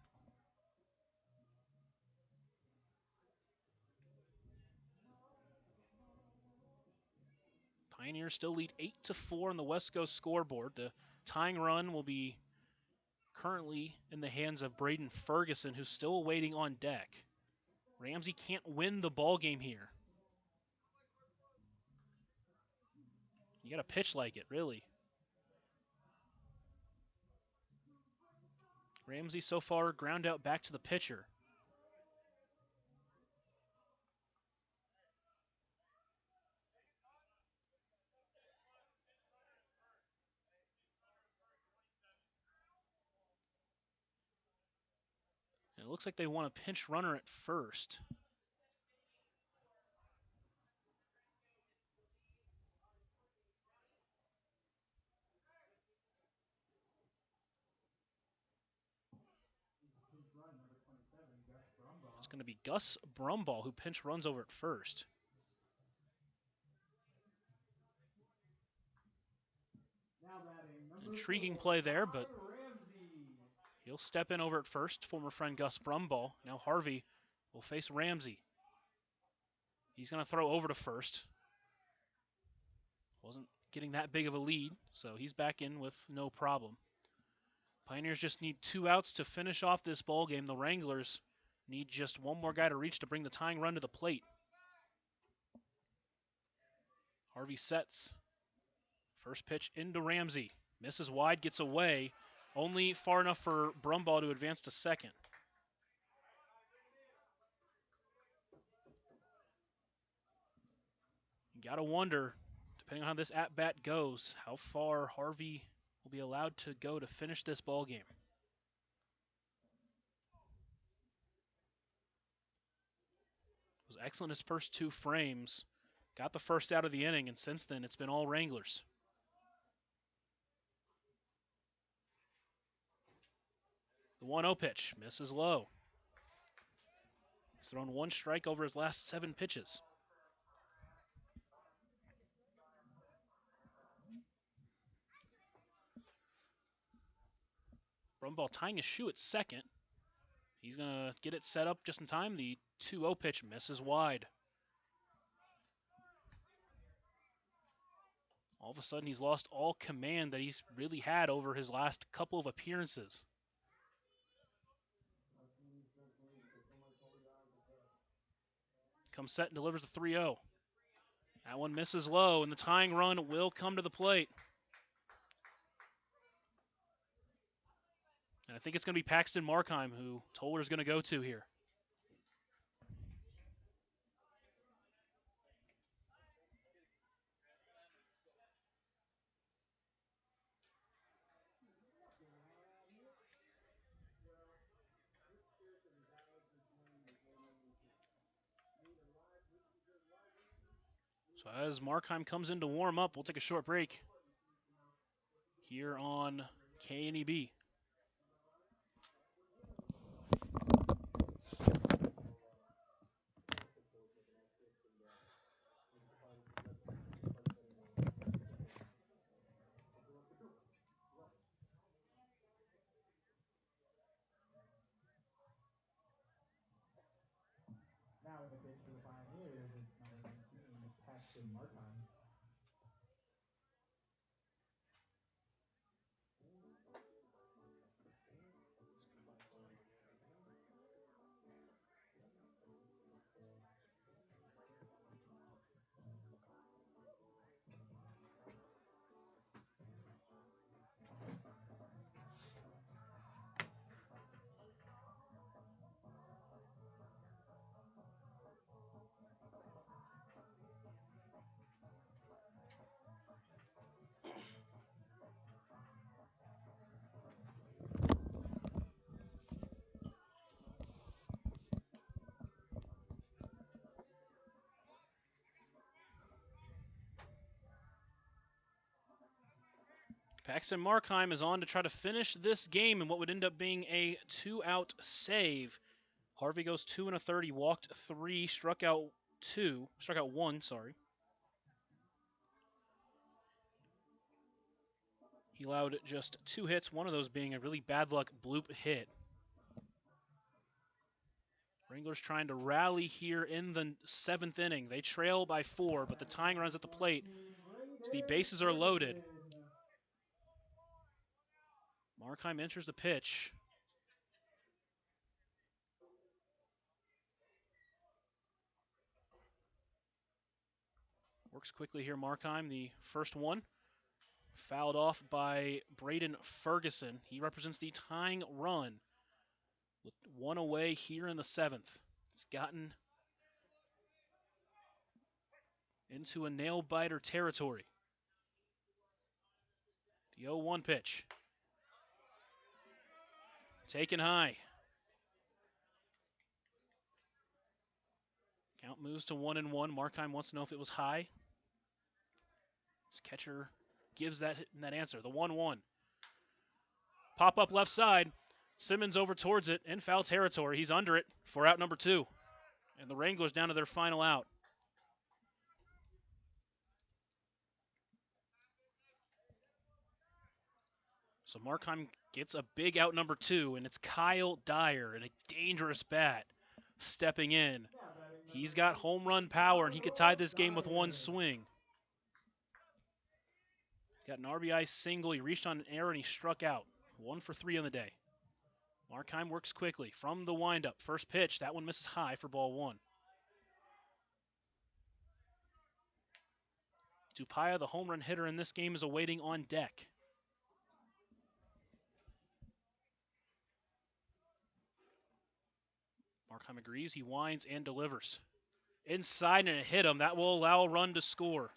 Pioneers still lead 8-4 on the West Coast scoreboard. The tying run will be currently in the hands of Braden Ferguson, who's still waiting on deck. Ramsey can't win the ball game here. You got to pitch like it, really. Ramsey so far ground out back to the pitcher. And it looks like they want a pinch runner at first. It's going to be Gus Brumball who pinch runs over at first. Intriguing play there, but he'll step in over at first. Former friend Gus Brumball. Now Harvey will face Ramsey. He's going to throw over to first. Wasn't getting that big of a lead, so he's back in with no problem. Pioneers just need 2 outs to finish off this ball game. The Wranglers need just one more guy to reach to bring the tying run to the plate. Harvey sets. First pitch into Ramsey. Misses wide, gets away. Only far enough for Brumball to advance to second. You gotta wonder, depending on how this at-bat goes, how far Harvey will be allowed to go to finish this ball game. Was excellent his first 2 frames. Got the first out of the inning, and since then it's been all Wranglers. The 1-0 pitch misses low. He's thrown 1 strike over his last 7 pitches. Brumball tying his shoe at second. He's going to get it set up just in time. The 2-0 pitch misses wide. All of a sudden, he's lost all command that he's really had over his last couple of appearances. Comes set and delivers the 3-0. That one misses low, and the tying run will come to the plate. And I think it's going to be Paxton Markheim who Toller's going to go to here. So as Markheim comes in to warm up, we'll take a short break here on KNEB. Now in the pitch for the Pioneers, it's number 19, Paxton Markheim. Paxton Markheim is on to try to finish this game in what would end up being a 2-out save. Harvey goes 2 1/3. He walked 3, struck out 1, sorry. He allowed just 2 hits, one of those being a really bad luck bloop hit. Wranglers trying to rally here in the 7th inning. They trail by 4, but the tying run's at the plate. So the bases are loaded. Markheim enters the pitch. Works quickly here, Markheim. The first one Fouled off by Braden Ferguson. He represents the tying run with one away here in the 7th. It's gotten into a nail-biter territory. The 0-1 pitch. Taken high. Count moves to 1-1. Markheim wants to know if it was high. His catcher gives that answer. The 1-1. Pop up left side. Simmons over towards it in foul territory. He's under it for out number 2. And the Wranglers down to their final out. So Markheim gets a big out number 2, and it's Kyle Dyer in a dangerous bat stepping in. He's got home run power, and he could tie this game with one swing. He's got an RBI single. He reached on an error, and he struck out. 1 for 3 on the day. Markheim works quickly from the windup. First pitch, that one misses high for ball 1. Dupaya, the home run hitter in this game, is awaiting on deck. Markheim agrees. He winds and delivers. Inside, and it hit him. That will allow a run to score.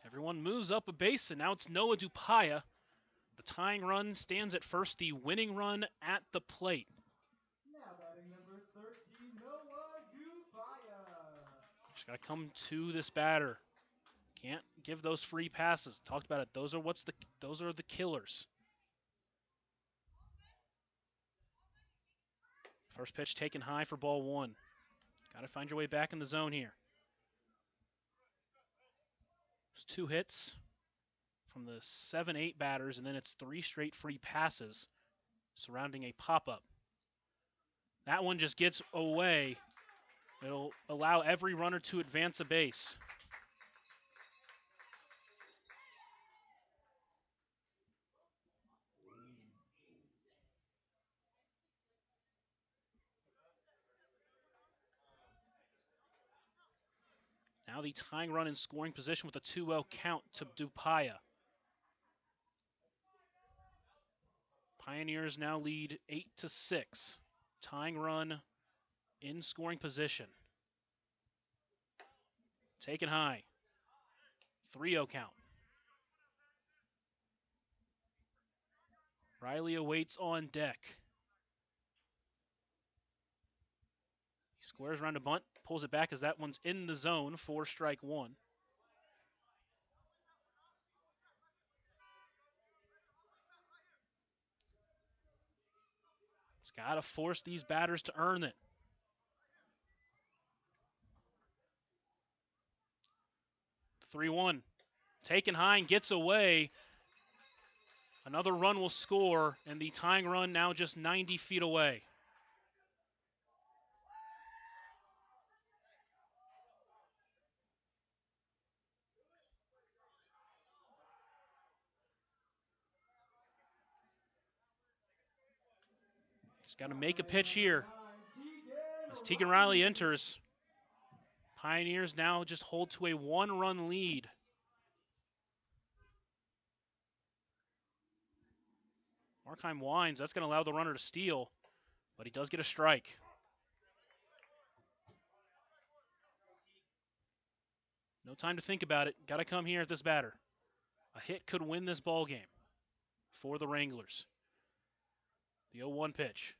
Everyone moves up a base, and now it's Noah Dupaya. The tying run stands at first, the winning run at the plate. Now batting number 13, Noah Dupaya. Just got to come to this batter. Can't give those free passes. Talked about it. Those are the killers. First pitch taken high for ball 1. Got to find your way back in the zone here. It's 2 hits from the 7-8 batters, and then it's 3 straight free passes surrounding a pop-up. That one just gets away. It'll allow every runner to advance a base. Now the tying run in scoring position with a 2-0 count to Dupaya. Pioneers now lead 8-6. Tying run in scoring position. Taken high. 3-0 count. Riley awaits on deck. He squares around a bunt, pulls it back as that one's in the zone for strike 1. He's got to force these batters to earn it. The 3-1. Taken high and gets away. Another run will score, and the tying run now just 90 feet away. He's got to make a pitch here. As Tegan Riley enters, Pioneers now just hold to a 1-run lead. Markheim winds. That's going to allow the runner to steal, but he does get a strike. No time to think about it. Got to come here at this batter. A hit could win this ball game for the Wranglers. The 0-1 pitch.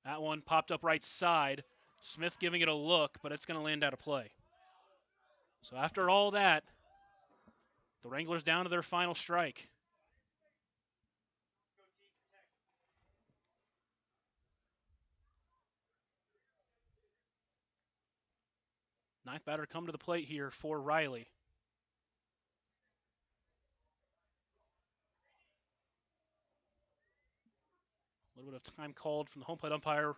That one popped up right side. Smith giving it a look, but it's going to land out of play. So after all that, the Wranglers down to their final strike. Ninth batter come to the plate here for Riley. A little bit of time called from the home plate umpire.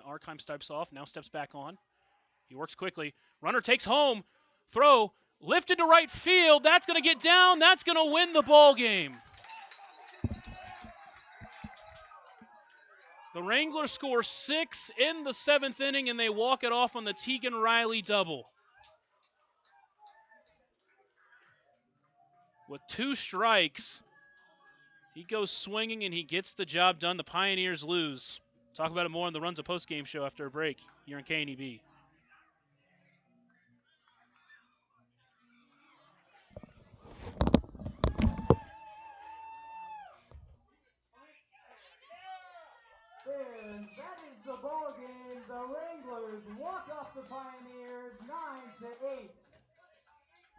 Markheim steps off, now steps back on. He works quickly. Runner takes home. Throw lifted to right field. That's going to get down. That's going to win the ball game. The Wranglers score 6 in the 7th inning, and they walk it off on the Tegan Riley double. With 2 strikes, he goes swinging and he gets the job done. The Pioneers lose. Talk about it more on the Runs a Post-Game show after a break here on KNEB. There, that is the ball game. The Wranglers walk off the Pioneers 9-8.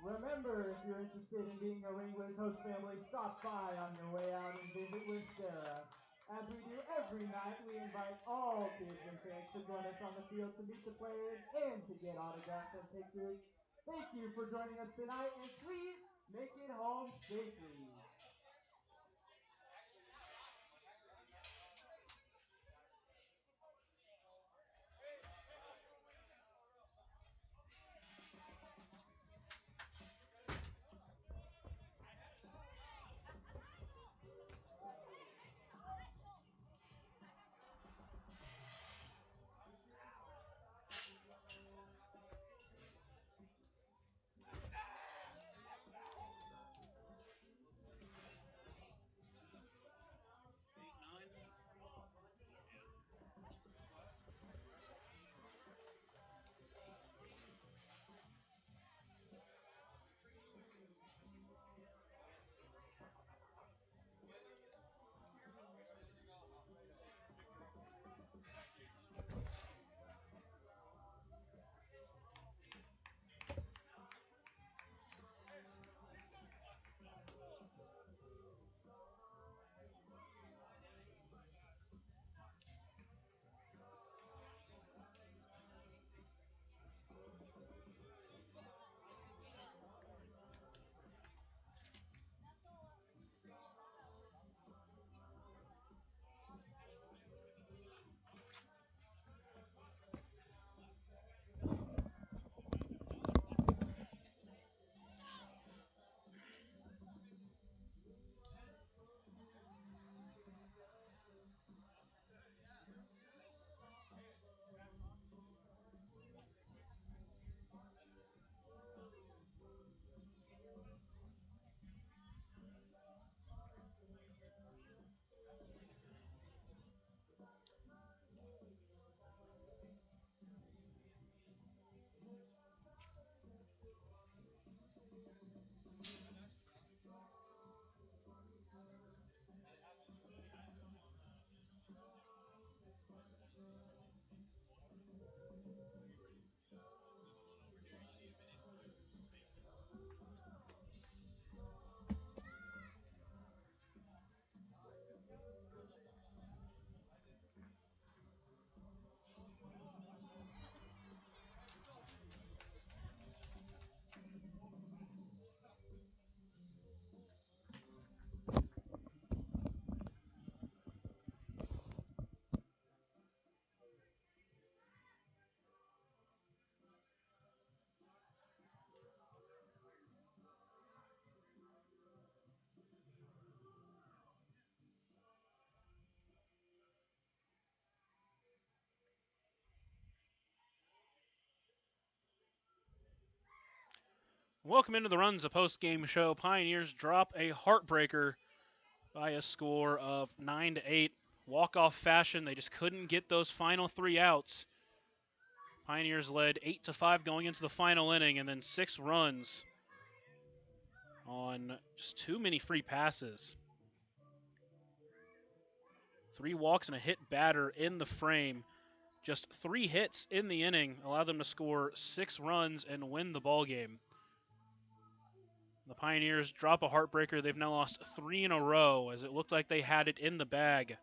Remember, if you're interested in being a Wranglers host family, stop by on your way out and visit with Sarah. As we do every night, we invite all kids and fans to join us on the field to meet the players and to get autographs and pictures. Thank you for joining us tonight, and please make it home safely. Welcome into the Runs a Post-Game show. Pioneers drop a heartbreaker by a score of 9-8. Walk-off fashion. They just couldn't get those final 3 outs. Pioneers led 8-5 going into the final inning, and then 6 runs on just too many free passes. 3 walks and a hit batter in the frame. Just 3 hits in the inning allowed them to score 6 runs and win the ball game. The Pioneers drop a heartbreaker. They've now lost 3 in a row, as it looked like they had it in the bag.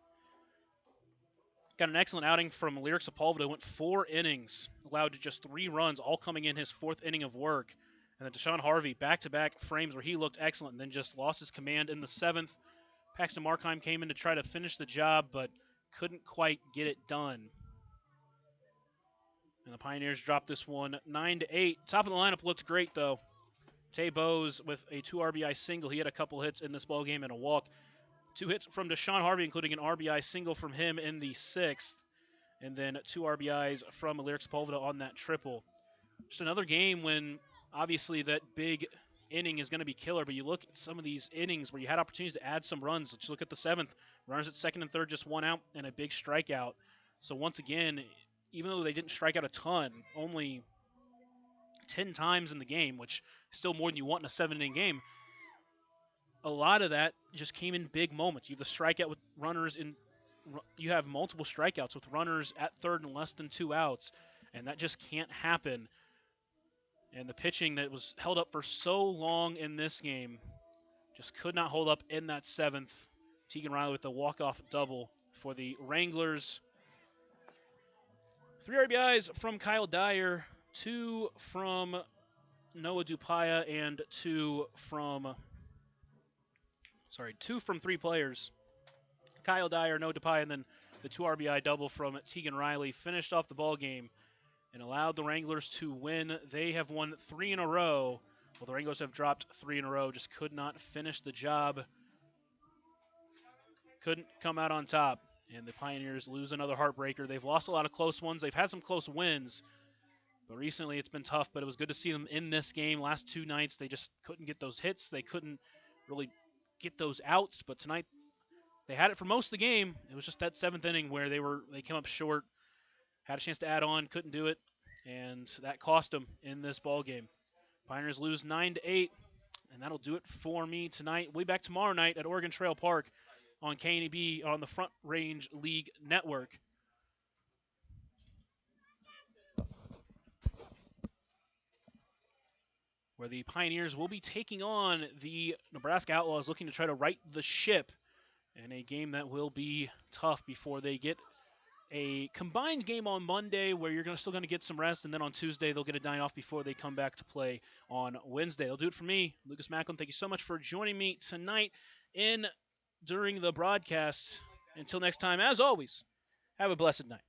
Got an excellent outing from Lyric Sepulveda. Went 4 innings, allowed just 3 runs, all coming in his 4th inning of work. And then Deshaun Harvey, back-to-back frames where he looked excellent and then just lost his command in the 7th. Paxton Markheim came in to try to finish the job, but couldn't quite get it done. And the Pioneers dropped this one 9-8. Top of the lineup looked great, though. Tay Bowes with a 2 RBI single. He had a couple hits in this ballgame and a walk. 2 hits from Deshaun Harvey, including an RBI single from him in the 6th, and then 2 RBIs from Aleric Sepulveda on that triple. Just another game when obviously that big inning is going to be killer, but you look at some of these innings where you had opportunities to add some runs. Let's look at the 7th. Runners at second and third, just 1 out and a big strikeout. So once again, even though they didn't strike out a ton, only 10 times in the game, which is still more than you want in a 7-inning game, a lot of that just came in big moments. You have the strikeout with runners in, you have multiple strikeouts with runners at third and less than 2 outs, and that just can't happen. And the pitching that was held up for so long in this game just could not hold up in that 7th. Tegan Riley with the walk-off double for the Wranglers. 3 RBIs from Kyle Dyer, 2 from Noah Dupaya, and 2 from 3 players. Kyle Dyer, Noah Dupaya, and then the 2 RBI double from Tegan Riley finished off the ball game and allowed the Wranglers to win. They have won 3 in a row. Well, the Wranglers have dropped 3 in a row, just could not finish the job. Couldn't come out on top. And the Pioneers lose another heartbreaker. They've lost a lot of close ones. They've had some close wins, but recently it's been tough. But it was good to see them in this game. Last 2 nights, they just couldn't get those hits. They couldn't really get those outs. But tonight, they had it for most of the game. It was just that 7th inning where they came up short. Had a chance to add on, couldn't do it, and that cost them in this ball game. Pioneers lose 9-8, and that'll do it for me tonight. We'll be back tomorrow night at Oregon Trail Park on KNEB on the Front Range League Network. Where the Pioneers will be taking on the Nebraska Outlaws, looking to try to right the ship in a game that will be tough before they get a combined game on Monday where you're still going to get some rest, and then on Tuesday they'll get a night off before they come back to play on Wednesday. That'll do it for me, Lucas Macklin. Thank you so much for joining me tonight during the broadcast. Until next time, as always, have a blessed night.